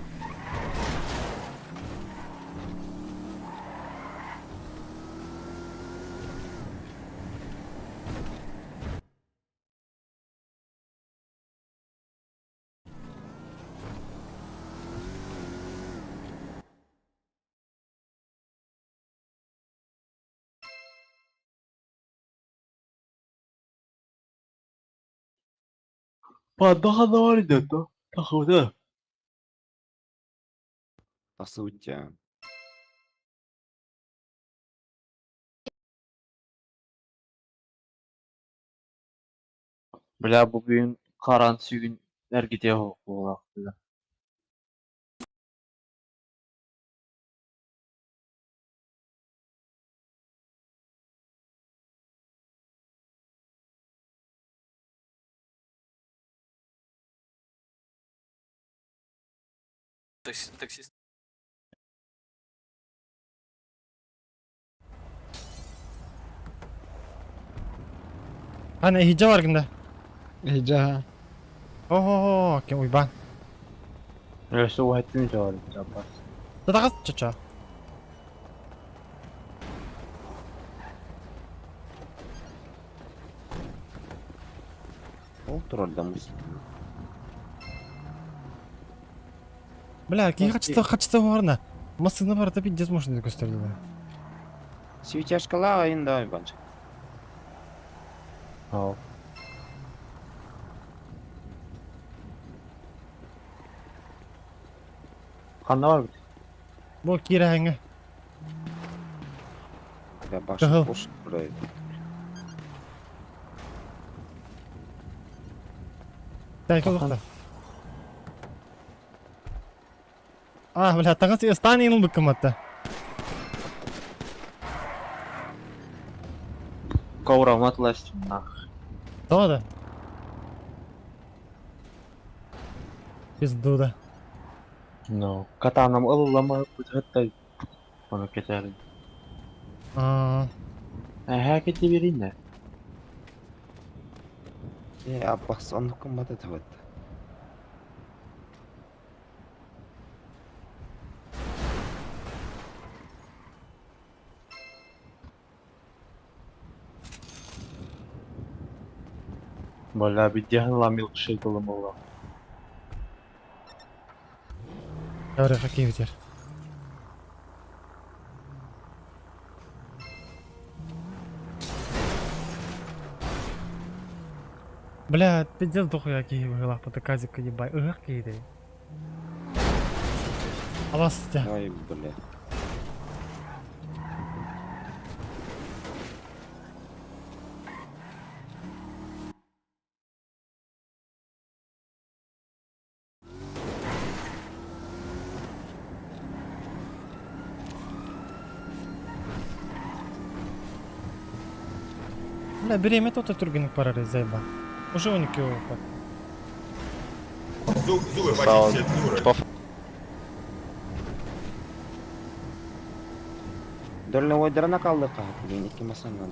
Падаға да бар еді, тақуды. Nasıl ya? Бля, бүгін қаран сүйгін әргете олақ. Таксист. Hani hicca var günde. Hicca ha. Oho, kim uyban. Öyleyse o ettiğim cevabı yapar. Tadaqas çaça. Ол тролльда мусор. Бля, кейін қачыста барына. Масына бар, да пиздец можно gösterdi. Свитяшкалар айында ойбанчы. Ау. Қанда бар бит? Bu kira henge. Ya başı boş burayı. Так, лукта. Бля, таңыз станин лукаматта. Ковра матласть нах. Да. Пиздуда. Ну, катаном ыллама путгаттай. Оны кетерин. Кете берин. Аппас оннукун бата табат. Бля, бидян ламил шейкулы молла. Давай, какие ветер. Бля, пиздец дохуя какие выгла по таказика ебай. Какие ты. А вас тя. Ой, бля. Бля, береме тото тургенік парары зайба. Уже он кеу как. Зубы почистить от Юры. Дольный ойдырана калды каат, блин, эки масанан.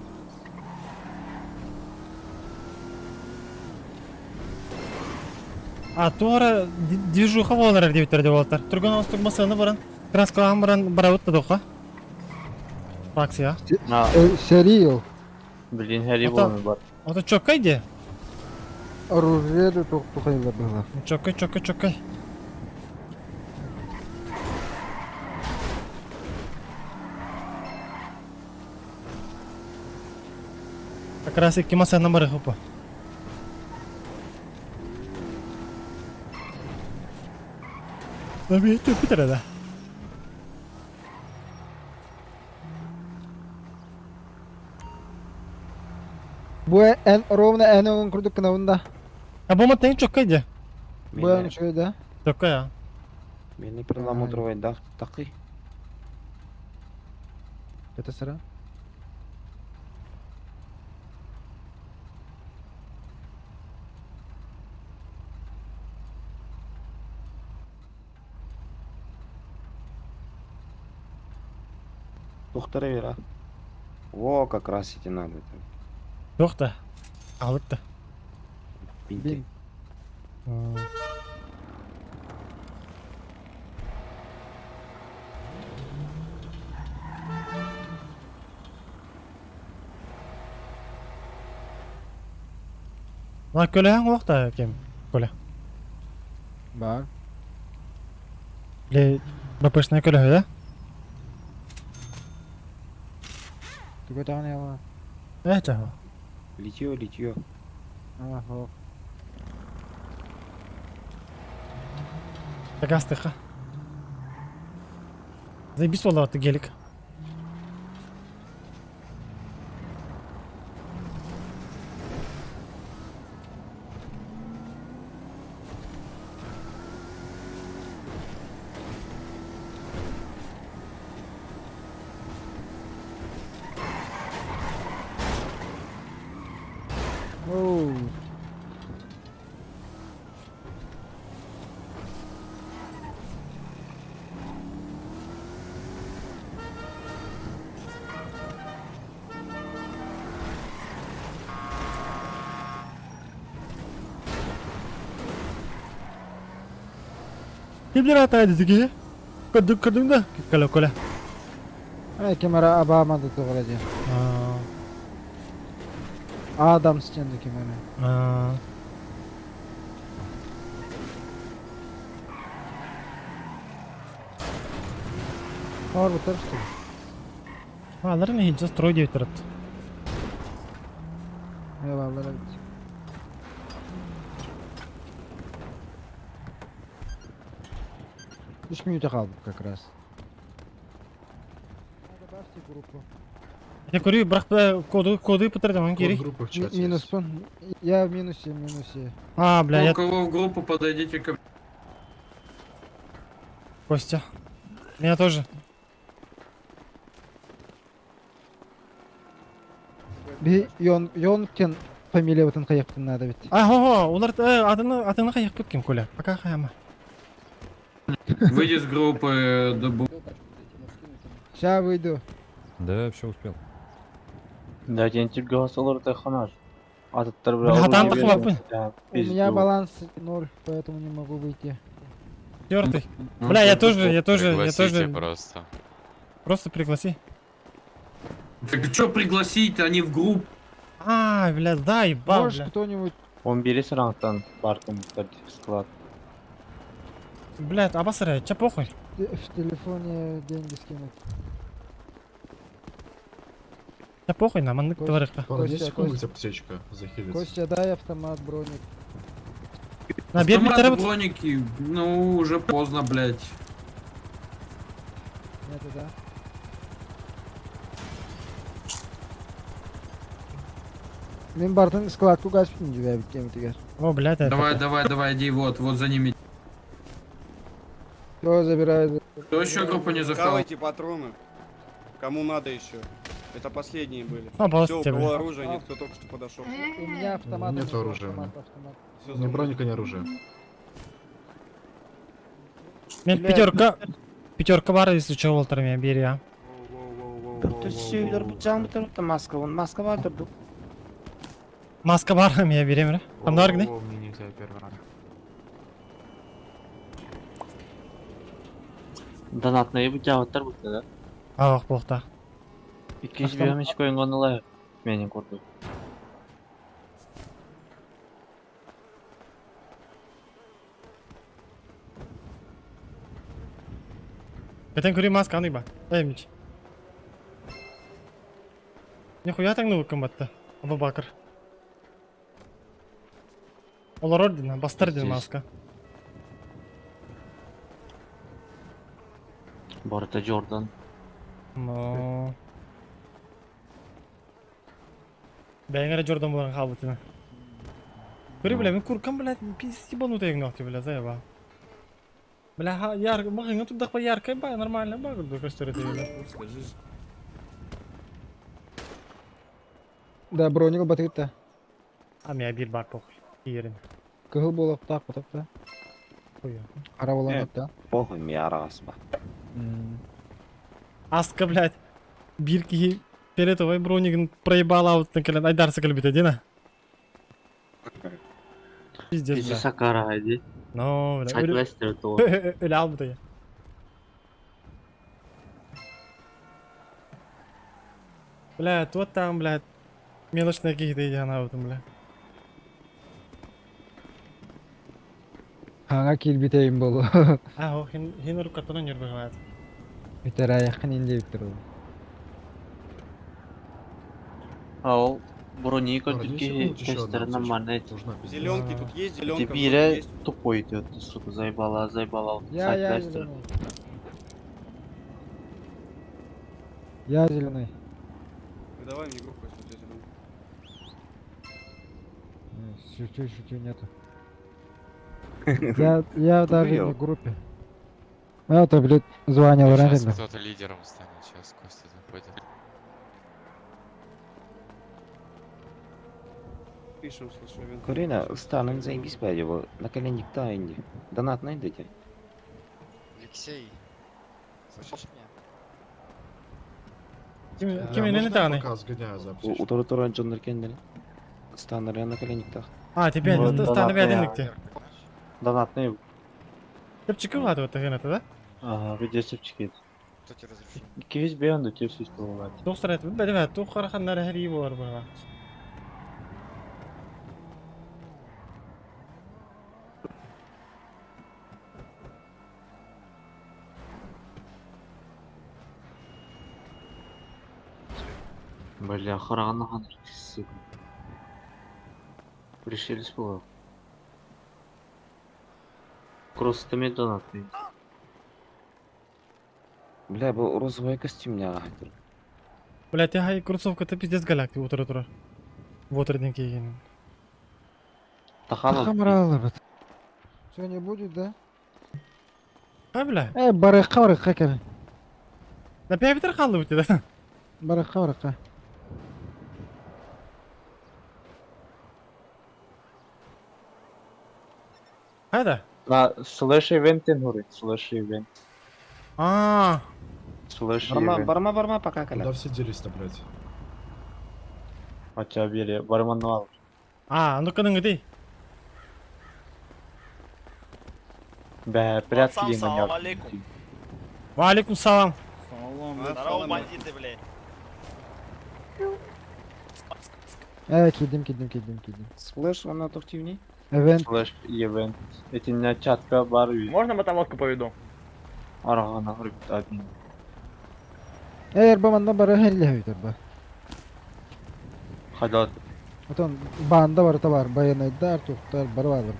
Туара движуха болар дебиттер деп болтар. Турган остук масаны баран. Краскаан баран барабытты доха. Факсия. Сериал. Блин, Харри Вон бар. Ото чоккай де. Оружие да тухайлар было. Чоккай. Как раз iki masana bari hoppa. Tabii itu bitir ada. Bu en ровно en ön kurduk kınavında. Ya bu maten чоккай de. Bu en şöyle. Чоккай ya. Мени перламутровый дах такый. Это sıra. Тухтара вера. Во, как раз эти надо. Yok da. Alıttı. Бинты. Lan köleğen yok da kim? Köle. Bak. Le bapışına köle öyle. Ты tane ya var. Evet canım. Литье. Ага. Такас тихо. Заебись вала ты гелик. Kimler hataydı ki? Kırdın da. Kala kola. Ay kamera abamadı doğruca. Adam sıçandı kamera. Var bu tarz что? Alırım hiç stroy diye tarafta. Eyvallah. Üç minüte kaldık как раз. Надо башти группу. Я курю, бірақ коды бітірдім, он керек. Минус пон. Я в минусе, в минусе. А, бля, я... кого в группу подойдите ко... Костя. Меня тоже. Йонктен фамилия вот қаяқтын надо ведь. Ага, олар атыны қаяқ бүткем, Коля. Пока қаяма. Выйди с группы, Сейчас выйду. Да, все успел. Да, тентик голосовал ханаш. А тут Бля, там похлопы. У меня баланс 0, поэтому не могу выйти. Четвертый. Бля, я тоже. Пригласите просто. Просто пригласи. Так что пригласить, они в группу? А, бля, да, ебал, Может бля. кто-нибудь... Он берет срантан, Бартом, склад. Блядь, обосрай, чё похуй? В телефоне деньги скинуть. Да похуй нам, он говорит. Костя, Костя, дай автомат, броник. Набер Автомат, броники, ну уже поздно, блядь. Это да. Мен бартын складку гаспин жібе біткем тегер. О, блядь, это... Давай, иди, вот за ними. Кто забирает? Кто еще группу не захавал? Хавайте патроны. Кому надо еще. Это последние были. А, Все, у тебе. кого оружия нет, кто только что подошел. У меня автомат. Нет оружия. Всё, Ни броника, ни оружия. Мен пятерка бар, если что, Волтер меня бери, а. Маска бар тұрды. Маска бар, меня берем, бля. Там бар, где? Донатные бутяваттар бұлты, да? А, плохо. 200 бемеш қойынған олай. Менің көрді. Бетен көрі маска аны ба. Әйміч. Нихуя таңны өкім батты. Абу Бакыр. Олар ордена, бастырден маска. Барта Джордан. Но. Бәңгәрі Джордан болған қалбытына. Көрі біле, мен көркім біле, пиз ебанутый егнақты біле, зайба. Бля, ярко, махинга тут дахпа яркая ба, нормально ба, как бы костер это или. Да, броник батыгытта. А меня бир бар похуй. Иерин. Кыгыл болок так потап да. Хуя. Ара болан да. Похуй, мне арас ба. Аска, блядь. Бирки фиолетовый броник проебал аут на колен. Айдар сакалбит один. Пиздец, Пиздец, бля. Сакара, иди. Ну, бля. Айтвестер то. Öyle almadı ya. Блядь, вот там, блядь. Мелочные какие-то я вот там, блядь. Ханга кил битейм болу. А, о, хин рукатына не бывает. Битер аяқын инде биттер ол. А ол броника тільки тестер нормально. Зеленки тут есть, зеленка Тебе есть. тупой идет, сука, заебала. Я зеленый. Я зеленый. Ну, давай мне группу, если у тебя зеленый. Шучу, нету. Я даже не в группе. Это, блядь, звонил Сейчас раньше. кто-то лидером станет, сейчас Костя заходит. Пишем, слушай, Вен. Карина, станем заебись его. На коленник та инди. Донат найдете. Алексей, слышишь меня? Kim elini tane? У Торотора Джоннер Кендер. Станер я на коленник та. А, тебе стане беденlikte. Донатный. Hep çıkıyorlardı o tehenete da. Ага, видите, чекит. Кто тебе разрешил? Кивис беянду тебе все исполнять. Dostlar et, benim et, tu karakanlar her iyi var bana. Бля, харана ханыр, сука. Пришелись было. Просто медонатный. Бля, был розовый костюм не агатыр. Блядь, я кроссовка-то пиздец галакти утра-тура. Вотерден кейін. Хамралар. Все не будет, да? А, бля? Барыққа кәр. На пиабитер қалды өте, да? Барыққа. Қайда? Слэш ивенттен говорит, слэш ивент. Слэш ивент. Барма, пока, Куда все делись-то, блядь? Хотя бери, барманну ал. Ну-ка, дей. Бә, прятки деймін алейкум. Валикум салам. Здорово, бандиты, блядь. Кидим. Слэш, она активней? Event. Слэш ивент. Этин чатка бар үй. Можно мотовозку поведу? Арағана құрып админ. Баманда бары хелли хейтер ба. Хадат. Отон банда бар табар, баянайдар, тухтар, бары бар.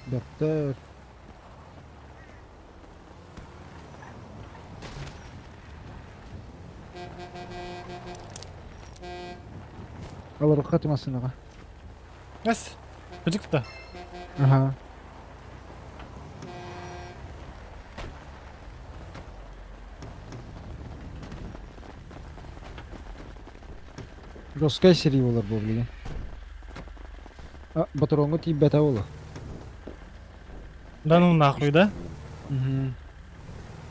Доктор. Алар хатымасынаға. Әс, күдікті. Ага. Роскай сери олар бұл білген. Батыроңғы тиіп бәті олы. Да ну нахуй, да? Угу.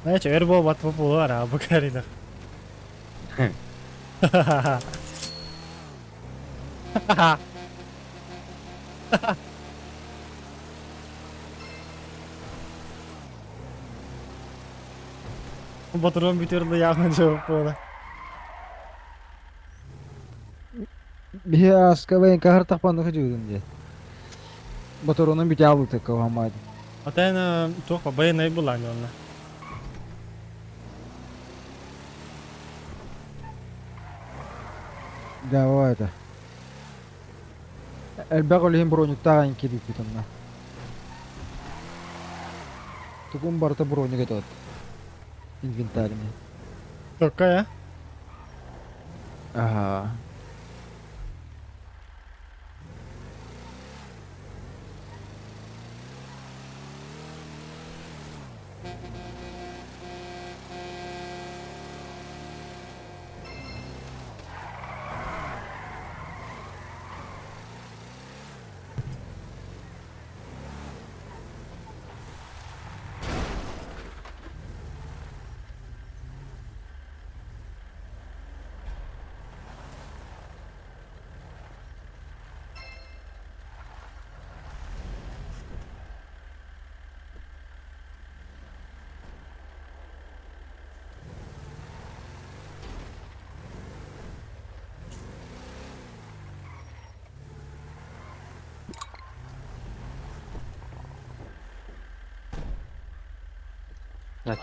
Знаете, эрбол батпа болу бар, а бакаридах. Батырон битерді яғын жауап болды. Bir askavayın kahır takpandı hıcıydın diye. Батыронын бите алды тек кавамайды. Атайна тоқпа баянай бұлан жолына. Давай это. Элбек олейін броник тағайын кедік бітімна. Тұқым барта броник етеді. Инвентаріне. Тоққа, я? Ага.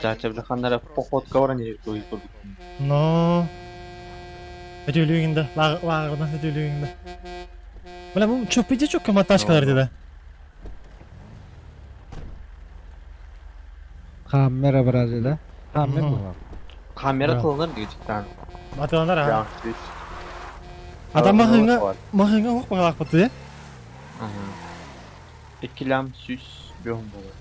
Чача бляханlara походка var ne той kurduk. No. Ödülüğünde, lağırdan ödülüğünde. Bula bu çöpüce çok kamataşkalar dedi. Kamera Brazil'de. Kamera bu. Kamera kullanır diyor cidden. Atılanlar ha. Ya siz. Adam mahınga hok bağlak batı ya. İkilem süs bir hon olur.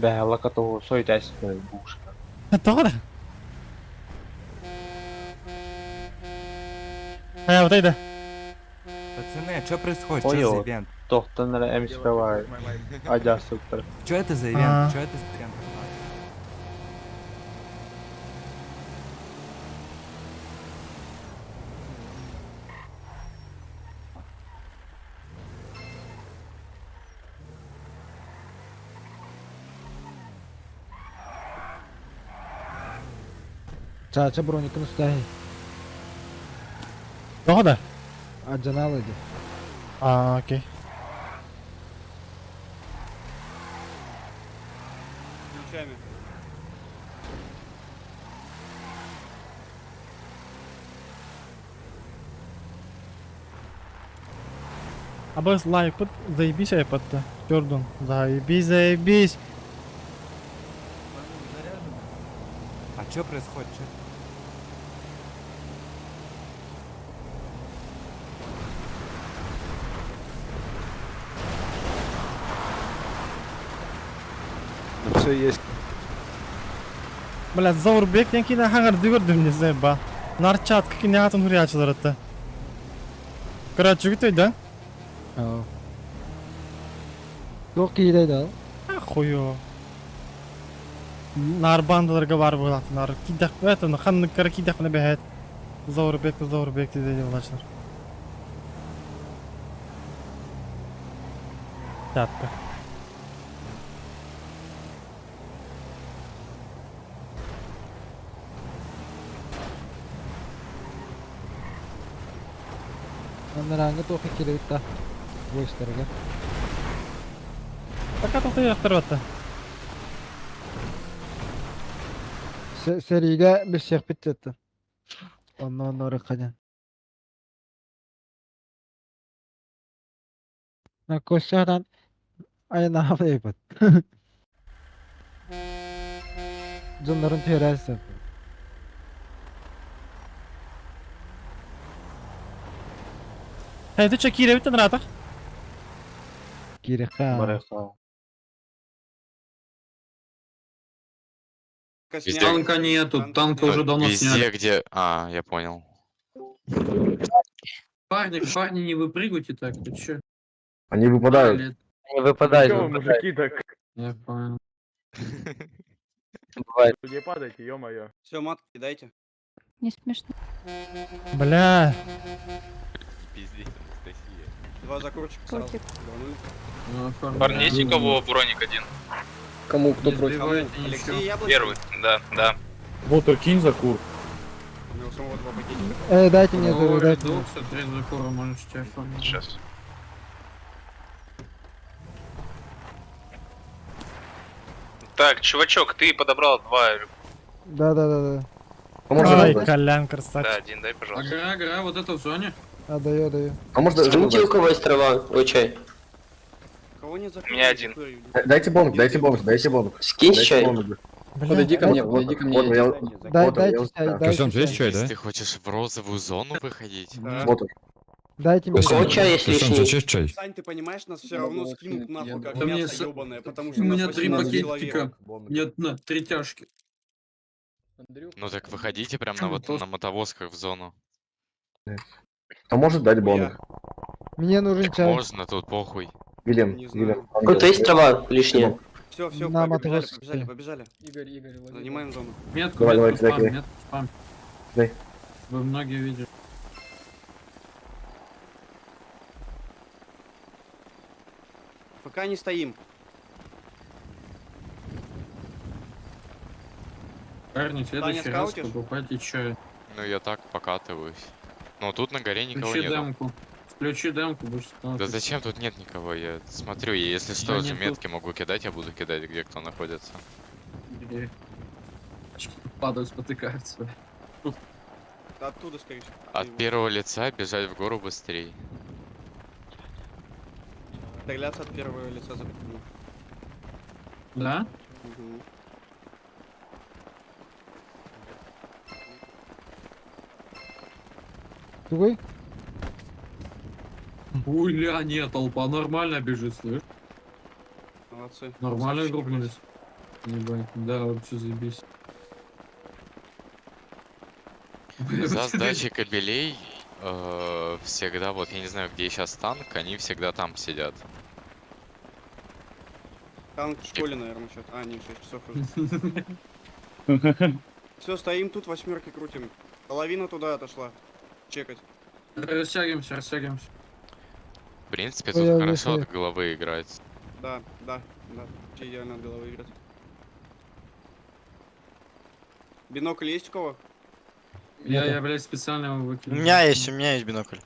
Бәла като сой дайс бушка. Doğru. Вот это. Пацаны, а что происходит? Что за ивент? Тоқтанlara emske var. Acar soktur. Что это за ивент? Что это за ивент? Çağça bronikini üstəhi. Doğru. Acanal idi. Okey. Ключами. Абас лайк под, заебись айпад-то. Jordan, заебись, заебись. А что происходит? Чё? Все есть. Блядь, Заурбектен кейін хаңарды көрдім не зайба. Нарчатка кейін атын хурячылар атты. Кырат жүгіт өйді? Aa. Çok iyi değil al. Хойо. Нар бандаларға бар болады. Нар кидақ бәтіні, қанныққары кидақ мұны бәхет. Заурбекті дейді олашылар. Тәпті. Onlar hangi toqı kelip ta. Bu işlerge. Така тоқты яқтыр бәтті. Seriga bir şey bitecekti. Ondan sonra kacan. Na koşaran ay ne yapayım? Canların terası. Hey, ты что, Кире, ты нравится? Кириха. Танка нету, танка уже давно Везде, сняли. где... А, я понял. Парни, не выпрыгивайте так, ты чё? Они выпадают. Не выпадает, Чё вы, выпадает. мужики, так? Я понял. Бывает. Не падайте, ё-моё. Все, матки кидайте. Не смешно. Бля. Пиздец, Анастасия. 2 закрутчика сразу. Котик. Рванули. Парни, есть у кого броник один? Кому, кто Не против? сбивайте Алексей ничего. Яблочко. Первый, да. Вот, кинь за кур. У него самого 2 пакетика. Дайте мне, О, дайте мне. редукс, отрезай кора, можешь тебя оформить. Сейчас. Так, чувачок, ты подобрал 2. Да. Ай, Колян, красавчик. Да, один дай, пожалуйста. Ага, вот это в зоне. Даю. А можно Скиньте, у кого есть трава, ой, чай. Кого нет закруток? У меня один. Дайте бонг, дайте бонг. Скиньте чай. Подойди ко мне, подойди ко мне. Дайте чай, дайте чай. Если ты хочешь в розовую зону выходить, Вот он. Дайте мне. У кого чай есть лишний? Сань, ты понимаешь, нас все равно скинут нахуй, как Да мне мясо с- ёбаное, потому что У у нас меня 3 18 пакетика. человек. Нет, на 3 тяжки. ну так выходите прям на, вот, на мотовозках в зону. А может дать бонг? Мне нужен Так чай. можно, тут похуй. Вилен, Не знаю. У кого-то есть трава лишняя? Все, На побежали, мотовозке. побежали. Игорь. Занимаем зону. Метку, Давай, метку, давай, спам, дай. метку, спам. Дай. Вы многие видели. ФК не стоим. Парни, в следующий Таня, раз скаутишь? покупайте чай. Ну я так покатываюсь. Но тут на горе никого Включи нет. демку. Включи демку, будешь Да скаутить. зачем тут нет никого? Я смотрю, я если что, Я же не метки могу кидать, я буду кидать, где кто находится. Где? Падают, спотыкаются. Оттуда, скорее всего. От первого лица бежать в гору быстрее. Стреляться от первого лица запрещено. Да? Мгм. Тугой? Ой, ля, нет, толпа нормально бежит, слышь? Молодцы. Нормально Красавчики, группнулись. Ебать, да, вообще заебись. За сдачей кабелей всегда, вот я не знаю, где сейчас танк, они всегда там сидят. Танк в школе, наверное, что-то. А, не, 6 часов уже. Все, стоим тут, 8 крутим. Половина туда отошла. Чекать. Растягиваемся. В принципе, Ой, я тут хорошо вышел. от головы играть. Да. Вообще идеально от головы играть. Бинокль есть у кого? Я, блядь, специально его У выкинул. меня есть бинокль.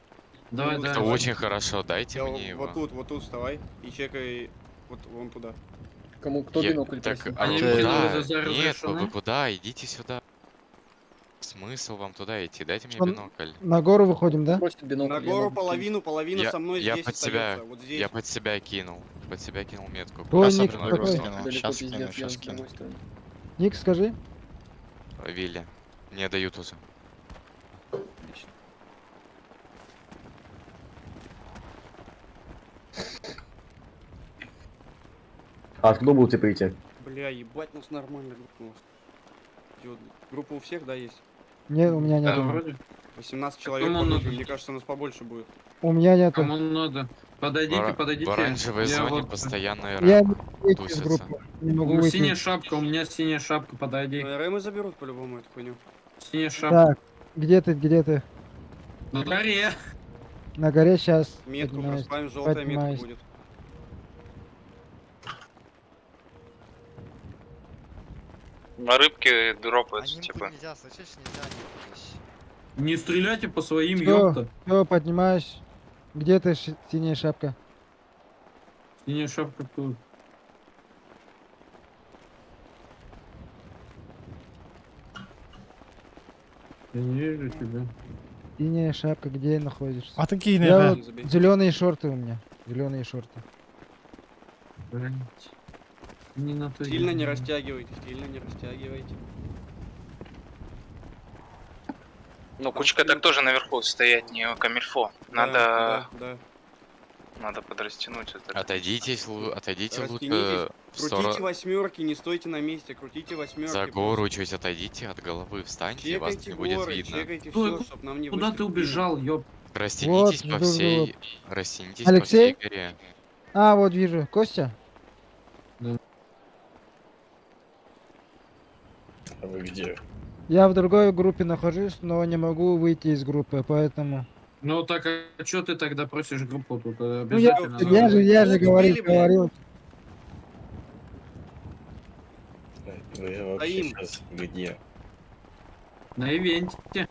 Давай, Это давай. очень хорошо, дайте Я мне его. вот тут вставай и чекай вот вон туда. Кому, кто Я- бинокль Так, просил? а вы Они куда? выкинули за Нет, разрешено? вы куда? Идите сюда. смысл вам туда идти? Дайте мне Что, бинокль. На гору выходим, да? На гору половина со мной Я здесь под себя, остается. Вот здесь. я под себя кинул. Под себя кинул метку. Ой, Сейчас Ник, обратно какой? скину. Сейчас кину, сейчас кину. Ник, скажи. Вилли. Не дают уже. А откуда будете прийти? Бля, ебать, нас нормально группа. Группа у всех, да, есть? Не, у меня Да, нет. вроде. 18 Кому человек, надо? по-моему, мне кажется, нас побольше будет. У меня нет. Кому надо? Подойдите, подойдите. В оранжевой Я зоне вот- постоянная Я рама не выйти из тусится. группы. Не могу Ну, выйти. синяя шапка, у меня синяя шапка, подойди. Рэмы заберут по-любому эту хуйню. Синяя шапка. Так, где ты, где ты? На горе. На горе сейчас. Метку проставим, желтая метка будет. На рыбке дропаются, типа. Нельзя, слышишь, нельзя. Не стреляйте по своим, Все, ёпта. все, поднимаюсь. Где ты, синяя шапка? Синяя шапка тут. Я не вижу тебя. Синяя шапка, где находишься? А ты кинь, Я да. вот, зеленые шорты у меня. Зеленые шорты. Блять. Не на то. Сильно не растягивайте, сильно не растягивайте. Ну, кучка так тоже наверху стоять, не камильфо. Надо... Да. Надо подрастянуть это. Отойдите, отойдите лучше Растянитесь. в Крутите сторону. восьмерки, не стойте на месте, крутите восьмерки. За гору чуть отойдите от головы, встаньте, вас Чекайте не будет горы, видно. чекайте Стой, все, чтобы нам не Куда ты выстрелили. убежал, ёп? Растянитесь Вот, по жду, всей... жду. Растянитесь Алексей? по всей горе. А, вот вижу. Костя? А вы где? Я в другой группе нахожусь, но не могу выйти из группы, поэтому... Ну так, а чё ты тогда просишь группу тут? Ну, Обязательно. я же говорил. Вы вообще сейчас где? На ивенте.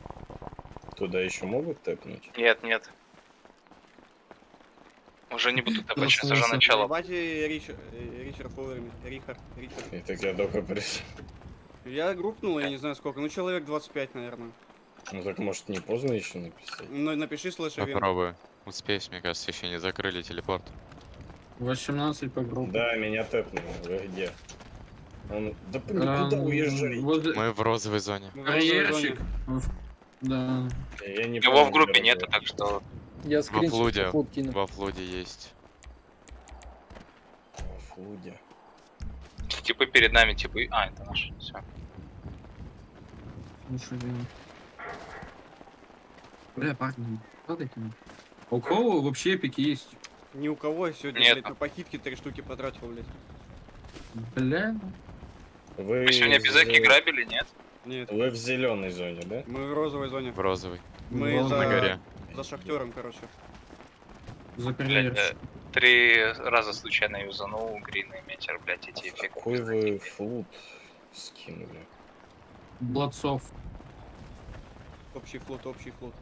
Туда еще могут тэпнуть? Нет, нет. Уже не буду тэпать, сейчас уже начало. Ебайте Ричард вовремя. Рихард. И так я только пришел. Я группнул, я не знаю сколько, ну человек 25, наверное. Ну так может не поздно еще написать? Ну напиши слэш ивент. Попробую. Успеешь, мне кажется, еще не закрыли телепорт. 18 по группе. Да, меня тэпнуло. Вы где? Он... Да блин, куда уезжаете? Мы в розовой зоне. Карьерщик. Да. Я не Его в группе нету, так что... Я Во скриншот флуде. фот кину. Во флуде есть. Во флуде. Типы перед нами, типы... А, это наш. Все. Слушай, бля, парни, падайте. У кого вообще эпики есть? Ни у кого я сегодня, Нет. блядь, на похитки 3 штуки потратил, блядь. Бля. Вы Вы сегодня без эки грабили, нет? Нет. Вы в зеленой зоне, да? Мы в розовой зоне. В розовой. Мы Вон на горе. за шахтером, короче. За Блядь, 3 раза случайно юзанул грин и метер, блядь, эти эффекты. Какой вы флут скинули? Бладцов. Общий флот, общий флот.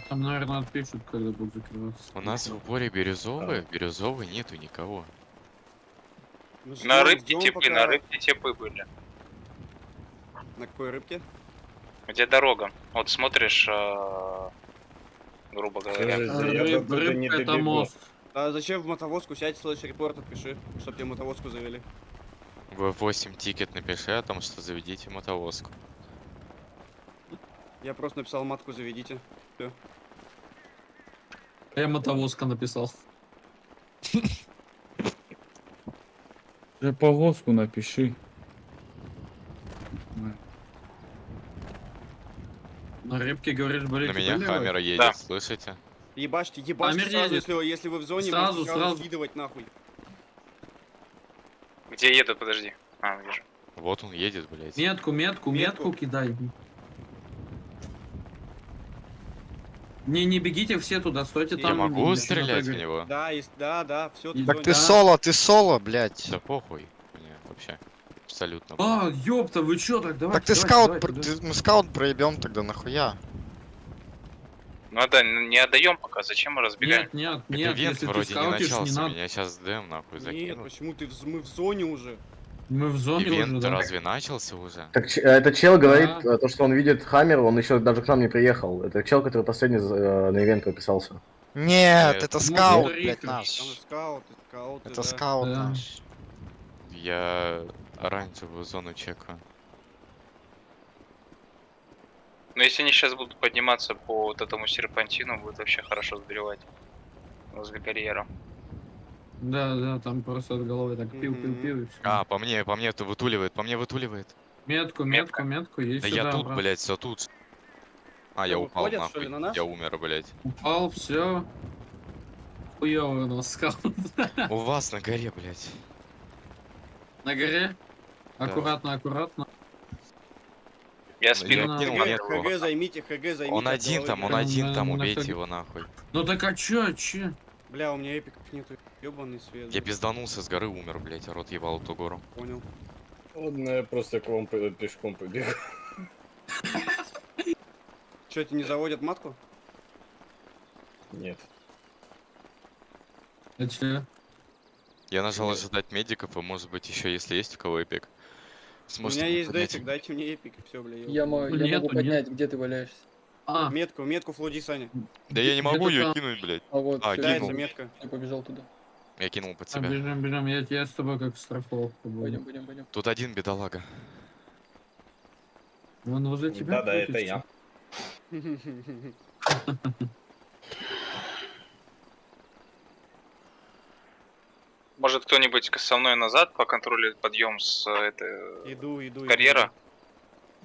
Там, наверное, отпишут, когда будут закрываться. У нас в упоре бирюзовый, бирюзовый нету никого. На рыбке типы, на рыбке типы были. На какой рыбке? Где дорога? Вот смотришь, грубо говоря. Рыбка это мост. А зачем в мотовозку сядь, слэш репорт отпиши, чтоб тебе мотовозку завели. В 8 тикет напиши о том, что заведите мотовозку. Я просто написал матку заведите. Все. Я мотовозка написал. Повозку напиши. На рыбке, говоришь, болит. На меня камера едет, Да. слышите? Ебашьте, Амир сразу, едет. если вы в зоне, Сразу, будете сразу. скидывать нахуй. Где едут, подожди. А, вижу. Вот он едет, блядь. Метку кидай. Не бегите все туда, стойте Я там. могу на стрелять в той горе. него? Да, да, все. Так ты соло, блядь. Да похуй. Мне вообще. Абсолютно. А, ёпта, вы чё так? Давайте, Так ты давайте, скаут, давайте, давайте. мы скаут проебем тогда нахуя. Ну это не отдаем пока, зачем мы разбегаем? Нет, Так нет, ивент если ты вроде не скаутишь, не начался, надо. меня сейчас ДМ нахуй Нет, закинул. почему ты мы в зоне уже? Мы в зоне Ивент уже, да. разве начался уже? Так этот чел говорит, Да. то, что он видит Хаммер, он еще даже к нам не приехал. Это чел, который последний на ивент подписался. Нет, Нет. это Ну, скаут, смотри, блядь, Там наш. скауты, Это да. скаут Да. наш. Я оранжевую зону чекаю. Но если они сейчас будут подниматься по вот этому серпантину, будет вообще хорошо сбривать. Возле карьера. Да, там просто от головы так пил и все. А, по мне это вытуливает, по мне вытуливает. Метку, есть Да сюда. я тут, обратно. блядь, все тут. А, я Что, упал выходят, что нахуй. ли, на нас? Я умер, блядь. Упал, все. Хуёвый у нас скаут. У вас на горе, блядь. На горе. Да. Аккуратно. Я Я спину кинул ХГ, метку. ХГ займите, Он от один головы. там, На убейте ХГ. его нахуй. Ну так а чё? Бля, у меня эпиков нету. Ёбаный свет. Я пизданулся с горы, умер, блядь, а рот ебал эту гору. Понял. Ладно, я просто к вам пешком побегу. Чё, тебе не заводят матку? Нет. А чё? Я нажал ожидать медиков, и может быть еще если есть у кого эпик. У Сможете меня есть поднять. дефик, дайте мне эпик, и все, бля. Я могу поднять, где ты валяешься. А, Метку флоди, Саня. Да я не могу где-то ее там. кинуть, блядь. А вот, А, всё, Дается кинул. метка. я побежал туда. Я кинул под себя. бежим, я с тобой как страховка буду. Пойдем. Тут один бедолага. Вон возле тебя. Да, это крутится. я. Может кто-нибудь со мной назад поконтролирует подъем с этой Иду. карьера?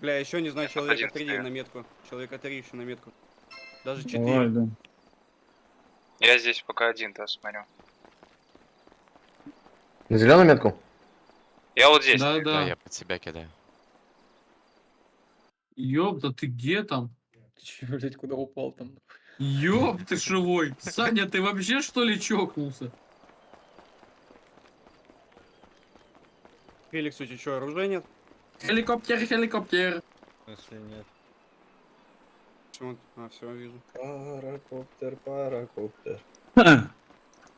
Бля, еще не знаю, Я человека один 3 стою. на метку. Человека 3 еще на метку. Даже 4. да. Я здесь пока один, да, смотрю. На зеленую метку? Я вот здесь. Да, Да, я под себя кидаю. Ёпта, ты где там? Ты чё, блядь, куда упал там? Ёб ты живой! Саня, ты вообще что ли чокнулся? Феликс, у тебя что, оружия нет? Хеликоптер! Если нет. Почему? А, все, вижу. Паракоптер.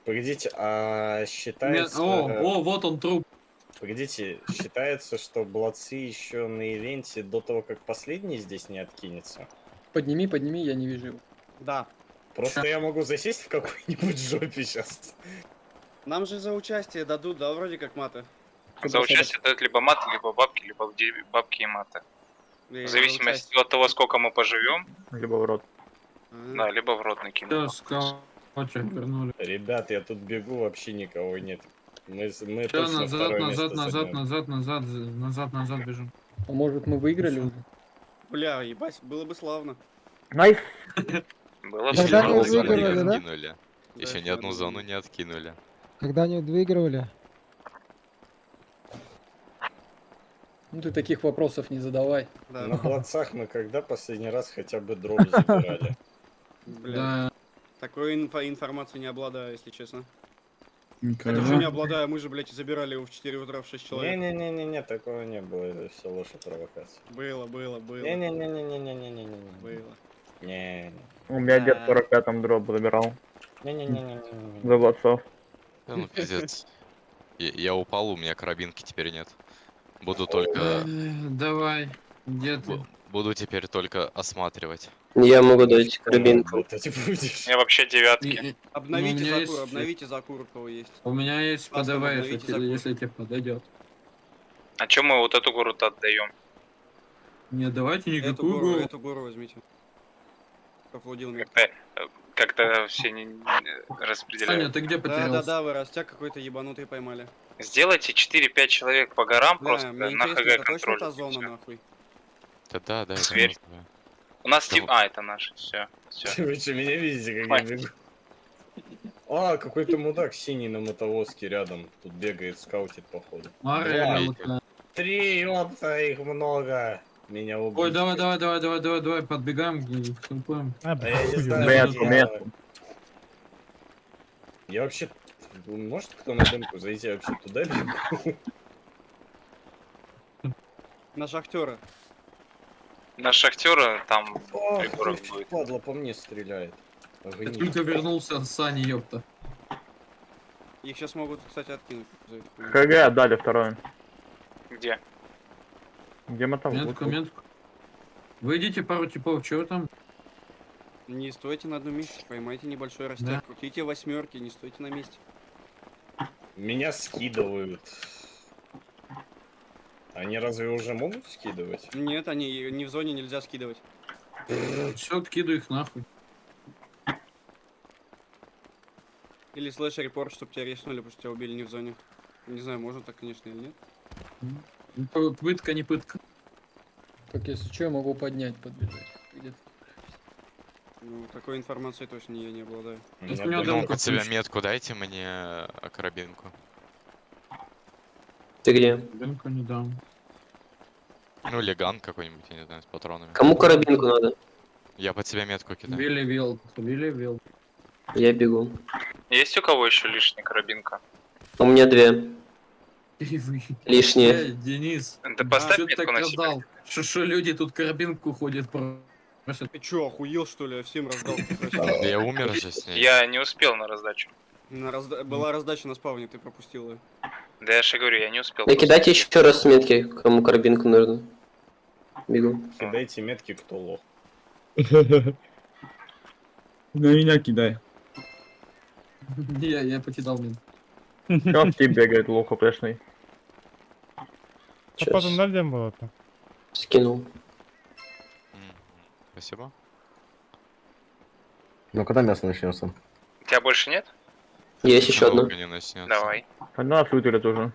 Погодите, а считается... вот он труп. Погодите, считается, что блатцы еще на ивенте до того, как последний здесь не откинется? Подними, я не вижу его. Да. Просто я могу засесть в какой-нибудь жопе сейчас. Нам же за участие дадут, да, вроде как маты. За участие дают либо маты, либо где бабки и маты. Или В за зависимости участие. от того, сколько мы поживем, Либо в рот. да, либо в рот накинем. Все, скаутер вернули. Ребят, я тут бегу, вообще никого нет. Мы Все, точно второе место назад бежим. А может мы выиграли уже? Бля, ебать, было бы славно. Найс. Было бы Когда Еще они ни одну зону не выигрывали, да? откинули. Еще ни одну зону не откинули. Когда-нибудь выигрывали? Ну ты таких вопросов не задавай. Да. На плацах мы когда последний раз хотя бы дроп забирали? Бля, Да. такой информацией не обладаю, если честно. Это что не обладаю, мы же, блядь, забирали его в 4 утра в 6 человек. Не-не-не-не, такого не было, это все ложь и провокация. Было. Не-не-не-не-не-не-не-не. Было. Не. У меня дед в 45-м дроп забирал. Не-не-не-не-не. За блатцов. Да ну пиздец. Я упал, у меня карабинки теперь нет. Буду только... Давай, где ты? Буду теперь только осматривать. Я могу дать карабинку. Я вообще девятки. Обновите Ну, у меня закур, есть- обновите закур, у кого есть. У меня есть Просто ПДВ, обновите закур. если тебе подойдет. А чё мы вот эту гору-то отдаем? Не, давайте никакую гору. Эту гору возьмите. Пофлудил метку. Как-то все не распределяют. Саня, ты где потерялся? Да, вы растяг какой-то ебанутый поймали. Сделайте 4-5 человек по горам, Бля, просто мне на интересно, ХГ это точно контроль. та зона, нахуй? Да, это Зверь. можно, да. У нас тип... А, это наш, все. Вы что, меня видите, как я бегу? А, какой-то мудак синий на мотовозке рядом. Тут бегает, скаутит, походу. Реально, Два. вот, 3, ёпта, их много. Меня убили. Ой, давай, подбегаем, штампуем. А я не знаю, Метку, я- метку. Я вообще... Может кто на дымку зайти, я вообще туда бегу? На шахтера. На шахтера там Ох, приборок ты, будет. падла, по мне стреляет. Я Огонь. только вернулся с Сани, ёпта. Их сейчас могут, кстати, откинуть за эту хуйню. ХГ отдали второе. Где? Где мы там? Метку, метку. Вы идите пару типов, чего там? Не стойте на одном месте, поймайте небольшой растяг, Да. крутите восьмерки, не стойте на месте. Меня скидывают. Они разве уже могут скидывать? Нет, они не в зоне, нельзя скидывать. Все, откидывай их нахуй. Или слэш-репорт, чтобы тебя реснули, потому что тебя убили не в зоне. Не знаю, можно так, конечно, или нет. Пытка, не пытка. Так, если что, я могу поднять, подбежать. Где-то. Ну, такой информацией точно я не обладаю. Ну, под себя метку дайте мне карабинку. Ты где? Карабинку не дам. Ну, леган какой-нибудь, я не знаю, с патронами. Кому карабинку надо? Я под себя метку кидаю. Вилли-вилл. Я бегу. Есть у кого еще лишняя карабинка? У меня 2. Лишние. Денис, Да поставь что ты метку так на себя. раздал? Что люди тут карабинку ходят просят? Ты чё, охуел, что ли? Я всем раздал. Я умер же с ней. Я не успел на раздачу. Была раздача на спавне, ты пропустил ее. Да я же говорю, я не успел. Накидайте еще раз метки, кому карабинку нужно. Бегу. Кидайте метки, кто лох. На меня кидай. Я покидал блин. Как ты бегает лох опешный? А потом нальем было-то. Скинул. Спасибо. Ну когда мясо начнется? У тебя больше нет? Есть еще одно. Давай. Одна отвытурит уже.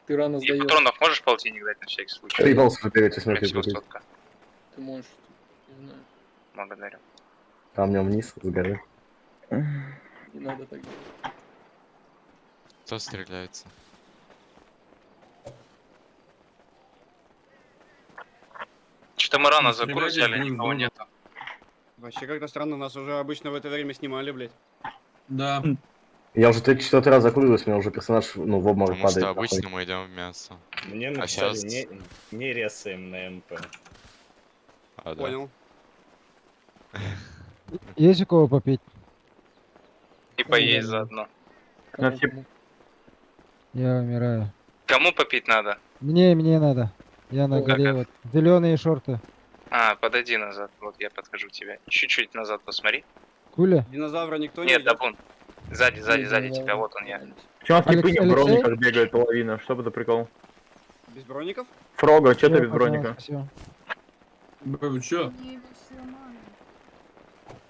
Ты рано И сдаешь. патронов можешь полтинник дать на всякий случай? Приебался же перед смерти Всего купить. сотка. Ты можешь, не знаю, Благодарю. Камнем вниз, с горы. не надо так делать. Кто стреляется? Что-то мы рано Стреляйтесь загрузили, друг в никого друга. нету. Вообще как-то странно, нас уже обычно в это время снимали, блядь. Да. Я уже 3-4 раз закуриваюсь, у меня уже персонаж, ну, в обморок Потому что падает. обычно мы идем в мясо. Мне А написали, сейчас... не резаем на МП. А, да. Понял. Есть у кого попить? И поесть заодно. Я умираю. Кому попить надо? Мне надо. Я на О, горе, как вот. Зеленые шорты. А, подойди назад, вот я подхожу к тебе. Чуть-чуть назад посмотри. Куля? Динозавра никто не Нет, видел? Дабун. Сзади тебя, вот он я. Чё в типы не в Алексей? брониках бегает половина? Что это прикол? Без броников? Фрога, чё ты без Всё, броника? всё. Вы чё?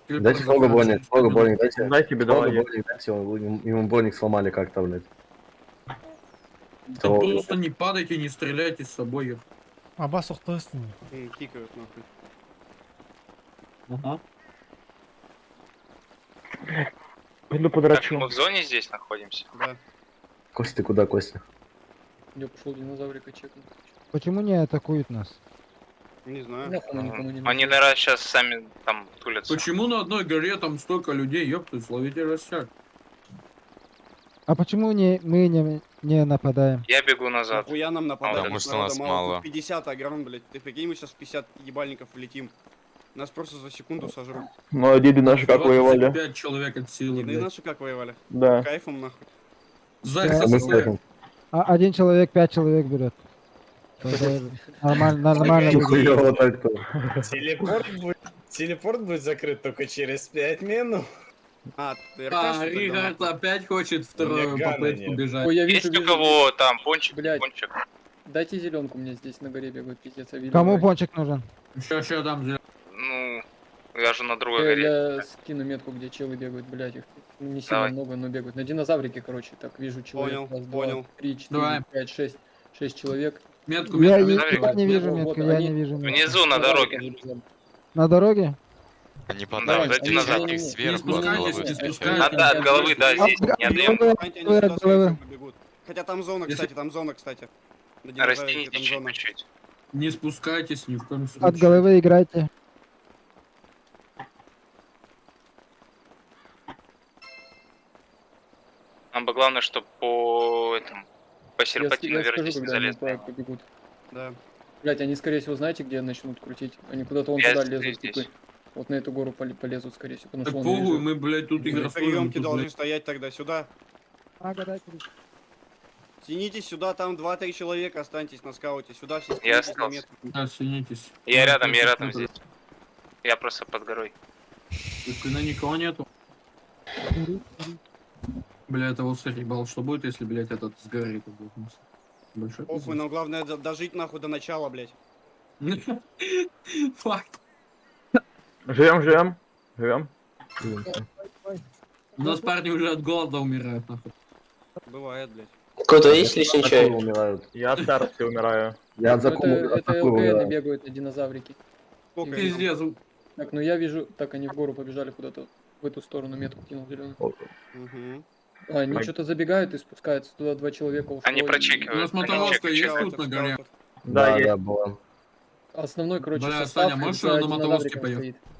Дайте Фрога броник, дайте. Дай тебе, Фрога давай. броник, дайте, ему броник сломали как-то, блядь. Да просто не падайте, не стреляйте с собой. ёп. Абас уктасын. Кикают нахуй. Ага. Пойду Так, подрачу. мы в зоне здесь находимся? Да. Костя, ты куда, Костя? Я пошел динозаврика чекнуть. Почему не атакуют нас? Не знаю. Нахуй мы никому не нужны. Они, наверное, сейчас сами там тулятся. Почему на одной горе там столько людей, ёпты, словите растяг? А почему не нападаем? Я бегу назад. Нахуя нам нападать? Потому что нас мало. Тут 50 огром, блядь. Ты прикинь, мы сейчас в 50 ебальников влетим. Нас просто за секунду сожрут. Ну а деды наши как воевали? 5 человек от силы, Деды блядь. наши как воевали? Да. Кайфом нахуй. Зайца Да. составим. А один человек 5 человек берет. Тогда нормально будет. Хуёво так-то. Телепорт будет закрыт только через 5 минут. А, ты Ригард опять хочет вторую меня гана попытку нет. бежать. Ой, я вижу, Есть у вижу. кого там пончик? Блядь. Пончик. Дайте зеленку, мне здесь на горе бегают, пиздец, я видел. Кому пончик нужен? Ща там взял. Ну, я же на другой горе. Я скину метку, где челы бегают, блядь, их не сильно Давай. много, но бегают. На динозаврике, короче, так, вижу человек. Понял, Раз, два, понял. 3, 4, Давай. 5, 6. 6 человек. Метку, Я метку. не вижу Вот, метку, вот, я они- не вижу метку. Внизу на дороге. На дороге? Они Да, подают за динозавром. их Не сверху от спускайтесь, головы не встречают. спускайтесь. От головы, да, здесь не отдаем. Они Головы, сюда, от скорее головы. всего, побегут. Хотя там зона, Если- кстати, там зона, кстати. На динозаврике Растяните там зона. чуть-чуть. Не спускайтесь ни в коем случае. От головы играйте. Нам бы главное, чтобы по этому, по серпантину Я скажу, вернись, не когда они залез. побегут. Да. Блять, они, скорее всего, знаете, где начнут крутить? Они куда-то вон туда лезут, типа. Вот на эту гору полезут, скорее всего. Потому Так что он похуй, лежит. мы, блядь, тут Мы игра на приемке должны стоять тогда сюда. Тянитесь сюда, там 2-3 человека, останьтесь на скауте. Сюда все Я стянитесь на остался. метку. Да, синитесь. Я рядом здесь. Я просто под горой. Спина никого нету. Бля, это вот ебал, что будет, если, блядь, этот сгорит? Большой Похуй, нам главное дожить нахуй до начала, блядь. Факт. Живем. У нас парни уже от голода умирают, нахуй. Бывает, блядь. Кто-то есть лишний человек? Умирают. Я от старости умираю. Я Ну, от закума это ЛКН умираю. бегают, динозаврики. Сколько их? Пиздец. Так, ну я вижу, так они в гору побежали куда-то в эту сторону, метку кинул зеленую. Мгм. А, они что-то забегают и спускаются туда 2 человека. ушло, Они и- У прочекивают. нас мотовозка есть тут на горе? Да, я был. Основной, короче, Бля, состав Саня, можешь за на мотовозке динозавриком поехать? стоит.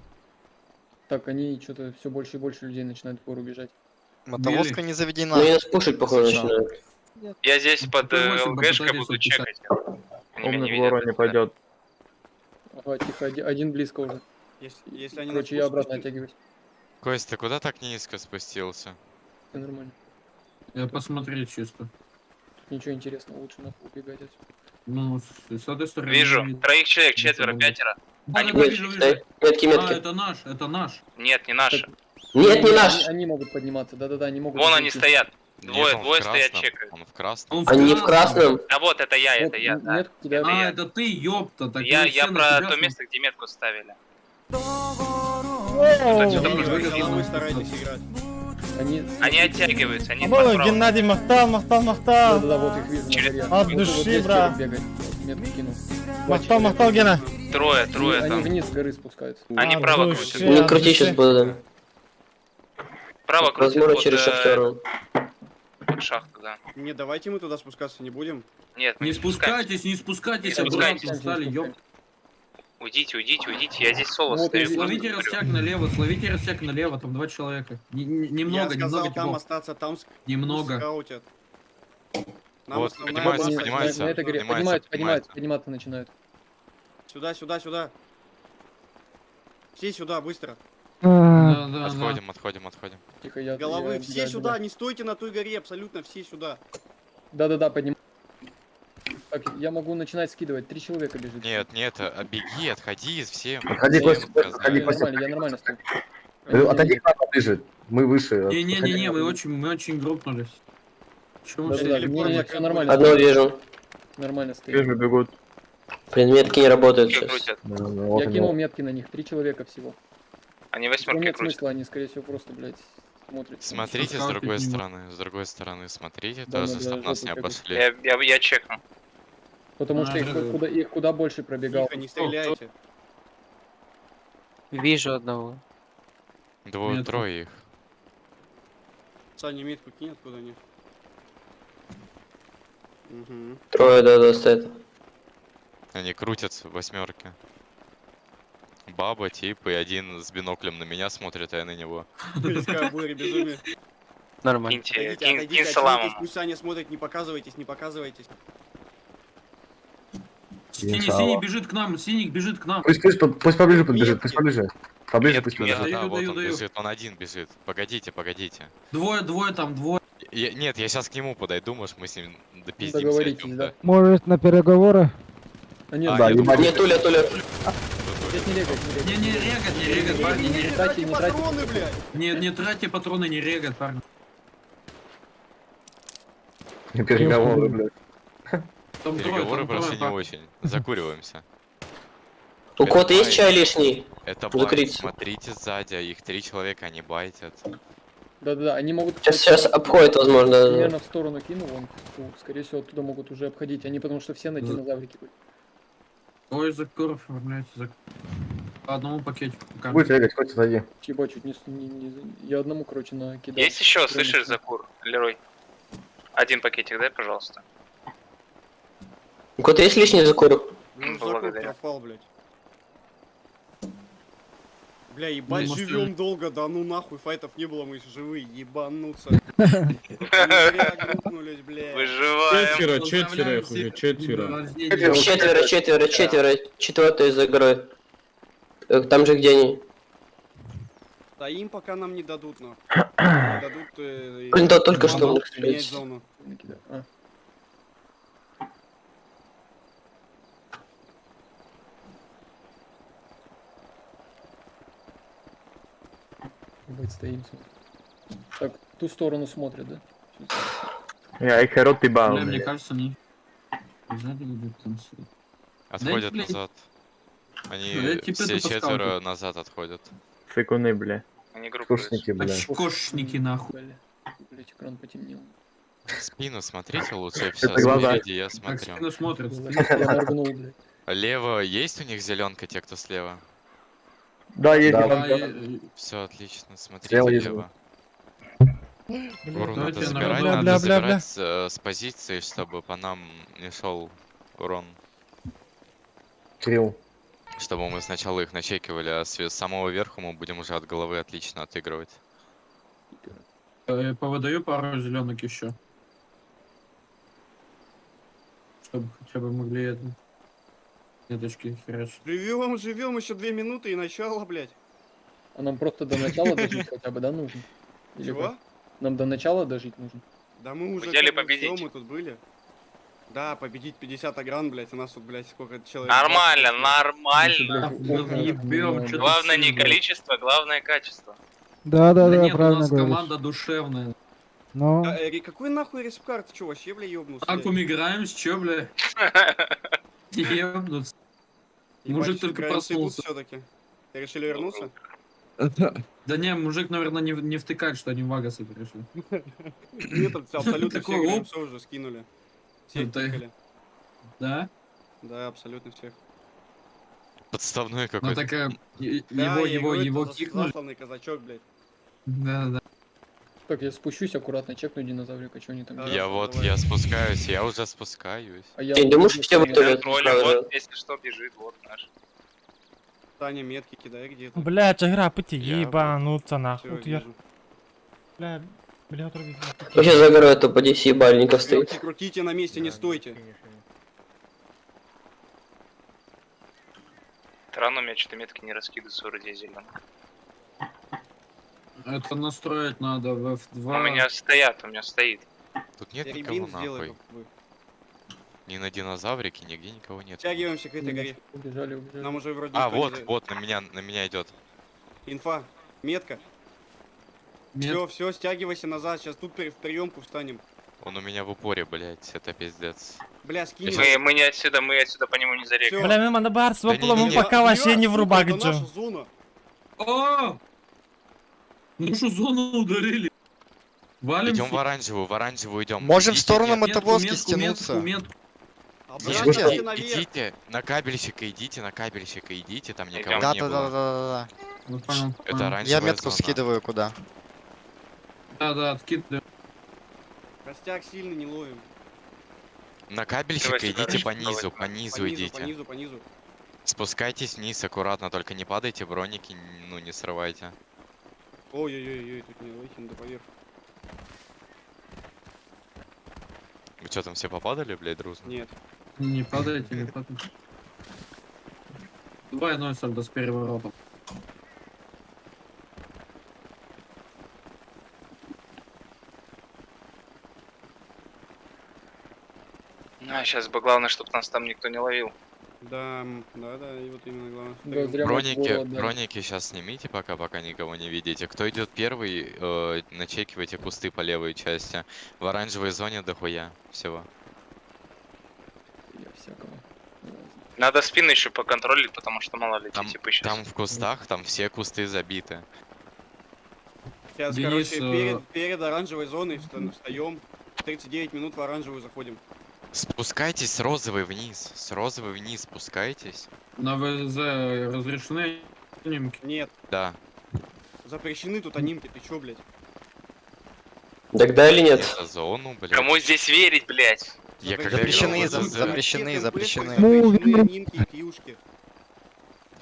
Так, они что-то все больше и больше людей начинают в гору бежать. Мотовозка не заведена. Ну, я нас пушить, похоже, начинаю. Я здесь под П8 ЛГшкой попытались буду уписать. чекать. Они меня не Умный ворон видят. не пойдет. Ага, тихо, один близко уже. Если они Короче, нас я пушат, обратно то- оттягиваюсь. Кость, ты куда так низко спустился? Все нормально. Я посмотреть чисто. Тут ничего интересного, лучше нахуй убегать отсюда. Ну, с этой стороны... Вижу. не видно. 3 человек, 4, 5. Да, Они да, будут- вижу, вижу. Метки, А, метки. это наш. Нет, не наши. Нет, не Они- наш. Они могут подниматься, да-да-да, они могут. Вон они зайти. стоят. Нет, Двое он в стоят, красном, чекают. Он в красном. Он Они в красном. А вот, это я, Вот, это я. Да. метку кидаю. Это А, я. это ты, ёпта. Так Я мы все на про тебя то смотрим. место, где метку ставили. Отсюда Ой, вы ой, головой ой. старайтесь играть. Они оттягиваются, они Мало, подправлены. Геннадий махтал. Да-да-да, вот их видно на Через- горе. От Вот души, здесь бра. человек бегает. Метку кинул. Два Махтал, человека. Гена. Трое Они там. вниз с горы спускаются. Они От право души, крутят. Не от крути души. сейчас буду, да. Право крутят Возможно, под, через шахтера. под шахту, да. Не, давайте мы туда спускаться не будем. Нет, мы Не спускаемся. спускайтесь, не спускайтесь, Не обратно спускайтесь. стали, ёпта. Уйдите, я здесь соло Вот стою. здесь просто Словите смотрю. растяг налево, там 2 человека. Немного, Я сказал, немного там типов. остаться, там Немного. скаутят. Нам Вот, основная поднимаются, масса- поднимаются. На этой горе подниматься начинают. Сюда, сюда, сюда. Все сюда, быстро. Да, да, да. Отходим. Тихо, я. Головы, я все отбегаю, сюда, отбегаю. не стойте на той горе, абсолютно все сюда. Да-да-да, поднимай. Так, я могу начинать скидывать. 3 человека бежит. Нет, беги, отходи, все. Отходи, всем Костя, сказали. отходи, Я Костя. нормально, я нормально стою. Отойди к нам поближе. Мы выше. Не-не-не, мы очень группнулись. Чего мы Да-да-да, все не, все нормально. Одного стою. вижу. Нормально стоит. Вижу, бегут. Блин, метки не работают Все сейчас. крутят. Я кинул метки на них, 3 человека всего. Они Ну, восьмерки нет крутят. смысла, они, скорее всего, просто, блядь, смотрят. Смотрите с Скауты другой к нему. стороны, смотрите, Да, тоже, да, чтоб да, нас не жопу обошли. Я чекну. Потому что их куда больше пробегал. Тихо, не стреляйте. Вижу одного. Двое-трое их. Саня, метку кинь, откуда они. Угу. Трое, да, стоят. Они крутятся в восьмерке. Баба, тип, и один с биноклем на меня смотрит, а я на него. Близкая буря, безумие. Нормально. Киньте, Отойдите, кинь салам отойдите, ему. пусть Саня смотрит, не показывайтесь, не показывайтесь. Синий бежит к нам, синий бежит к нам. Пусть поближе подбежит, пусть поближе. Поближе пусть Нет, подбежит. Да, вот даю, он даю. бежит, он один бежит. Погодите. Двое там, двое. Нет, я сейчас к нему подойду, может мы с ним допиздимся. о Договоритесь, чём-то. да? Может, на переговоры? А нет, Да, здесь ебать. Нет, Туля. не регать, Не регать, парни, не регать. тратьте, не тратьте. Патроны, блядь! Не тратьте патроны, не регать, парни. Переговоры, блядь. Там Переговоры трое, прошли не парни. очень. Закуриваемся. У кого-то есть чай лишний? Это байт, Закрыть. смотрите сзади, их 3 человека, они байтят. Да-да-да, они могут... Сейчас обходит, возможно. Примерно в сторону кину, вон, скорее всего, оттуда могут уже обходить. Они потому что все на динозаврике были. Ой, Закуров, блядь, по одному пакетику. Будет регать, хоть отойди. Ебать, чуть я одному, короче, накидал. Есть еще, слышишь, Закур, Лерой? Один пакетик, дай, пожалуйста. У кого-то есть лишний закурок? Ну, закур Благодарю. пропал, блядь. Бля, ебать, может, живем долго, да ну нахуй, файтов не было, мы еще живые, ебануться. Зря грохнулись, бля. Выживаем. Четверо. Четвертый из игры. Там же, где они? Стоим, пока нам не дадут, нахуй. Не дадут... Блин, да, только что менять зону. Стоим. Так, в ту сторону смотрят, да? Бля, мне кажется, не... Сзади идут там все. Отходят блядь. назад. Они Ну, я типа все это четверо подсказываю. назад отходят. Фикуны, бля. Они группируются. Кушники, бля. Очкошники, нахуй. Блять, экран потемнел. Спину смотрите лучше, все, Это глаза. спереди я Так, смотрю. спину смотрят. Я моргнул, блядь. Лево есть у них зеленка, те, кто слева? Да, Все, отлично, смотрите Слева есть лево. Урон Давайте надо я забирать, наберу. надо забирать с позиции, чтобы по нам не шел урон. Кирилл. Чтобы мы сначала их начекивали, а с самого верху мы будем уже от головы отлично отыгрывать. Повыдаю пару зеленок еще. Чтобы хотя бы могли это... Неточки херачить. Живем, еще 2 минуты и начало, блядь. А нам просто до начала дожить хотя бы, да, нужно? Или Чего? как? Нам до начала дожить нужно. Да мы уже... Хотели как бы победить. всё, мы тут были. Да, победить 50 агран, блядь, у нас тут, блядь, сколько человек. Нормально, 20. нормально. Ебем, что-то Главное не сильно. количество, главное качество. Да Да, нет, у правильно нас говоришь. команда душевная. Ну, Какой нахуй респкарт? Ты чё, вообще, бля, ёбнулся? Так умигаемся, чё, бля? Ебнуться. Мужик только проснулся. Все-таки. Ты решили вернуться? Да не, мужик, наверное, не втыкает, что они в Вагасы пришли. Нет, тут абсолютно Такой, все оп. все уже скинули. Все Это- тыкали. Да? Да, абсолютно всех. Подставной Ну какой-то. так Да, я говорю, его это кикнули. засланный казачок, блядь. Да. Так, я спущусь аккуратно, чекну динозаврика, что они там делают. Я вот, я спускаюсь, я уже спускаюсь. А я Ты думаешь, все в итоге Тролли, вот, если что, бежит, вот наш. Таня, метки кидай где-то. Блять, игра пути, Я ебануться Всё, нахуй. Я... вижу. Бля, отрубить. Вообще за горой то по 10 ебальников стоит. Крутите на месте, не стойте. Странно, у меня что-то метки не раскидываются вроде зеленых. Это настроить надо в F2. У меня стоят, у меня стоит. Тут нет Я никого ребин сделаю, нахуй. как вы. Ни на динозаврике, нигде никого нет. Втягиваемся к этой горе. Убежали. Нам уже вроде А, никто вот, не за- вот, на меня идет. Инфа. Метка. Все, стягивайся назад. Сейчас тут в приемку встанем. Он у меня в упоре, блять, это пиздец. Бля, скинь. Мы не отсюда, мы отсюда по нему не зарегаем. Бля, мы на барство Да плом, не-не-не. пока вообще не в рубак Это наша джо. зона. О! Нашу зону ударили. Валим. Идем в оранжевую идем. Можем в Идите, сторону нет, мотовозки стянуться. Слышите? идите, на кабельщика идите, там никого Да, не да, было. да. Ну, понял, Это понял. оранжевая Я метку зона. скидываю куда. Да, откидываю. Костяк сильно не ловим. На кабельщика Давайте идите дальше, по низу, давайте. по низу По идите. низу, по низу. Спускайтесь вниз аккуратно, только не падайте, броники, ну, не срывайте. Ой-ой-ой, тут не лохим до поверх. Вы что там все попадали, блядь, дружно? Нет. Не падайте, не падайте. Двойной сальдо с переворотом. А, сейчас бы главное, чтобы нас там никто не ловил. Да, и вот именно главное. Да, зря мы сбору отдали. Броники сейчас снимите, пока никого не видите. Кто идет первый, начекивайте кусты по левой части. В оранжевой зоне дохуя всего. Я всякого. Надо спины еще поконтролить, потому что мало ли Там, типа сейчас. там в кустах, там все кусты забиты. Сейчас, Денис, короче, перед оранжевой зоной встаем. 39 минут в оранжевую заходим. Спускайтесь с розовой вниз. С розовой вниз спускайтесь. На ВЗ разрешены анимки? Нет, Да. запрещены тут анимки, ты чё, блядь? Тогда или нет? За зону, блядь. Кому здесь верить, блядь? Я когда Запрещены, играл в СССР, запрещены. Запрещены анимки и кьюшки.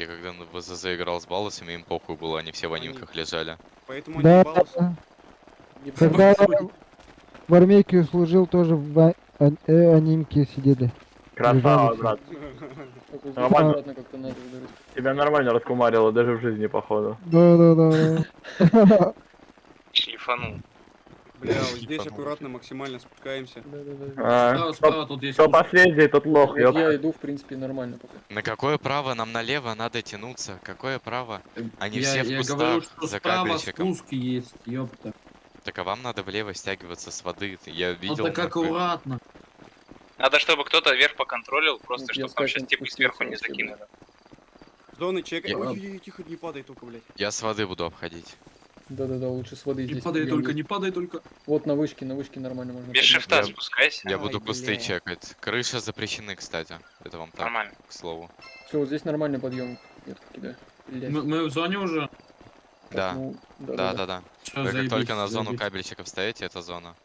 Я когда на ВЗЗ играл с балласами, им похуй было, они все в анимках лежали. Поэтому Да, они балласы. да. Когда я в армейке служил, тоже в анимке сидели. Красава, Лежали все. брат. Да. Нормально. Тебя нормально раскумарило, даже в жизни, походу. Да. Шлифанул. Бля, вот здесь аккуратно максимально спускаемся. Кто последний, тот лох, ёп. Я иду, в принципе, нормально пока. На какое право нам налево надо тянуться? Какое право? Они все в Я кустах говорю, что за справа кабельчиком. спуски есть, ёпта. Так а вам надо влево стягиваться с воды. Я Ну видел. так нахуй. аккуратно. Надо, чтобы кто-то вверх поконтролил, просто Вот я чтобы там сейчас скажу, типы сверху не спустился вообще, закинули. Зоны чека. Я- Ой, тихо, не падай только, блядь. Я с воды буду обходить. Да-да-да, лучше с воды Не здесь. падай прям только, есть. не падай только. Вот на вышке нормально можно. Без подняться. шифта спускайся. Я буду Ай, кусты бля. чекать. Крыши запрещены, кстати. Это вам так, Нормально. к слову. Все, вот здесь нормальный подъем. Метку кидаю. Блядь. Мы в зоне уже? Да. Ну, Да. Всё, Вы как заебись, только на зону заебись. кабельчиков встаете, это зона.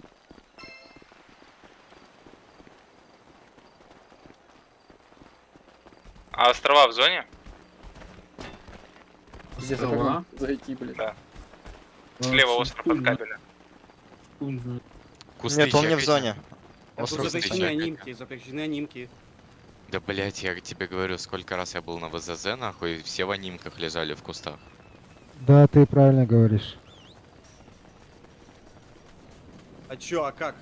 А острова в зоне? Где за Острова? кабелем зайти, блядь. Да. А, Слева всё, остров хуй от знает, кабеля. хуй знает. Кусты Нет, он не в чекайте. зоне. Тут Остров запрещены чекайте. анимки, запрещены анимки. Да блять, я тебе говорю, сколько раз я был на ВЗЗ, нахуй, все в анимках лежали в кустах. Да, ты правильно говоришь. А чё, а как?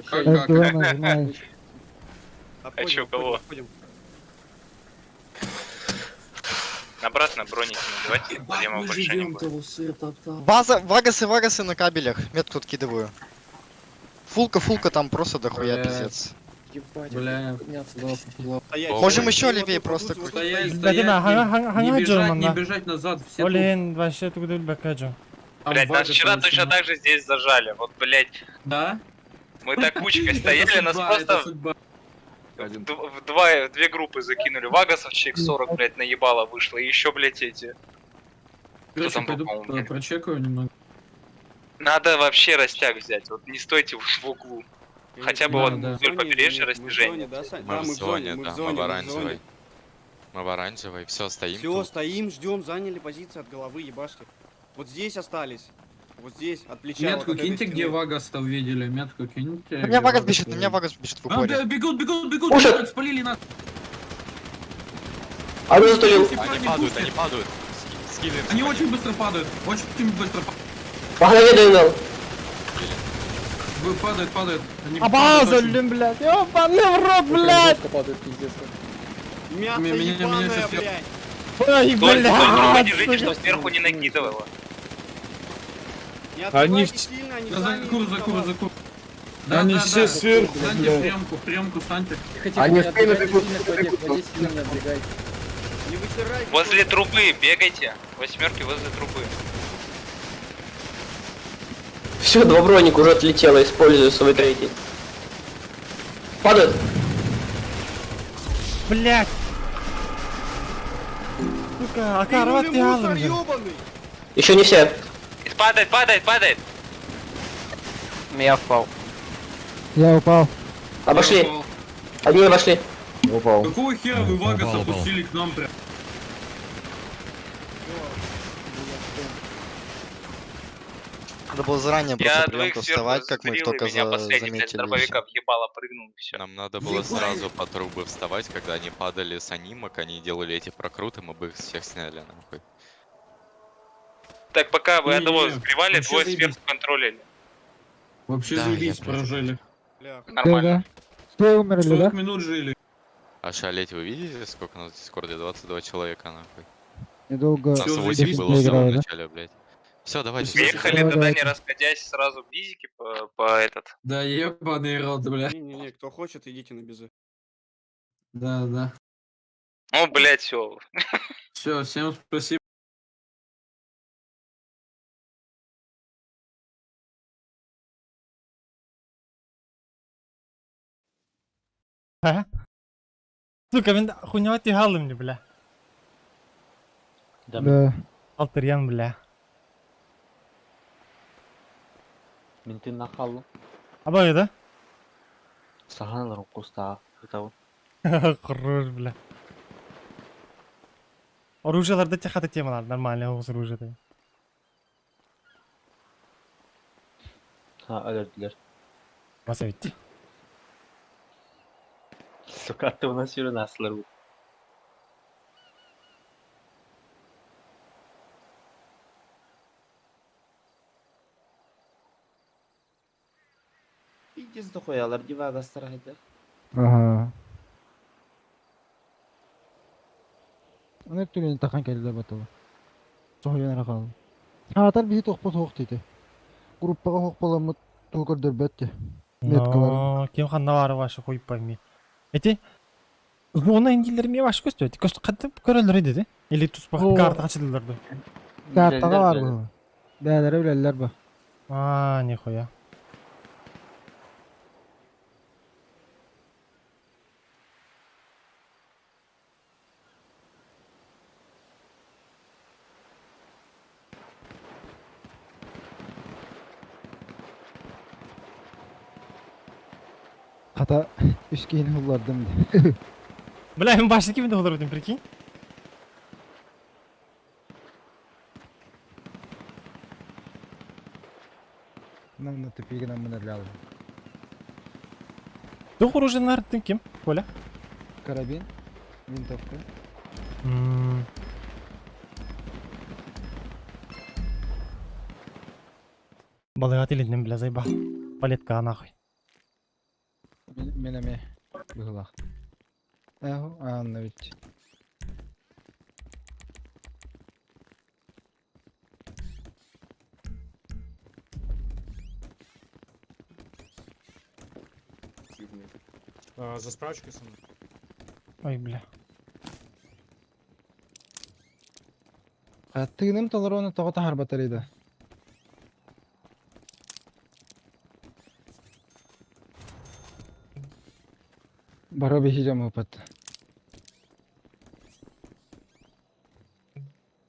Как, F2 как? нажимаешь. А чё, кого? Обходим. Обратно броники надевайте, Ебать, проблема мы больше не живем будет. того сыра там. Вагасы на кабелях. Метку откидываю. Фулка там просто дохуя Бля. пиздец. Ебать, Бля, подняться. Стоять. Можем Стой. еще Вот левее тут, вот просто тут, вот Стоять, тут. стоять, Гадина, не бежать, не Джерман, бежать назад, все тут. Блин, вообще тут бэкаджу. Там Блять, нас Вагас вчера очень точно много. так же здесь зажали. Вот, блять, Да? мы так кучкой Это стояли, нас судьба, это просто судьба. в две группы закинули. Вагасов человек 40, блять, наебало вышло. И еще, блять, эти. Короче, там был, пойду по-моему, блядь? прочекаю немного. Надо вообще растяг взять. Вот не стойте в углу. Хотя бы Да, вот да. вдоль побережья Мы в зоне, растяжение. да, Сань? Мы Да, в мы в зоне, зоне, мы да, в мы зоне, в мы в оранжевой. зоне. Мы в оранжевой, все, стоим Все, тут. стоим, ждем, заняли позиции от головы, ебашьте. Вот здесь остались. Вот здесь, от плеча. вот Метку от этой киньте, где стены. Вагас-то увидели, метку киньте. На меня Вагас бежит, в А, упоре. бегут, Пушат! бегут, спалили нас. А ну затулил. Они падают, они падают. Скиллер. Они очень быстро падают, очень быстро По голове ДНЛ. падают. Они Абаза, падают очень. блин, блядь. Ёбаный в рот, блядь. Жестко падает, пиздец. Мясо Меня ебаное, сейчас- блядь. Ой, Стой, блядь. держите, что сверху не накидывало. Не Они открывайте сильно, они Да, сами закур. не Они все сверху, Станьте блядь. в приемку, станьте. Тихо, Они не спины отбегайте бегут, сильно к воде, к воде сильно не отбегайте. Не высирайте. Возле трубы бегайте. Восьмерки возле трубы. Все, два броника уже отлетело, использую свой третий. Падает. Блядь. Сука, ака, рвать Кинули мусор, тягалым же. ёбаный. Еще не все. Падает. Я впал. Я упал. Обошли. Я упал. Одни обошли. Упал. Какого хера вы Вагас опустили к нам прям? Надо было заранее Я просто двоих приемку сверху вставать, как мы их застрелил, только и меня последний, блядь, заметили. и дробовика въебало, прыгнул и все. Нам надо было сразу по трубы вставать, когда они падали с анимок, они делали эти прокруты, мы бы их всех сняли, нахуй. Так, пока вы Не, одного не, сгревали, вообще двое заебись. сверху контролили. Вообще Да, заебись, я прожили. Бля, Нормально. Все умерли, 40 да? минут жили. А шалеть вы видите, сколько у нас в Дискорде? 22 человека, нахуй. Недолго. Нас Всё, 8 заебись, было в самом играю, да? начале, блядь. Все, давайте. Приехали Давай, туда, давай. не расходясь, сразу в бизике по этот. Да ебаный рот, бля. не-не-не, кто хочет, идите на безы. Да. Ну, блять, все. Все, всем спасибо. Ха? Сука, мен хуйня тягалым не, бля. Да. Алтырьян, бля. Менты нахал. Абай, да? Саганлар куста. Это вот. Хорош, бля. Оружияларда техата темалар, нормальный оғыз оружия. Ha öldürdüler. Basa bitti. Sokakta buna sürün asılır bu. İkiz de koyarlar gibi agastara hadi. Aha. Ne türlü takan keldiler batılı. Soğuyan kaldı. Atar bizi toqpa soğuk dedi. Gruppaga hoq bolamı tuğkur dörbette. No, kim xanna var başı koyup baymi. Eti, ona İngilizlerime baş gösterdi. Köstü katıp körelleri dedi. Eli tuspaq kartı açılırdı. Kartaga var bu. Değerleri bilerler bu. Aa, ne koya. Kata üskeyini hullardım. Bileyim başta kimde olur dedim peki? Нам тупик нам налял. Doğru orujinler kim? Коля? Карабин, винтовка. Балыгат илинден бля зайба. Палетка нахуй. Менеме быгылах. Эхо, Анна ведь. За справочкой со мной. Ой, бля. Тыгным толороны тоғыта харбатарыйды. Бара бешeceğim опыт.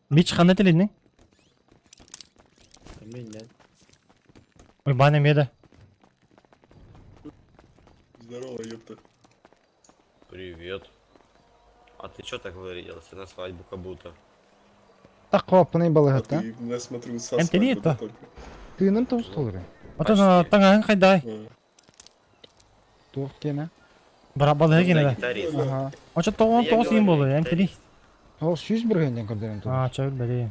Бич ханна телинне? Bilmem. Ой, баня меда. Здорово, ёпта. Привет. А ты чё так вырядился на свадьбу как будто? Так копный балыгат, да? Ты, я смотрю, со Эм, ты не свадьбы это. только. Тыгным тоғыз толыры. Ата таңаң қайдай. Тоқ кені. Бара балыға кені да. Гитарист. Ага. Оча тоғын тоғыз ем болды, эм тели. Ол 100 біргенден көрдерін тоғы. А, чабыл бәле.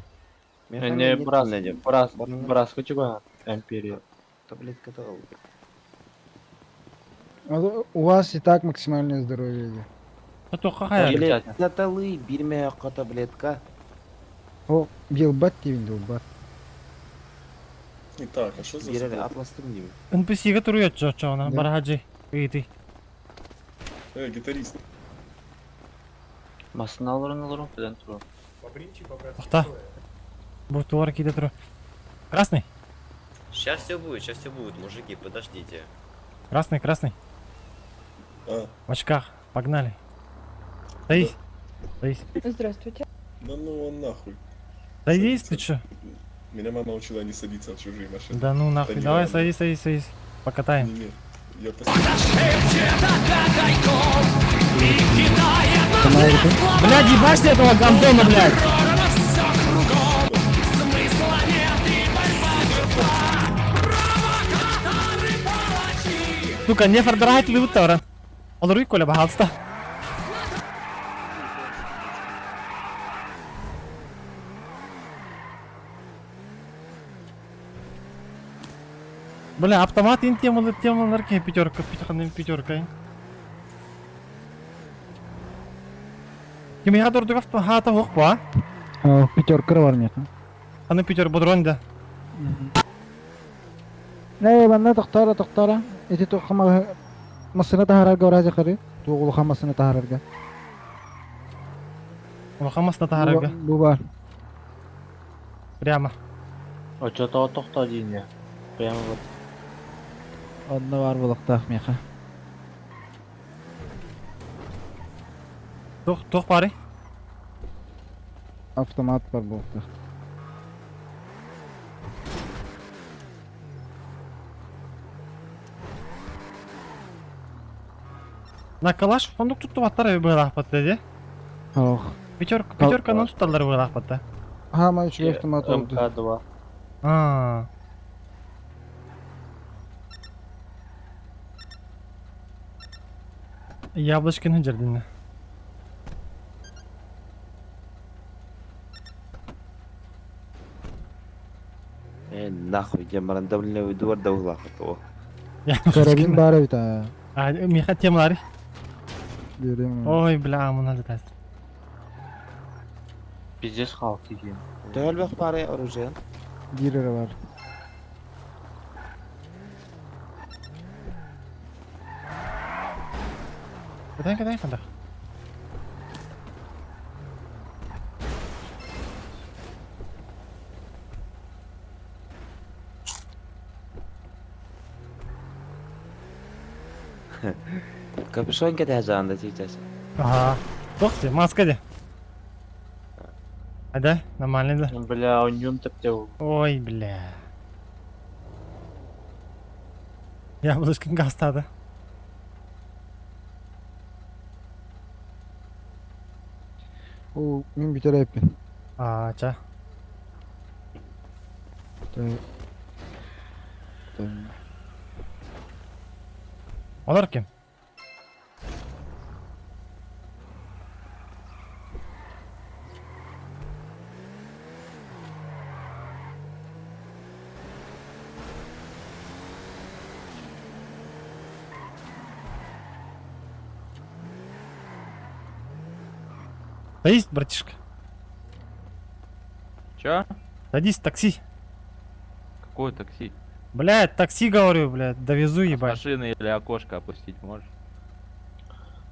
Ne burası ne diyor? Burası küçük ha. Империя. Таблетка-то. У вас и так максимальное здоровье. Тоққа қаяр. Таталы, бирме аққа таблетка. О, билбат дебінде ол бар. Итак, а что за Бирали спорт? атластым деймін. NPC-ге тұрует жоғына, бара хаджи. Үйті. Гитарист. Masını alırım falan turu. Тоқта. Бұл туар кейде тұру. Красный. Сейчас все будет, мужики, подождите. Красный, красный. А, В очках. Погнали. Садись. Садись. Здравствуйте. да ну он нахуй. Садись, ты чё? Меня мама учила не садиться в чужие машины. Да ну нахуй, не давай надо. садись. Покатаем. Не, я Блядь, ебашь ты этого гандона, блядь! Сука, не фардрайт лютора. Олруй, Коля, пожалуйста. Бля, автомат ин темалар ке пятерка, пятерка. Ким я дурдук автомата хоқ ба? Пятерка бар меха. Аны пятер бодронда. Не, банда тоқтара. Эти тоққа масына тахарарга оразы қары. Тоғылыға масына тахарарга. Улахамасына тахарарга. Бу бар. Прямо. O çata toxta deyin ya. Прямо вот. Одна бар бұлықтақ меха. Тоқ бары. Автомат бар бұлықтақ. На калаш фондук тутту баттар быйлақ бат деди. Ох. Пятерканы туталар буйлак бата. Hama 3 автомат oldu. МК-2. А. Яблочканы жердин. Нахуй, я марандамлю двор да угла хатова. Karabin bara bir tane. Миха темлари. Göremiyorum. Ой, бля, мына летает. Пиздец халк деген. Дәл бак бары оружие. Gireri var. Кадай, канда. Капюшон кетәҗәндә сейчас. Ага. Тохте, маска де. Да, нормально да. Бля, он тәптәү. Ой, бля. Яблочканы гастады. O min bir tane yapın. Ача. Tamam. Олар ким? Садись, братишка. Чё? Садись, такси. Какое такси? Блядь, такси говорю, блядь, довезу, ебать. Машины или окошко опустить можешь?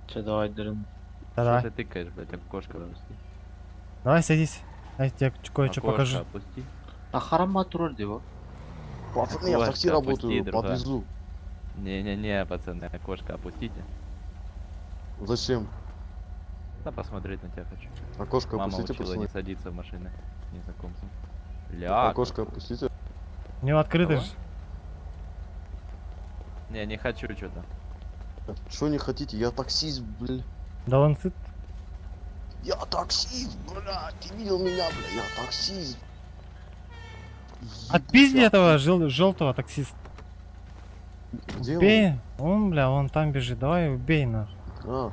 Че, давай, дрын. Давай. Что ты тыкаешь, блядь, окошко опусти. Давай садись. Я тебе кое-что Окошко покажу. опусти. А харама турор его. Пацаны, я в такси Окошко работаю, опусти, друга. подвезу. Не-не-не, пацаны, окошко опустите. Зачем? Да посмотреть на тебя хочу. Окошко Мама опустите, учила пацаны. не садиться в машины незнакомцам. Ля. Окошко опустите. У него открыто Кого? же. Не, не хочу что-то. Что не хотите? Я таксист, блин. Да он сыт. Я таксист, бля. Ты видел меня, бля? Я таксист. Отпизди этого желтого таксиста. Где Убей. Он, бля, он там бежит. Давай убей нахуй. он? А.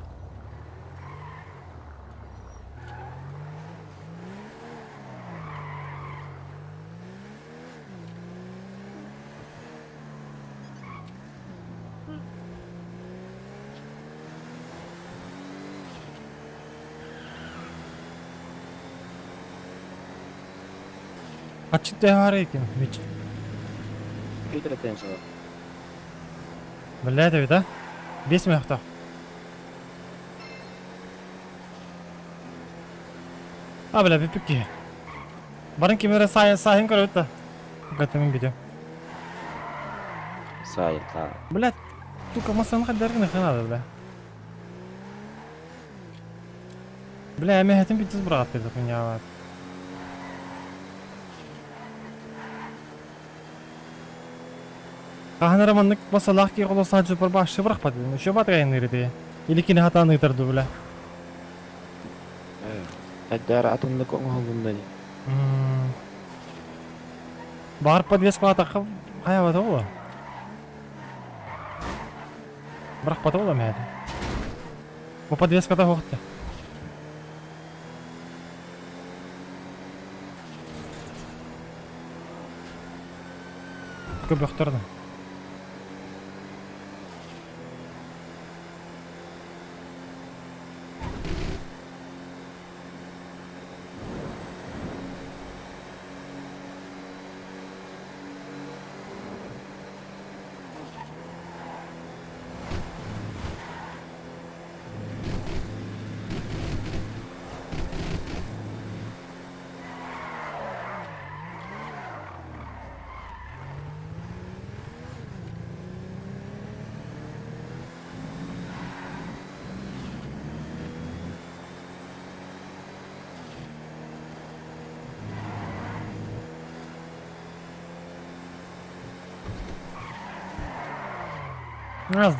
Açık devar ekin. Hiç. Питер теншо. Блядь, это, да? 5 минутта. А, бля, пипики. Барın kimlere sahin karo это. Готовим видео. Сайка. Блядь, тука масаны кадәргә ханады, бля. Бля, я хәтем бит брат это меня. Кахана романнык басалах ки голос саҗы бар башы брахпады. Шу батгайны иде. Или кине хатаны итәрде, бля. Әдәр атымны коңгол бундай. Бар подвеска атакы хая того. Брах потола мәде. Бу подвеска да хокты. Көп яктырды.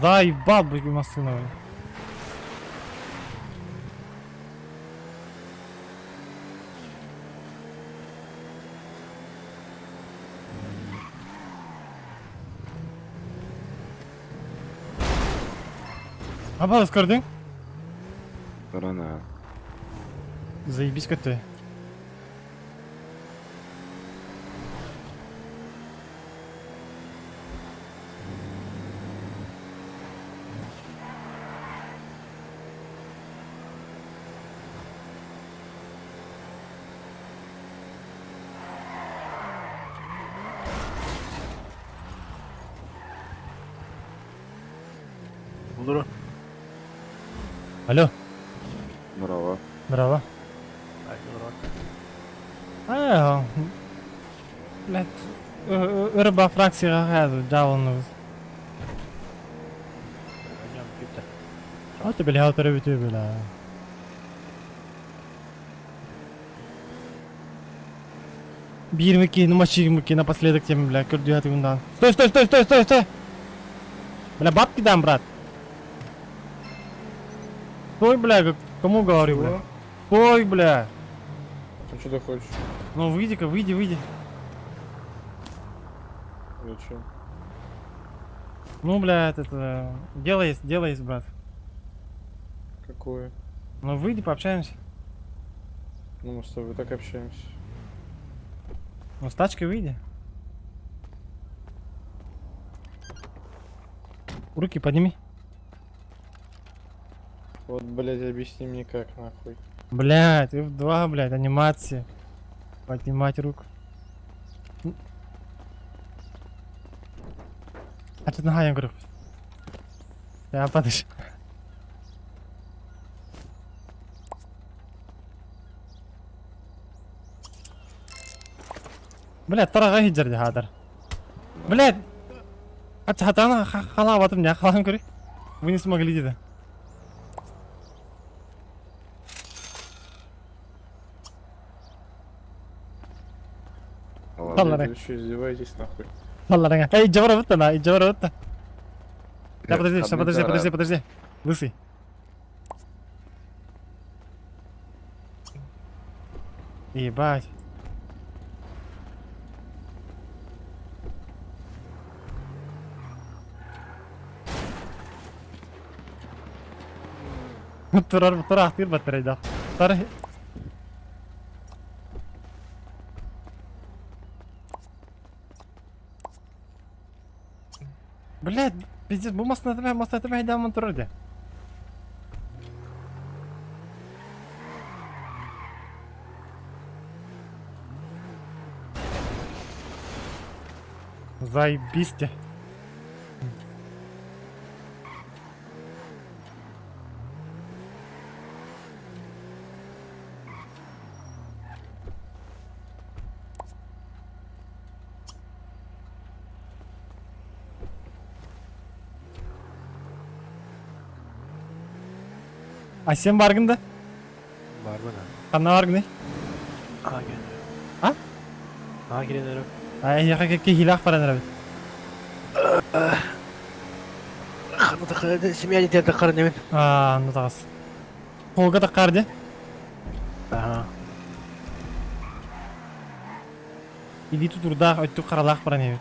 Заебал, блядь, машину. Аба, ускордың? Рано. Заебись коты. Алло. Здорово. Здорово. Блядь, рыба фракцияға қағады, жалыныңыз. А ты, бля, отырып өте, бля. Бирмеки, мачигмеки, напоследок тем, бля, көрдüğü ундан. Стой, стой, стой, стой, стой, стой! Бля, бабки дам, брат. Стой, бля, кому говорю, бля? Стой, бля. А что ты хочешь? Ну, выйди-ка, выйди, выйди. Зачем? Ну, бля, это... Дело есть, брат. Какое? Ну, выйди, пообщаемся. Ну, мы с тобой так общаемся. Ну, с тачкой выйди. Руки подними. Вот, блядь, объясни мне как, нахуй. Блядь, F2, блядь, анимация. Поднимать руку. А тут нога, я говорю. Я подышь. Блядь, тарага хиджар дихадар. Блядь! Хатана хала ватым не халам кори. Вы не смогли деда. Ладно, вы еще издеваетесь, нахуй. Ладно, эй, Джавара вот она, Джавара вот. Да, подожди. Лысый. Ебать. Турар тир батарейда. Тар. Блядь, пиздец, bu masna haydaman turardi. Заебись. А сен баргында? Барбана. Қана баргында? Аген. А? Аген. Яқа кекке хилақ бараныр бит. Қаны тақырды, семья детер тақырды мен. Ну тағыз. Қолға тақырды? Ага. Иди тут урдақ, өтті қаралақ баран ебет.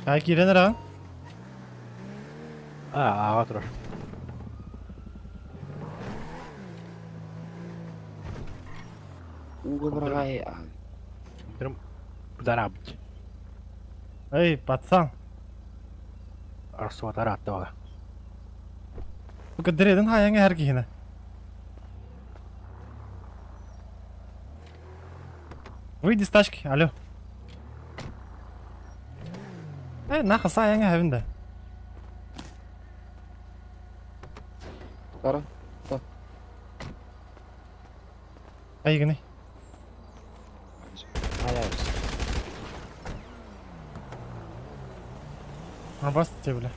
Ай, киленер ағын? Аға тұрар. Уграй. Зарабить. Эй, пацан. Арсуат арат тоға. Сука, діредін хаяңа әр кейіні. Выйди с тачки, алло. Эй, нахуй саяңа әвінде. Тара. Ай, гіне. Abbas diye bile.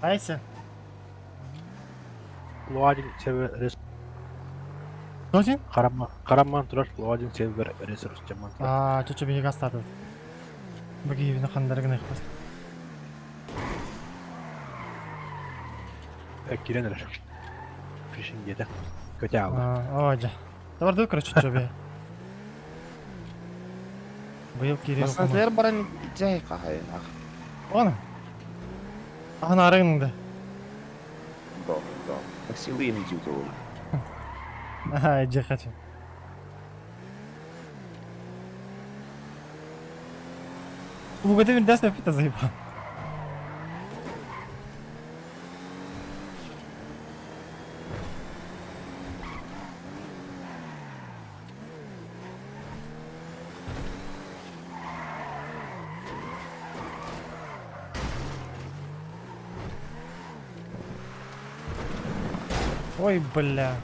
Aysen. Loading server Кто? Караман турар loading server resource жаман. Чучу беги гастады. Беги вина хандарыгын айқпас. Киренер. Фишинг еді. Көте алды. Оожа. Даварды өкірі чучу бе. Бұйыл кире оқымы. Масантер баран жай қағай. Оны? Ағын арығыныңды. Да. Силы не дютовый. Иди хочу. Угоди він десь піта заїбав. Ой, бля.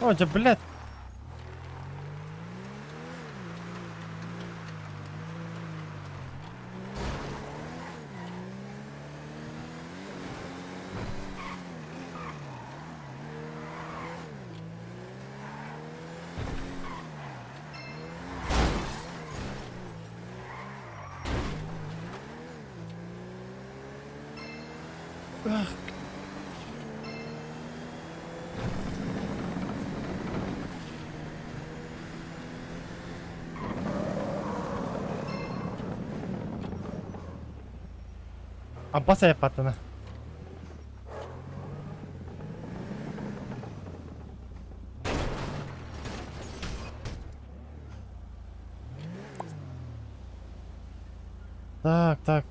Ой, да, блядь. Ах. Abbas yapatına.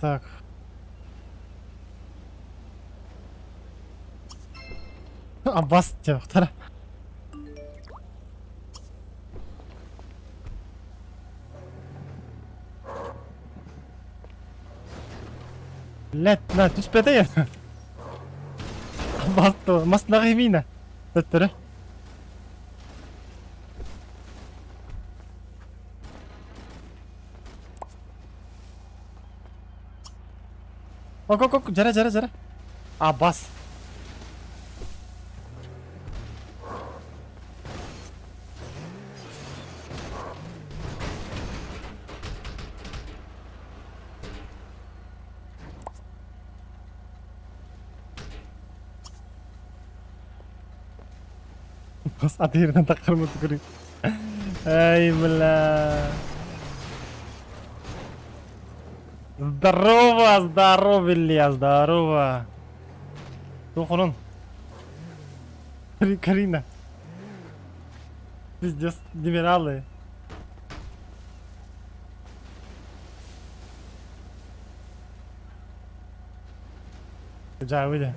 Так. Abbas diyor. Tara. لا تثبت ايه بطل مصنع يمينه تتره اوك جرى عباس بس عطير نتقر متقري اي بلا здорово Илья, здорово Тухрон Карина Пиздец, генералы Жа, выйди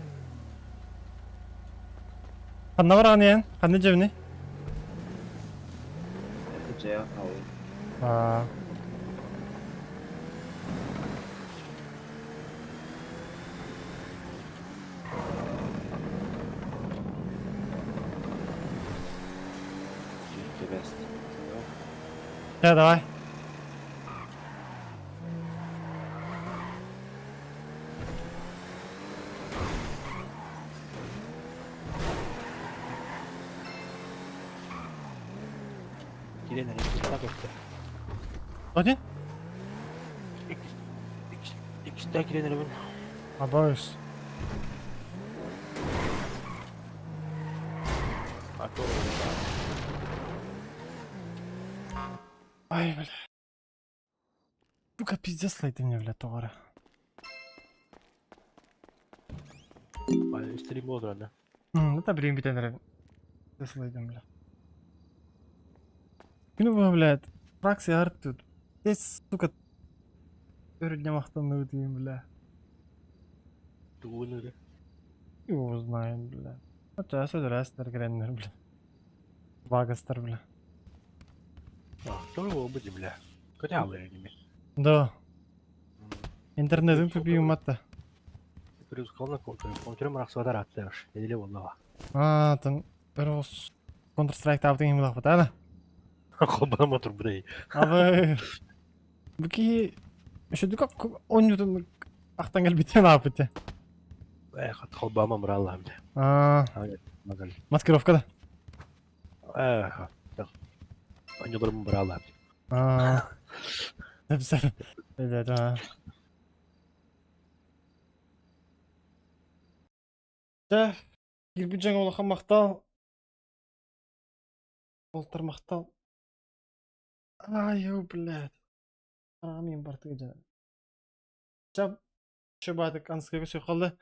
Қанна барған ең? Қанна жевіне? Жа, давай. Киренер так işte. Hadi. İkisi de Kirener'e ben. Abarız. Ай, бля. Сука, пиздец слайды мне, бля, тоғары. Стрим болды анда. Это блин, битенер. Пиздец слайды, бля. Күні бұл, блядь, фракция арт тут. Здесь, сука, өрдне мақтанды өтейін, бля. Туғыны да. Его знаем, бля. Хотя сөдірәстер кереннер, бля. Вагастар, бля. Тоже ол бұды, бля. Көте алыр әңгіме. Да. Интернетім көбейім матта. Көріз қалына контурым рақсуадар аттырыш. Неделе болдыға. Тын бір осы Counter-Strike табытың емілақ бұт, әлі? Қолбанама тұр бұдай. Абы... Бүкі... Үші дүк ойнудың ақтан кәл біттен апыт, Қат қолбама мұра Allah'ım de. Маскировка да. Oynularımı мұра Allah'ım de. Güzel. Evet ha. Да, гирби жаңа олақан мақтал. Болтыр мақтал. Ай, блядь. Мен бартыға жаңа. Чап, шөбадық анысқа көсі қалды.